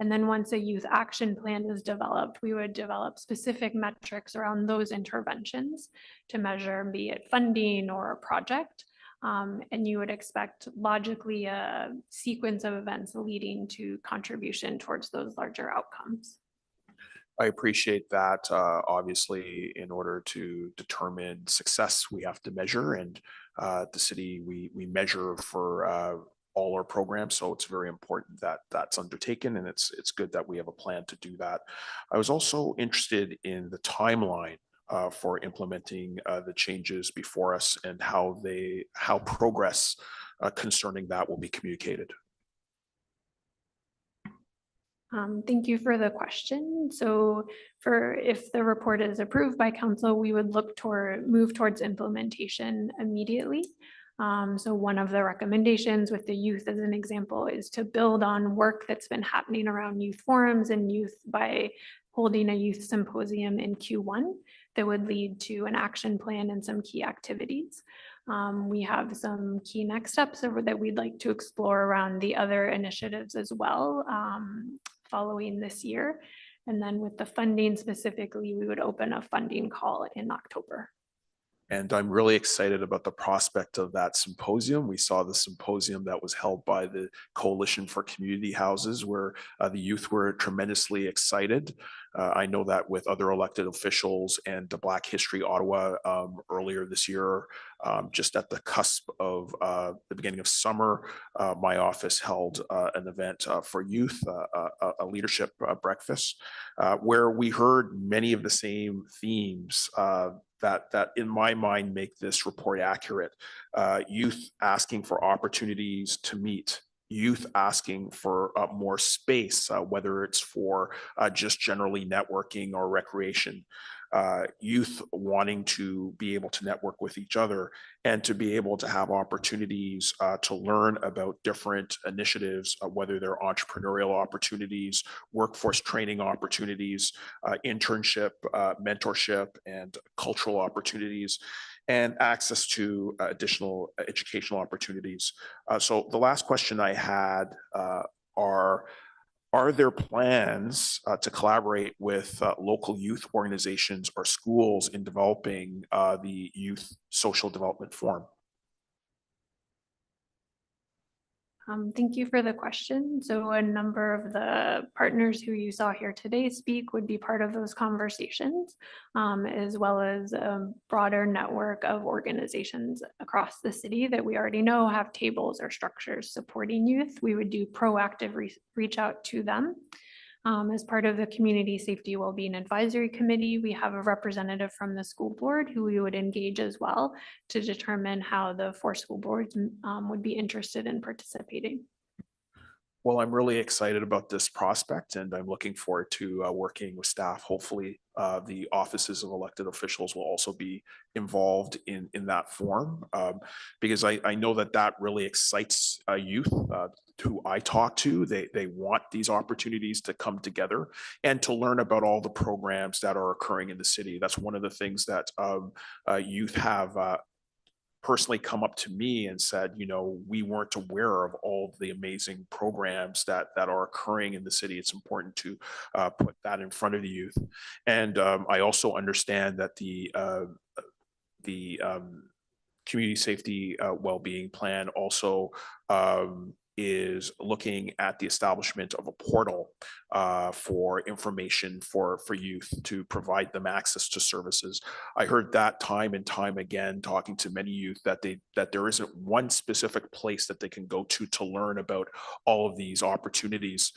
And then once a youth action plan is developed, we would develop specific metrics around those interventions to measure, be it funding or a project. And you would expect logically a sequence of events leading to contribution towards those larger outcomes. I appreciate that. Obviously, in order to determine success, we have to measure, and the city, we measure for all our programs. So it's very important that that's undertaken, and it's good that we have a plan to do that. I was also interested in the timeline for implementing the changes before us and how progress concerning that will be communicated. Thank you for the question. So if the report is approved by council, we would move towards implementation immediately. So one of the recommendations with the youth as an example is to build on work that's been happening around youth forums and youth by holding a youth symposium in Q1 that would lead to an action plan and some key activities. We have some key next steps that we'd like to explore around the other initiatives as well following this year. And then with the funding specifically, we would open a funding call in October. And I'm really excited about the prospect of that symposium. We saw the symposium that was held by the Coalition for Community Houses, where the youth were tremendously excited. I know that with other elected officials and the Black History Ottawa earlier this year, just at the cusp of the beginning of summer, my office held an event for youth, a leadership breakfast, where we heard many of the same themes that in my mind make this report accurate. Youth asking for opportunities to meet, youth asking for more space, whether it's for just generally networking or recreation, youth wanting to be able to network with each other and to be able to have opportunities to learn about different initiatives, whether they're entrepreneurial opportunities, workforce training opportunities, internship, mentorship, and cultural opportunities, and access to additional educational opportunities. So the last question I had are there plans to collaborate with local youth organizations or schools in developing the Youth Social Development Forum? Thank you for the question. So a number of the partners who you saw here today speak would be part of those conversations, as well as a broader network of organizations across the city that we already know have tables or structures supporting youth. We would do proactive reach out to them. As part of the Community Safety Wellbeing Advisory Committee, we have a representative from the school board who we would engage as well to determine how the 4 school boards would be interested in participating. Well, I'm really excited about this prospect, and I'm looking forward to working with staff. Hopefully, the offices of elected officials will also be involved in that forum, because I know that really excites youth who I talk to. They want these opportunities to come together and to learn about all the programs that are occurring in the city. That's one of the things that youth have personally come up to me and said, you know, we weren't aware of all of the amazing programs that are occurring in the city. It's important to put that in front of the youth. And I also understand that the community safety well-being plan also is looking at the establishment of a portal for information for youth to provide them access to services. I heard that time and time again, talking to many youth, that there isn't one specific place that they can go to learn about all of these opportunities.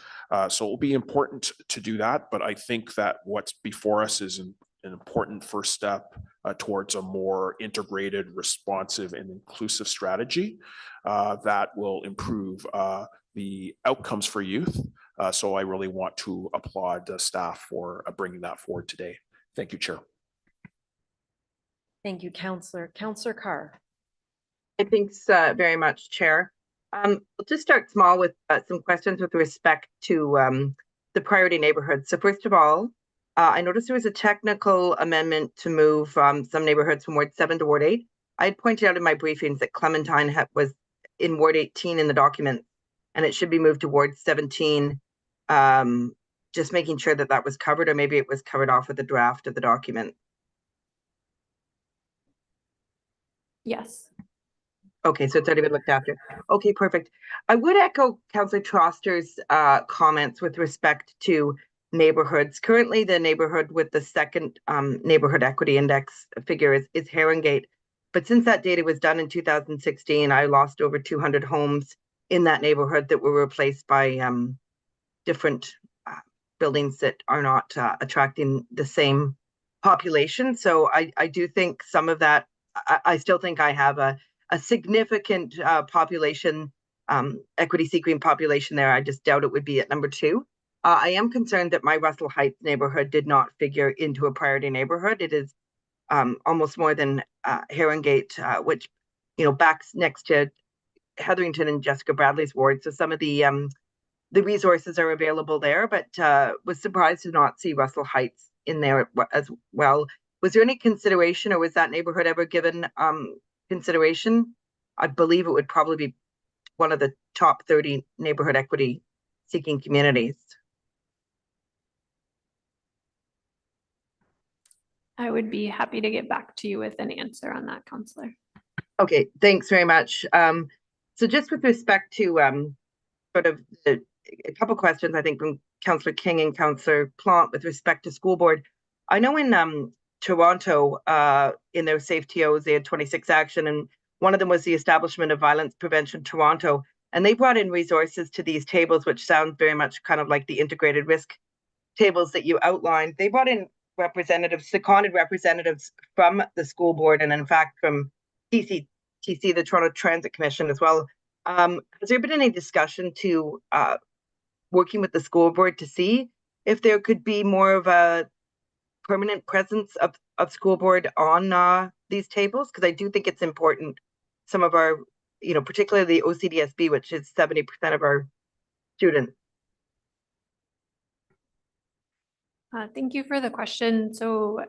So it will be important to do that, but I think that what's before us is an important first step towards a more integrated, responsive, and inclusive strategy that will improve the outcomes for youth. So I really want to applaud the staff for bringing that forward today. Thank you, Chair. Thank you, Councillor. Councillor Carr. Thanks very much, Chair. We'll just start small with some questions with respect to the priority neighborhoods. So first of all, I noticed there was a technical amendment to move some neighborhoods from Ward 7 to Ward 8. I had pointed out in my briefings that Clementine was in Ward 18 in the document, and it should be moved to Ward 17. Just making sure that that was covered, or maybe it was covered off with the draft of the document. Yes. Okay, so it's already been looked after. Okay, perfect. I would echo Councillor Troster's comments with respect to neighborhoods. Currently, the neighborhood with the second neighborhood equity index figure is Herongate. But since that data was done in 2016, I lost over 200 homes in that neighborhood that were replaced by different buildings that are not attracting the same population. So I do think some of that, I still think I have a significant population, equity seeking population there. I just doubt it would be at number 2. I am concerned that my Russell Heights neighborhood did not figure into a priority neighborhood. It is almost more than Herongate, which, backs next to Heatherington and Jessica Bradley's ward. So some of the the resources are available there, but was surprised to not see Russell Heights in there as well. Was there any consideration, or was that neighborhood ever given consideration? I believe it would probably be one of the top 30 neighborhood equity seeking communities. I would be happy to get back to you with an answer on that, Councillor. Okay, thanks very much. So just with respect to sort of a couple questions, I think, from Councillor King and Councillor Plante with respect to school board. I know in Toronto, in their safe TOs, they had 26 action, and one of them was the establishment of Violence Prevention Toronto. And they brought in resources to these tables, which sounds very much kind of like the integrated risk tables that you outlined. They brought in representatives, seconded representatives from the school board, and in fact from TC, the Toronto Transit Commission as well. Has there been any discussion to working with the school board to see if there could be more of a permanent presence of school board on these tables? Because I do think it's important. Some of our, particularly the OCDSB, which is 70% of our students. Thank you for the question. So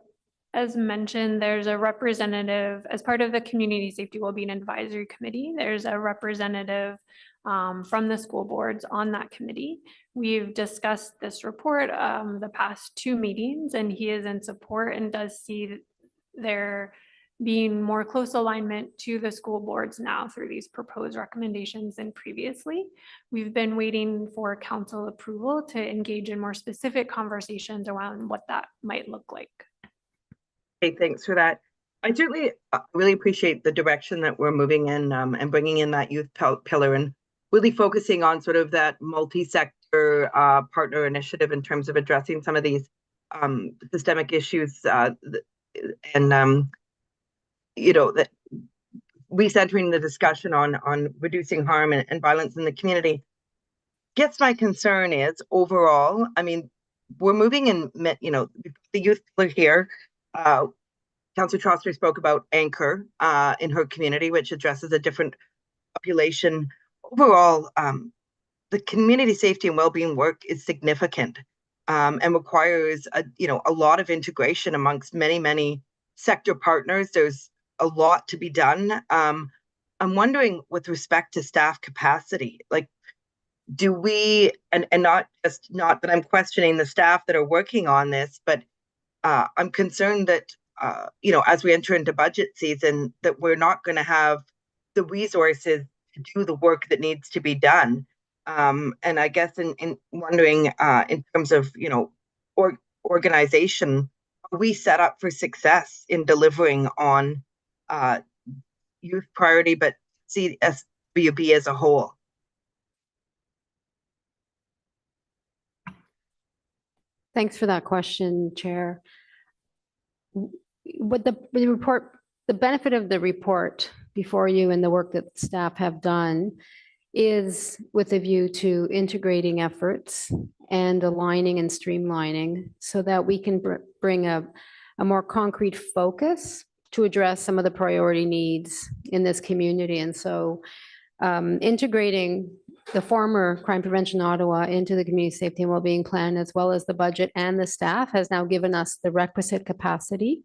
as mentioned, there's a representative as part of the Community Safety Wellbeing Advisory Committee. There's a representative from the school boards on that committee. We've discussed this report the past 2 meetings, and he is in support and does see there being more close alignment to the school boards now through these proposed recommendations than previously. We've been waiting for council approval to engage in more specific conversations around what that might look like. Okay, thanks for that. I certainly really appreciate the direction that we're moving in and bringing in that youth pillar and really focusing on sort of that multi-sector partner initiative in terms of addressing some of these systemic issues and that recentering the discussion on reducing harm and violence in the community. Guess my concern is overall, I mean, we're moving in, the youth pillar here. Councillor Troster spoke about Anchor in her community, which addresses a different population. Overall, the community safety and well-being work is significant and requires a lot of integration amongst many sector partners. There's a lot to be done. I'm wondering with respect to staff capacity, like, do we, and not that I'm questioning the staff that are working on this, but I'm concerned that, as we enter into budget season, that we're not going to have the resources to do the work that needs to be done. And I guess in wondering in terms of, organization, are we set up for success in delivering on youth priority, but CSWB as a whole? Thanks for that question, Chair. What the report, the benefit of the report before you and the work that staff have done is with a view to integrating efforts and aligning and streamlining so that we can bring a more concrete focus to address some of the priority needs in this community. And so integrating the former Crime Prevention Ottawa into the Community Safety and Wellbeing Plan, as well as the budget and the staff, has now given us the requisite capacity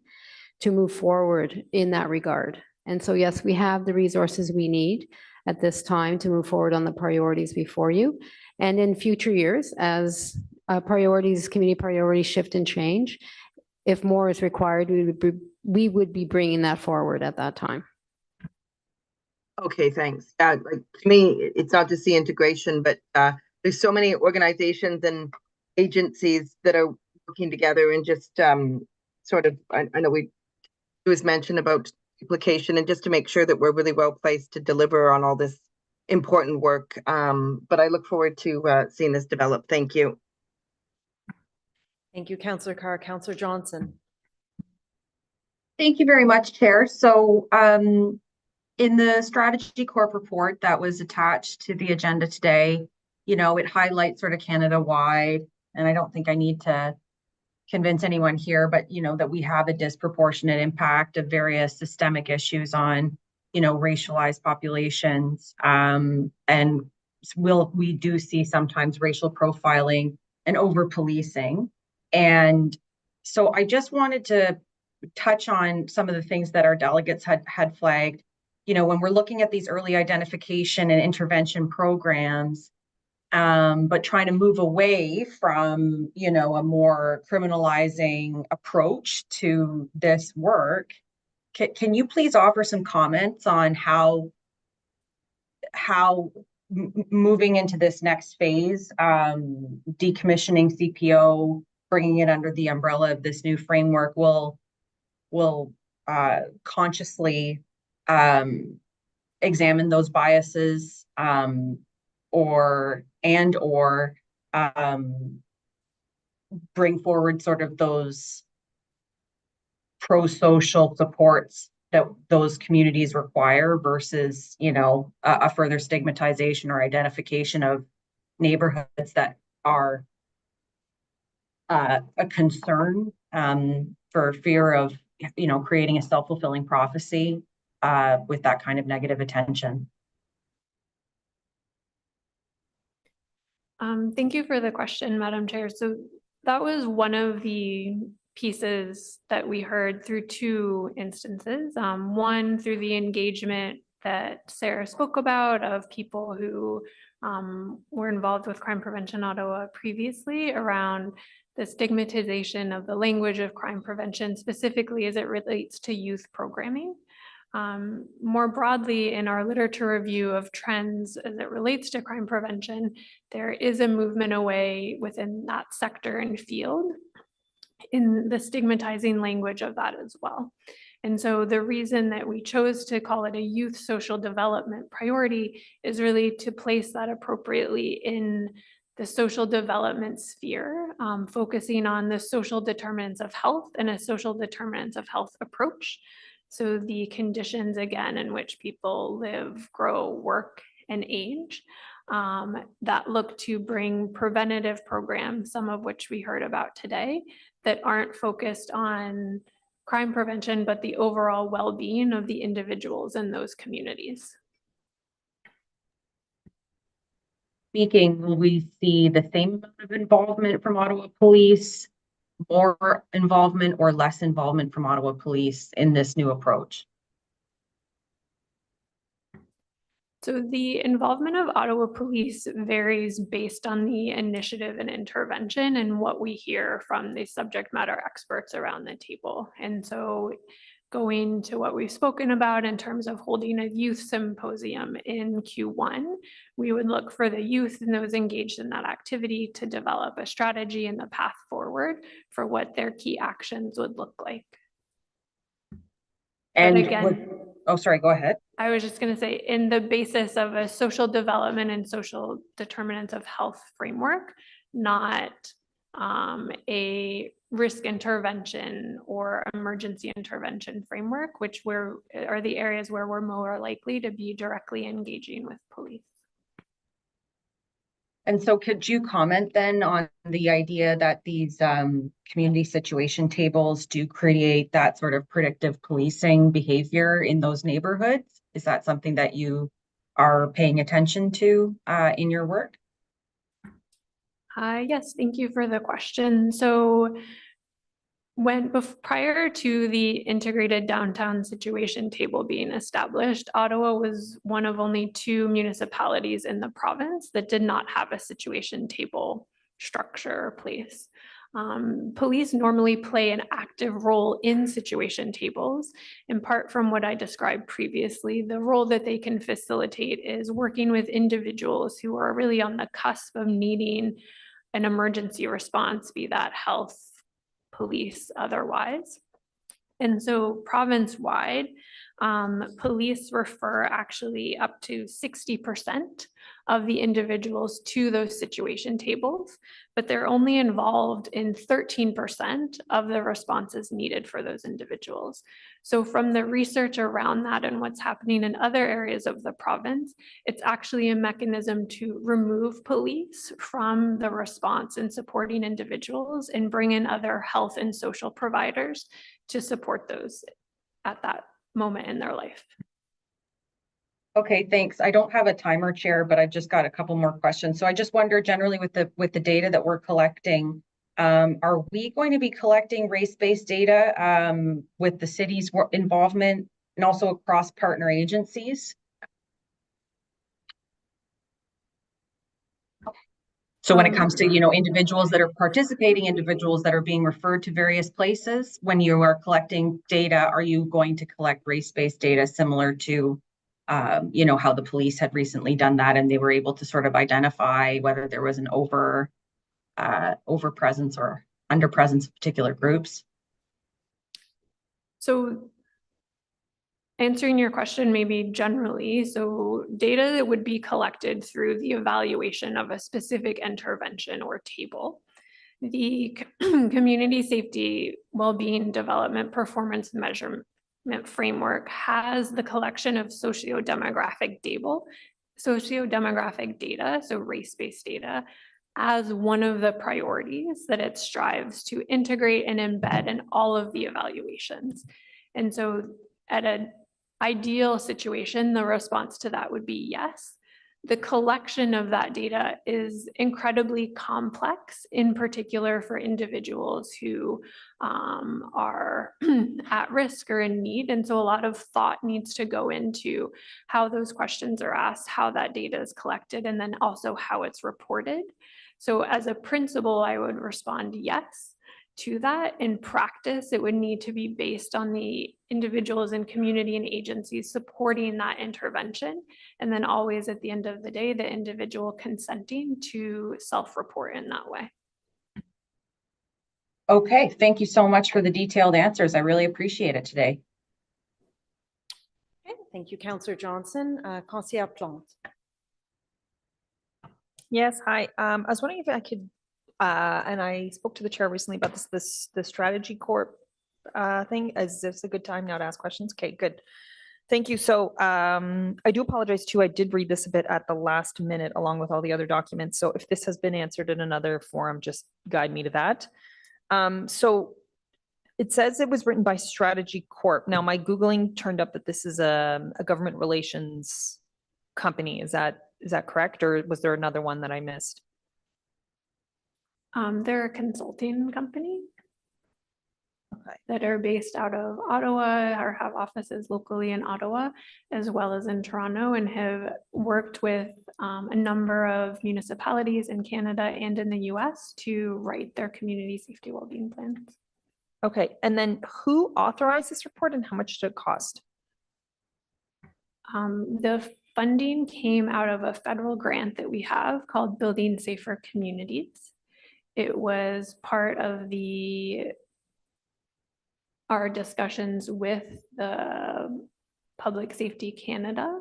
to move forward in that regard. And so, yes, we have the resources we need at this time to move forward on the priorities before you. And in future years, as community priorities shift and change, if more is required, we would be bringing that forward at that time. Okay, thanks. Like, to me, it's not just the integration, but there's so many organizations and agencies that are working together and just sort of, I know it was mentioned about duplication, and just to make sure that we're really well placed to deliver on all this important work. But I look forward to seeing this develop. Thank you. Thank you, Councillor Carr. Councillor Johnson. Thank you very much, Chair. So in the Strategy Corp report that was attached to the agenda today, it highlights sort of Canada-wide, and I don't think I need to convince anyone here, but, that we have a disproportionate impact of various systemic issues on, racialized populations and we do see sometimes racial profiling and over policing. And so I just wanted to touch on some of the things that our delegates had flagged. You know, when we're looking at these early identification and intervention programs, but trying to move away from, you know, a more criminalizing approach to this work, can you please offer some comments on how moving into this next phase, decommissioning CPO, bringing it under the umbrella of this new framework will consciously examine those biases, or bring forward sort of those pro-social supports that those communities require versus, you know, a further stigmatization or identification of neighborhoods that are a concern, for fear of, you know, creating a self-fulfilling prophecy with that kind of negative attention. Thank you for the question, Madam Chair. So that was one of the pieces that we heard through two instances. One through the engagement that Sarah spoke about of people who were involved with Crime Prevention Ottawa previously around the stigmatization of the language of crime prevention, specifically as it relates to youth programming. More broadly, in our literature review of trends as it relates to crime prevention, there is a movement away within that sector and field in the stigmatizing language of that as well. And so the reason that we chose to call it a youth social development priority is really to place that appropriately in the social development sphere, focusing on the social determinants of health and a social determinants of health approach. So the conditions, again, in which people live, grow, work, and age, that look to bring preventative programs, some of which we heard about today, that aren't focused on crime prevention, but the overall well-being of the individuals in those communities. Speaking, will we see the same amount of involvement from Ottawa Police, more involvement or less involvement from Ottawa Police in this new approach? So the involvement of Ottawa Police varies based on the initiative and intervention and what we hear from the subject matter experts around the table. And so going to what we've spoken about in terms of holding a youth symposium in Q1, we would look for the youth and those engaged in that activity to develop a strategy and the path forward for what their key actions would look like. And again, oh, sorry, go ahead. I was just going to say, in the basis of a social development and social determinants of health framework, not a risk intervention or emergency intervention framework, which are the areas where we're more likely to be directly engaging with police. And so could you comment then on the idea that these community situation tables do create that sort of predictive policing behavior in those neighborhoods? Is that something that you are paying attention to in your work? Yes, thank you for the question. So prior to the integrated downtown situation table being established, Ottawa was one of only 2 municipalities in the province that did not have a situation table structure or place. Police normally play an active role in situation tables, in part from what I described previously. The role that they can facilitate is working with individuals who are really on the cusp of needing an emergency response, be that health, police, otherwise. And so province-wide, police refer actually up to 60% of the individuals to those situation tables, but they're only involved in 13% of the responses needed for those individuals. So from the research around that and what's happening in other areas of the province, it's actually a mechanism to remove police from the response and supporting individuals and bring in other health and social providers to support those at that moment in their life. Okay, thanks. I don't have a timer, Chair, but I've just got a couple more questions. So I just wonder generally with the data that we're collecting, are we going to be collecting race-based data with the city's involvement and also across partner agencies? So when it comes to, individuals that are participating, individuals that are being referred to various places, when you are collecting data, are you going to collect race-based data similar to, how the police had recently done that and they were able to sort of identify whether there was an over presence or under presence of particular groups? So answering your question maybe generally, so data that would be collected through the evaluation of a specific intervention or table. The community safety, well-being, development, performance measurement framework has the collection of socio-demographic data, so race-based data, as one of the priorities that it strives to integrate and embed in all of the evaluations. And so at an ideal situation, the response to that would be yes. The collection of that data is incredibly complex, in particular for individuals who are at risk or in need. And so a lot of thought needs to go into how those questions are asked, how that data is collected, and then also how it's reported. So as a principle, I would respond yes to that. In practice, it would need to be based on the individuals and community and agencies supporting that intervention. And then always at the end of the day, the individual consenting to self-report in that way. Okay, thank you so much for the detailed answers. I really appreciate it today. Okay, thank you, Councillor Johnson. Councillor Plante. Yes, hi. I was wondering if I could, and I spoke to the chair recently about the strategy corp thing. Is this a good time now to ask questions? Okay, good. Thank you. So I do apologize too. I did read this a bit at the last minute along with all the other documents. So if this has been answered in another forum, just guide me to that. So it says it was written by Strategy Corp. Now my Googling turned up that this is a government relations company. Is that correct? Or was there another one that I missed? They're a consulting company that are based out of Ottawa or have offices locally in Ottawa, as well as in Toronto, and have worked with a number of municipalities in Canada and in the US to write their community safety wellbeing plans. Okay, and then who authorized this report and how much did it cost? The funding came out of a federal grant that we have called Building Safer Communities. It was part of our discussions with the Public Safety Canada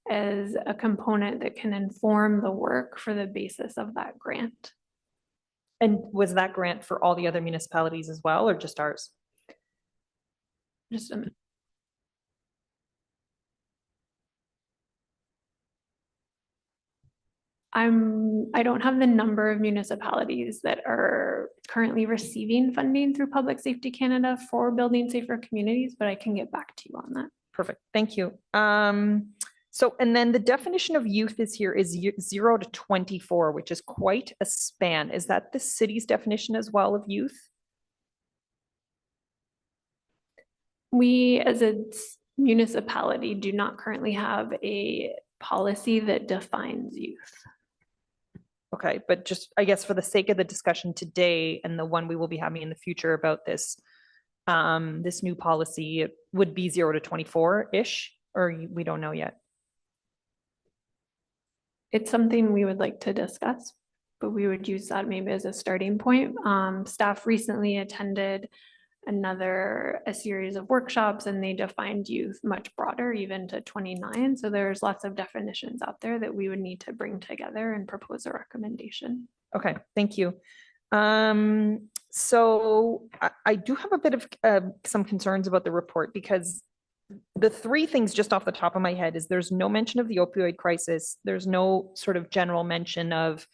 as a component that can inform the work for the basis of that grant. And was that grant for all the other municipalities as well, or just ours? Just a minute. I don't have the number of municipalities that are currently receiving funding through Public Safety Canada for Building Safer Communities, but I can get back to you on that. Perfect, thank you. So, and then the definition of youth is 0 to 24, which is quite a span. Is that the city's definition as well of youth? We as a municipality do not currently have a policy that defines youth. Okay, but just, I guess for the sake of the discussion today and the one we will be having in the future about this, this new policy, it would be 0 to 24-ish, or we don't know yet? It's something we would like to discuss, but we would use that maybe as a starting point. Staff recently attended a series of workshops, and they defined youth much broader, even to 29. So there's lots of definitions out there that we would need to bring together and propose a recommendation. Okay, thank you. So I do have a bit of some concerns about the report, because the three things just off the top of my head is there's no mention of the opioid crisis. There's no sort of general mention of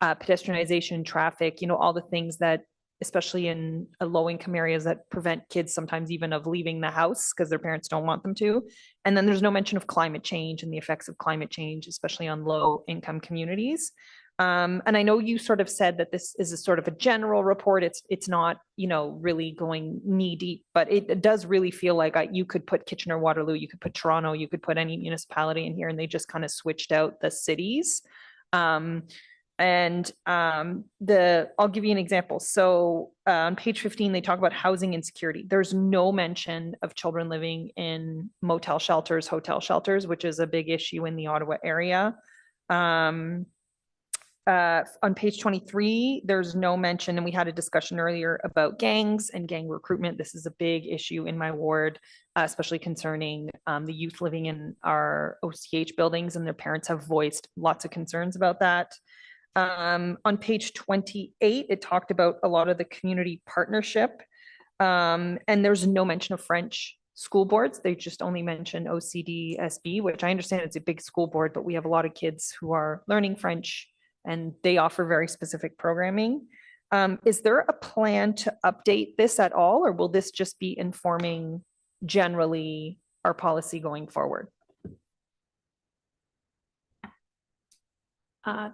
pedestrianization, traffic, all the things that especially in low-income areas that prevent kids sometimes even of leaving the house because their parents don't want them to. And then there's no mention of climate change and the effects of climate change, especially on low-income communities. And I know you sort of said that this is a sort of a general report. It's not, you know, really going knee deep, but it does really feel like you could put Kitchener-Waterloo, you could put Toronto, you could put any municipality in here, and they just kind of switched out the cities. I'll give you an example. So on page 15, they talk about housing insecurity. There's no mention of children living in motel shelters, hotel shelters, which is a big issue in the Ottawa area. On page 23, there's no mention, and we had a discussion earlier about gangs and gang recruitment. This is a big issue in my ward, especially concerning the youth living in our OCH buildings, and their parents have voiced lots of concerns about that. On page 28, it talked about a lot of the community partnership, and there's no mention of French school boards. They just only mention OCD-SB, which I understand it's a big school board, but we have a lot of kids who are learning French and they offer very specific programming. Is there a plan to update this at all, or will this just be informing generally our policy going forward?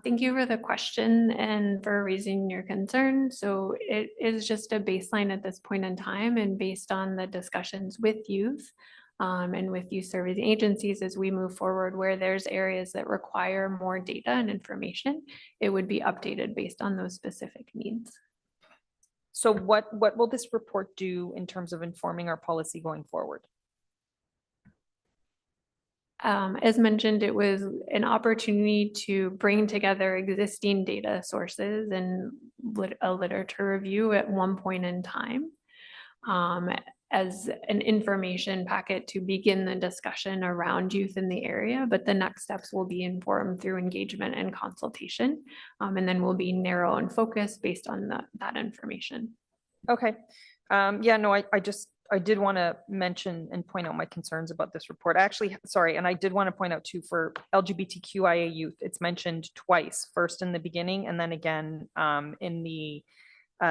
Thank you for the question and for raising your concern. So it is just a baseline at this point in time, and based on the discussions with youth and with youth service agencies as we move forward, where there's areas that require more data and information, it would be updated based on those specific needs. So what will this report do in terms of informing our policy going forward? As mentioned, it was an opportunity to bring together existing data sources and a literature review at one point in time as an information packet to begin the discussion around youth in the area. But the next steps will be informed through engagement and consultation, and then will be narrow and focused based on that information. Okay. Yeah, no, I did want to mention and point out my concerns about this report. Actually, sorry, and I did want to point out too, for LGBTQIA youth, it's mentioned twice, first in the beginning and then again in the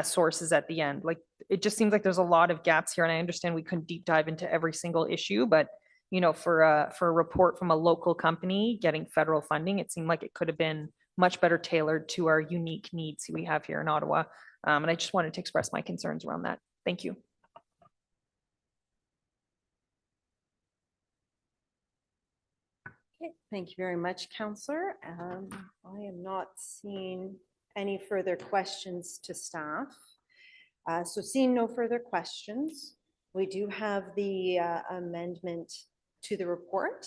sources at the end. Like, it just seems like there's a lot of gaps here, and I understand we couldn't deep dive into every single issue, but you know, for a report from a local company getting federal funding, it seemed like it could have been much better tailored to our unique needs we have here in Ottawa. And I just wanted to express my concerns around that. Thank you. Okay, thank you very much, Councillor. I am not seeing any further questions to staff. So seeing no further questions, we do have the amendment to the report.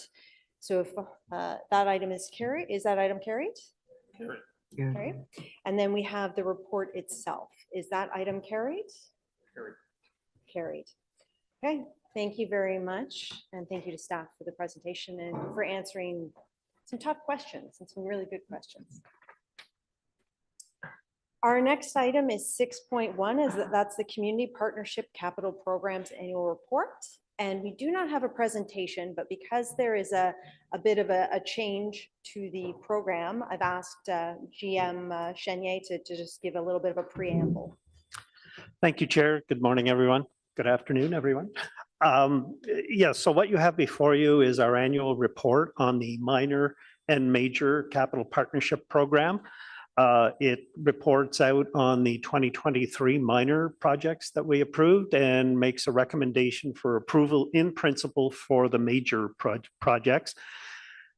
So if that item is carried, is that item carried? Carried. Carried. And then we have the report itself. Is that item carried? Carried. Carried. Okay, thank you very much. And thank you to staff for the presentation and for answering some tough questions and some really good questions. Our next item is 6.1, that's the Community Partnership Capital Programs Annual Report. And we do not have a presentation, but because there is a bit of a change to the program, I've asked GM Chenier to just give a little bit of a preamble. Thank you, Chair. Good morning, everyone. Good afternoon, everyone. Yes, so what you have before you is our annual report on the minor and major capital partnership program. It reports out on the 2023 minor projects that we approved and makes a recommendation for approval in principle for the major projects.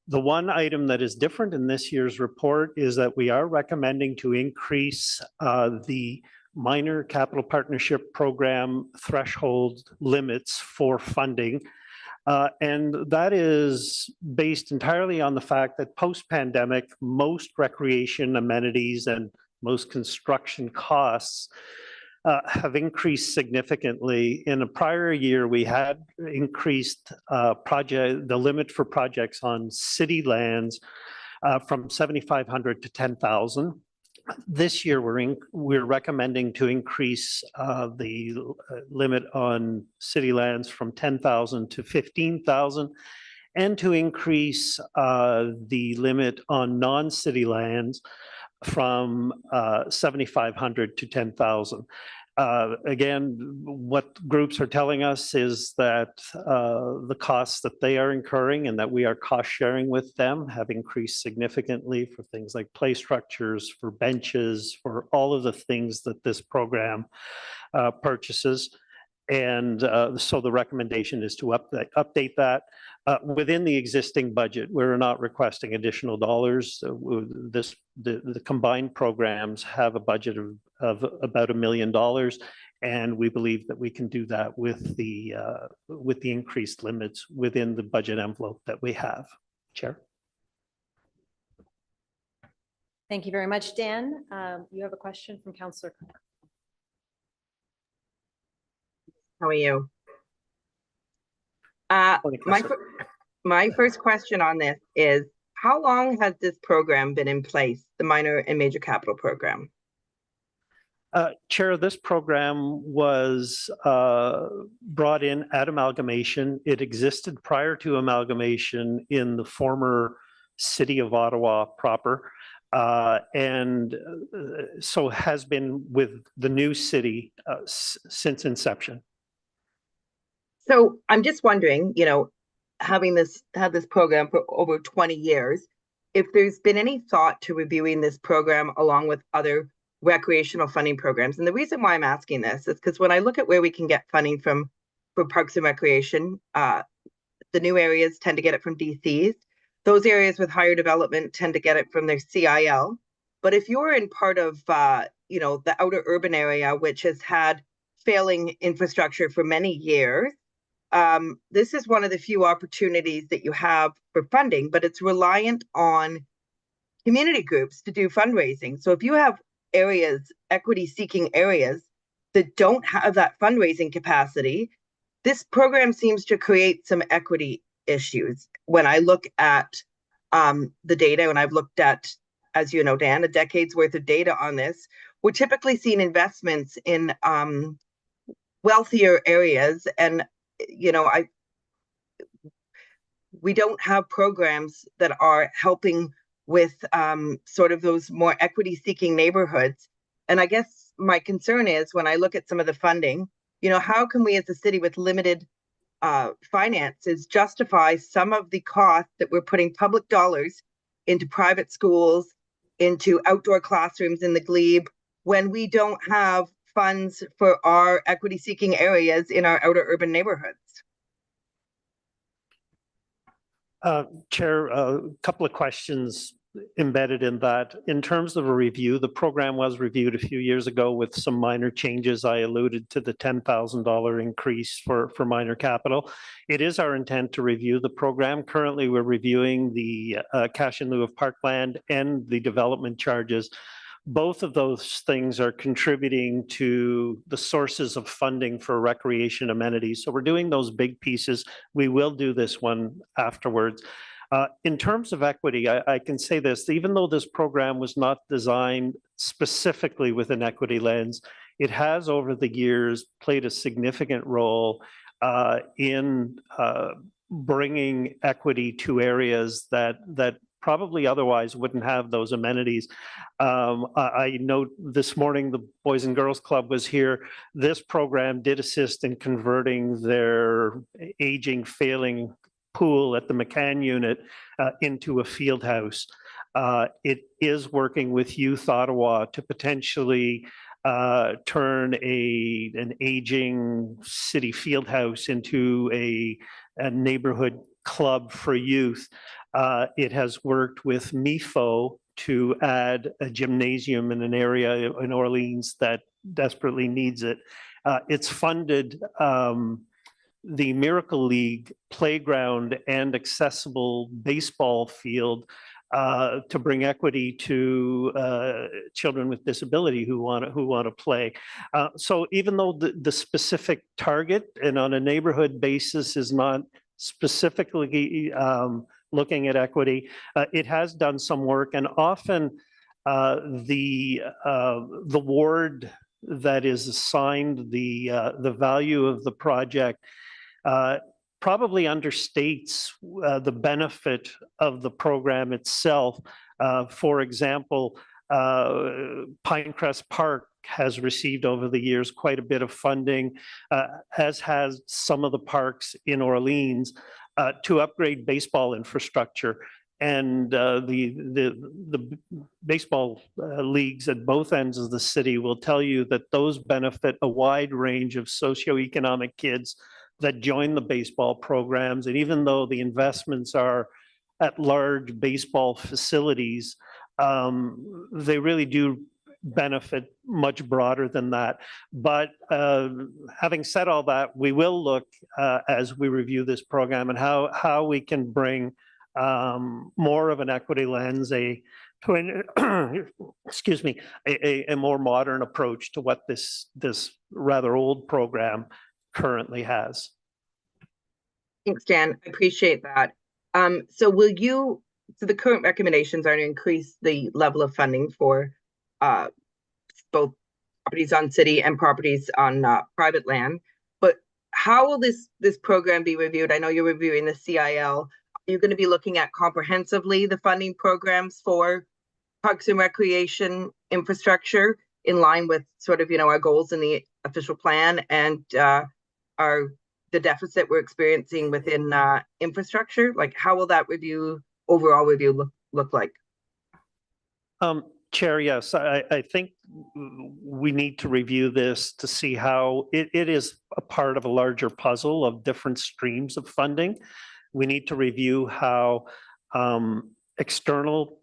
The one item that is different in this year's report is that we are recommending to increase the minor capital partnership program threshold limits for funding. And that is based entirely on the fact that post-pandemic, most recreation amenities and most construction costs have increased significantly. In a prior year, we had increased the limit for projects on city lands from 7,500 to 10,000. This year, we're recommending to increase the limit on city lands from 10,000 to 15,000, and to increase the limit on non-city lands from 7,500 to 10,000. Again, what groups are telling us is that the costs that they are incurring and that we are cost sharing with them have increased significantly for things like play structures, for benches, for all of the things that this program purchases. And so the recommendation is to update that. Within the existing budget, we're not requesting additional dollars. The combined programs have a budget of about $1 million, and we believe that we can do that with the increased limits within the budget envelope that we have. Chair. Thank you very much, Dan. You have a question from Councillor. How are you? My first question on this is, how long has this program been in place, the minor and major capital program? Chair, this program was brought in at amalgamation. It existed prior to amalgamation in the former city of Ottawa proper, and so has been with the new city since inception. So I'm just wondering, you know, having had this program for over 20 years, if there's been any thought to reviewing this program along with other recreational funding programs. And the reason why I'm asking this is because when I look at where we can get funding from for parks and recreation, the new areas tend to get it from DCs. Those areas with higher development tend to get it from their CIL. But if you're in part of, you know, the outer urban area, which has had failing infrastructure for many years, this is one of the few opportunities that you have for funding, but it's reliant on community groups to do fundraising. So if you have areas, equity seeking areas that don't have that fundraising capacity, this program seems to create some equity issues. When I look at the data, and I've looked at, as you know, Dan, a decade's worth of data on this, we're typically seeing investments in wealthier areas, and you know, we don't have programs that are helping with sort of those more equity-seeking neighborhoods. And I guess my concern is when I look at some of the funding, you know, how can we as a city with limited finances justify some of the costs that we're putting public dollars into private schools, into outdoor classrooms in the glebe, when we don't have funds for our equity-seeking areas in our outer urban neighborhoods? Chair, a couple of questions embedded in that. In terms of a review, the program was reviewed a few years ago with some minor changes. I alluded to the $10,000 increase for minor capital. It is our intent to review the program. Currently, we're reviewing the cash in lieu of parkland and the development charges. Both of those things are contributing to the sources of funding for recreation amenities. So we're doing those big pieces. We will do this one afterwards. In terms of equity, I can say this, even though this program was not designed specifically with an equity lens, it has over the years played a significant role in bringing equity to areas that probably otherwise wouldn't have those amenities. I know this morning the Boys and Girls Club was here. This program did assist in converting their aging, failing pool at the McCann unit into a field house. It is working with Youth Ottawa to potentially turn an aging city field house into a neighborhood club for youth. It has worked with MIFO to add a gymnasium in an area in Orleans that desperately needs it. It's funded the Miracle League playground and accessible baseball field to bring equity to children with disability who want to play. So even though the specific target and on a neighborhood basis is not specifically looking at equity, it has done some work, and often the ward that is assigned the value of the project probably understates the benefit of the program itself. For example, Pinecrest Park has received over the years quite a bit of funding, as has some of the parks in Orleans, to upgrade baseball infrastructure. And the baseball leagues at both ends of the city will tell you that those benefit a wide range of socioeconomic kids that join the baseball programs. And even though the investments are at large baseball facilities, they really do benefit much broader than that. But having said all that, we will look as we review this program and how we can bring more of an equity lens, excuse me, a more modern approach to what this rather old program currently has. Thanks, Dan. I appreciate that. So the current recommendations are to increase the level of funding for both properties on city and properties on private land. But how will this program be reviewed? I know you're reviewing the CIL. Are you going to be looking at comprehensively the funding programs for parks and recreation infrastructure in line with sort of, our goals in the official plan and the deficit we're experiencing within infrastructure? Like, how will that overall review look like? Chair, yes, I think we need to review this to see how it is a part of a larger puzzle of different streams of funding. We need to review how external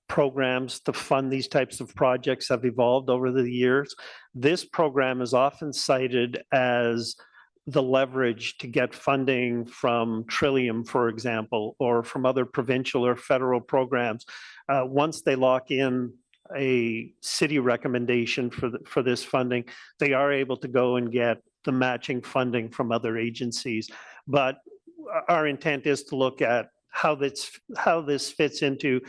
programs to fund these types of projects have evolved over the years. This program is often cited as the leverage to get funding from Trillium, for example, or from other provincial or federal programs. Once they lock in a city recommendation for this funding, they are able to go and get the matching funding from other agencies. But our intent is to look at how this fits into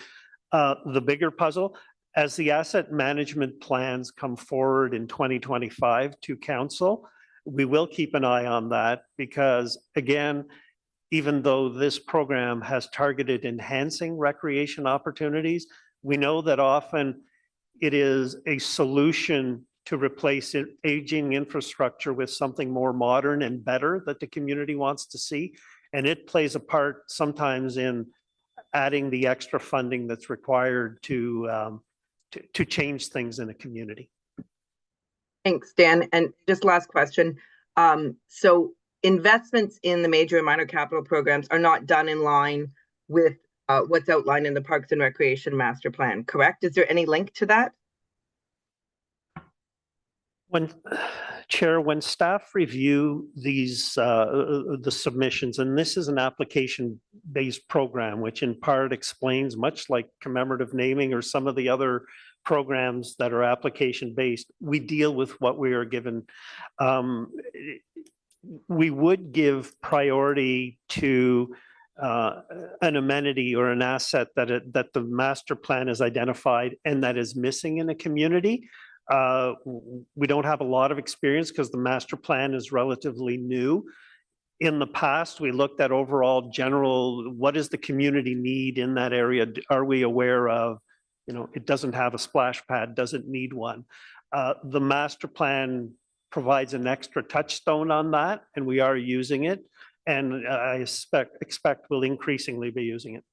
the bigger puzzle. As the asset management plans come forward in 2025 to council, we will keep an eye on that because, again, even though this program has targeted enhancing recreation opportunities, we know that often it is a solution to replace aging infrastructure with something more modern and better that the community wants to see. And it plays a part sometimes in adding the extra funding that's required to change things in a community. Thanks, Dan. And just last question. So investments in the major and minor capital programs are not done in line with what's outlined in the Parks and Recreation Master Plan, correct? Is there any link to that? Chair, when staff review these, the submissions, and this is an application-based program, which in part explains, much like commemorative naming or some of the other programs that are application-based, we deal with what we are given. We would give priority to an amenity or an asset that the master plan has identified and that is missing in a community. We don't have a lot of experience because the master plan is relatively new. In the past, we looked at overall general, what does the community need in that area? Are we aware of, it doesn't have a splash pad, doesn't need one. The master plan provides an extra touchstone on that, and we are using it. And I expect we'll increasingly be using it.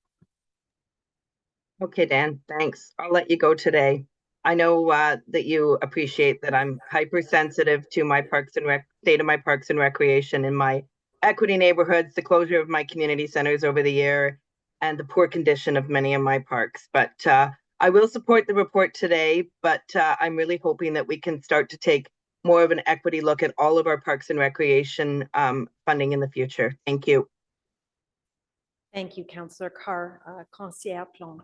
Okay, Dan, thanks. I'll let you go today. I know that you appreciate that I'm hypersensitive to my state of my parks and recreation in my equity neighborhoods, the closure of my community centers over the year, and the poor condition of many of my parks. But I will support the report today, but I'm really hoping that we can start to take more of an equity look at all of our parks and recreation funding in the future. Thank you. Thank you, Councillor Carr. Councillor Plante.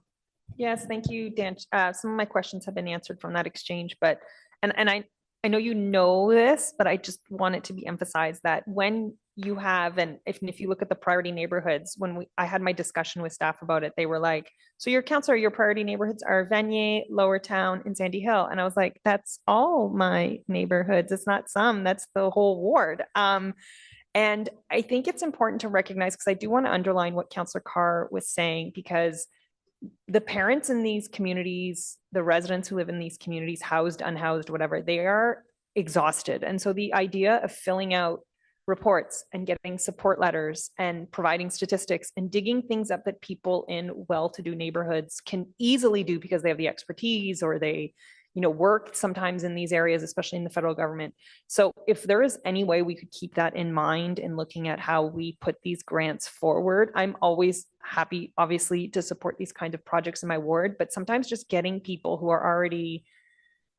Yes, thank you, Dan. Some of my questions have been answered from that exchange, but I know you know this, but I just want it to be emphasized that when you have, and if you look at the priority neighborhoods, I had my discussion with staff about it, they were like, so your priority neighborhoods are Vanier, Lower Town, and Sandy Hill. And I was like, that's all my neighborhoods. It's not some, that's the whole ward. And I think it's important to recognize, because I do want to underline what Councillor Carr was saying, because the parents in these communities, the residents who live in these communities, housed, unhoused, whatever, they are exhausted. And so the idea of filling out reports and getting support letters and providing statistics and digging things up that people in well-to-do neighborhoods can easily do because they have the expertise or they, work sometimes in these areas, especially in the federal government. So if there is any way we could keep that in mind in looking at how we put these grants forward, I'm always happy, obviously, to support these kind of projects in my ward, but sometimes just getting people who are already,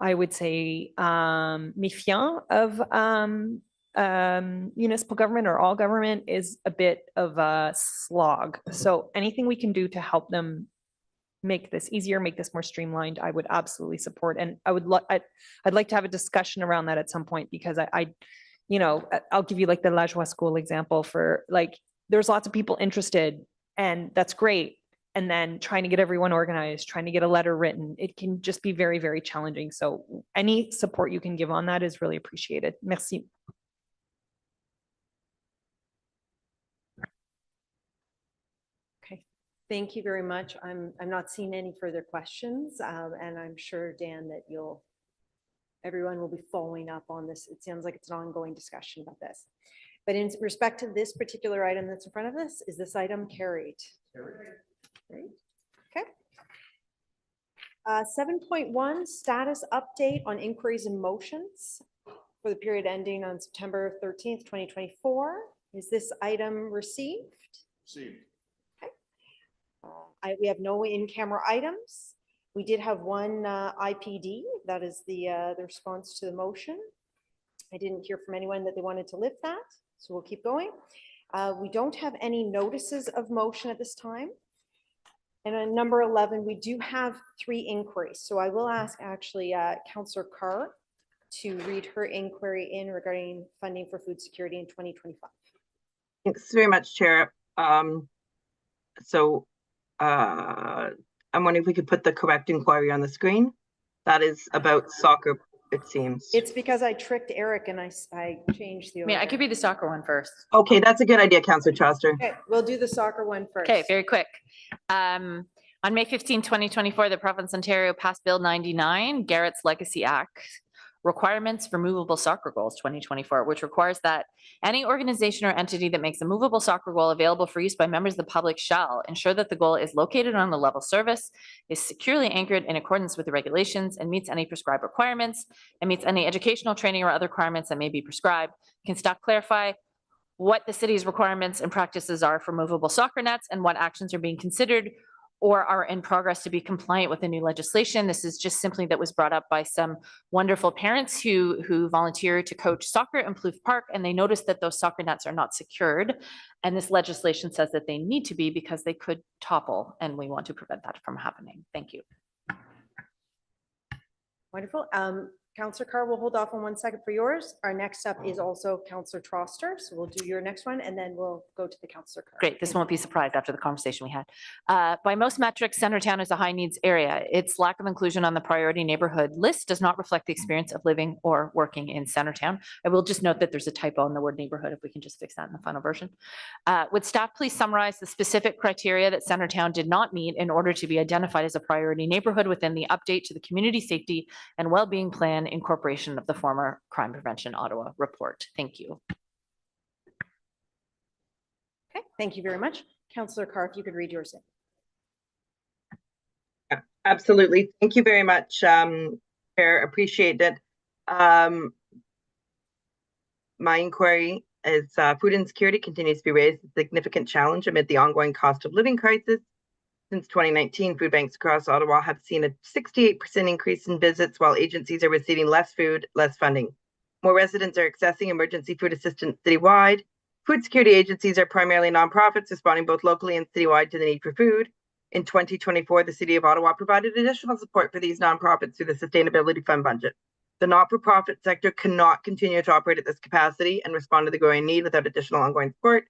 I would say, méfiant of municipal government or all government is a bit of a slog. So anything we can do to help them make this easier, make this more streamlined, I would absolutely support. And I'd like to have a discussion around that at some point, because I'll give you like the La Joie School example for there's lots of people interested, and that's great. And then trying to get everyone organized, trying to get a letter written, it can just be very, very challenging. So any support you can give on that is really appreciated. Merci. Okay, thank you very much. I'm not seeing any further questions, and I'm sure, Dan, that everyone will be following up on this. It sounds like it's an ongoing discussion about this. But in respect to this particular item that's in front of us, is this item carried? Great. Okay. 7.1, status update on inquiries and motions for the period ending on September 13th, 2024. Is this item received? Received. Okay. We have no in-camera items. We did have one IPD. That is the response to the motion. I didn't hear from anyone that they wanted to lift that, so we'll keep going. We don't have any notices of motion at this time. And on number 11, we do have 3 inquiries. So I will ask actually Councillor Carr to read her inquiry in regarding funding for food security in 2025. Thanks very much, Chair. I'm wondering if we could put the correct inquiry on the screen. That is about soccer, it seems. It's because I tricked Eric and I changed the order. Yeah, I could be the soccer one first. Okay, that's a good idea, Councillor Troster. Okay, we'll do the soccer one first. Okay, very quick. On May 15, 2024, the province of Ontario passed Bill 99, Garrett's Legacy Act, Requirements for Movable Soccer Goals 2024, which requires that any organization or entity that makes a movable soccer goal available for use by members of the public shall ensure that the goal is located on a level surface, is securely anchored in accordance with the regulations, and meets any prescribed requirements, and meets any educational training or other requirements that may be prescribed. Can staff clarify what the city's requirements and practices are for movable soccer nets and what actions are being considered or are in progress to be compliant with the new legislation? This is just simply that was brought up by some wonderful parents who volunteer to coach soccer in Plouffe Park, and they noticed that those soccer nets are not secured. And this legislation says that they need to be because they could topple, and we want to prevent that from happening. Thank you. Wonderful. Councillor Carr, we'll hold off on 1 second for yours. Our next up is also Councillor Troster. So we'll do your next one and then we'll go to the Councillor Carr. Great. This won't be surprised after the conversation we had. By most metrics, Centertown is a high needs area. Its lack of inclusion on the priority neighborhood list does not reflect the experience of living or working in Centertown. I will just note that there's a typo in the word neighborhood, if we can just fix that in the final version. Would staff please summarize the specific criteria that Centertown did not meet in order to be identified as a priority neighborhood within the update to the Community Safety and Wellbeing Plan incorporation of the former Crime Prevention Ottawa report? Thank you. Okay, thank you very much. Councillor Carr, if you could read yours in. Absolutely. Thank you very much, Chair. Appreciate it. My inquiry is food insecurity continues to be raised as a significant challenge amid the ongoing cost of living crisis. Since 2019, food banks across Ottawa have seen a 68% increase in visits, while agencies are receiving less food, less funding. More residents are accessing emergency food assistance citywide. Food security agencies are primarily nonprofits responding both locally and citywide to the need for food. In 2024, the City of Ottawa provided additional support for these nonprofits through the Sustainability Fund budget. The not-for-profit sector cannot continue to operate at this capacity and respond to the growing need without additional ongoing support.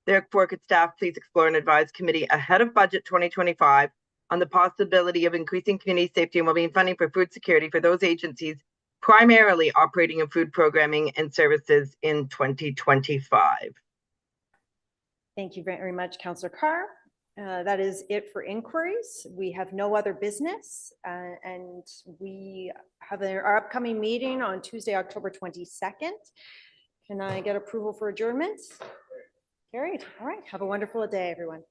Therefore, could staff please explore and advise committee ahead of budget 2025 on the possibility of increasing community safety and wellbeing funding for food security for those agencies primarily operating in food programming and services in 2025. Thank you very much, Councillor Carr. That is it for inquiries. We have no other business, and we have our upcoming meeting on Tuesday, October 22nd. Can I get approval for adjournment? Carried. All right. Have a wonderful day, everyone.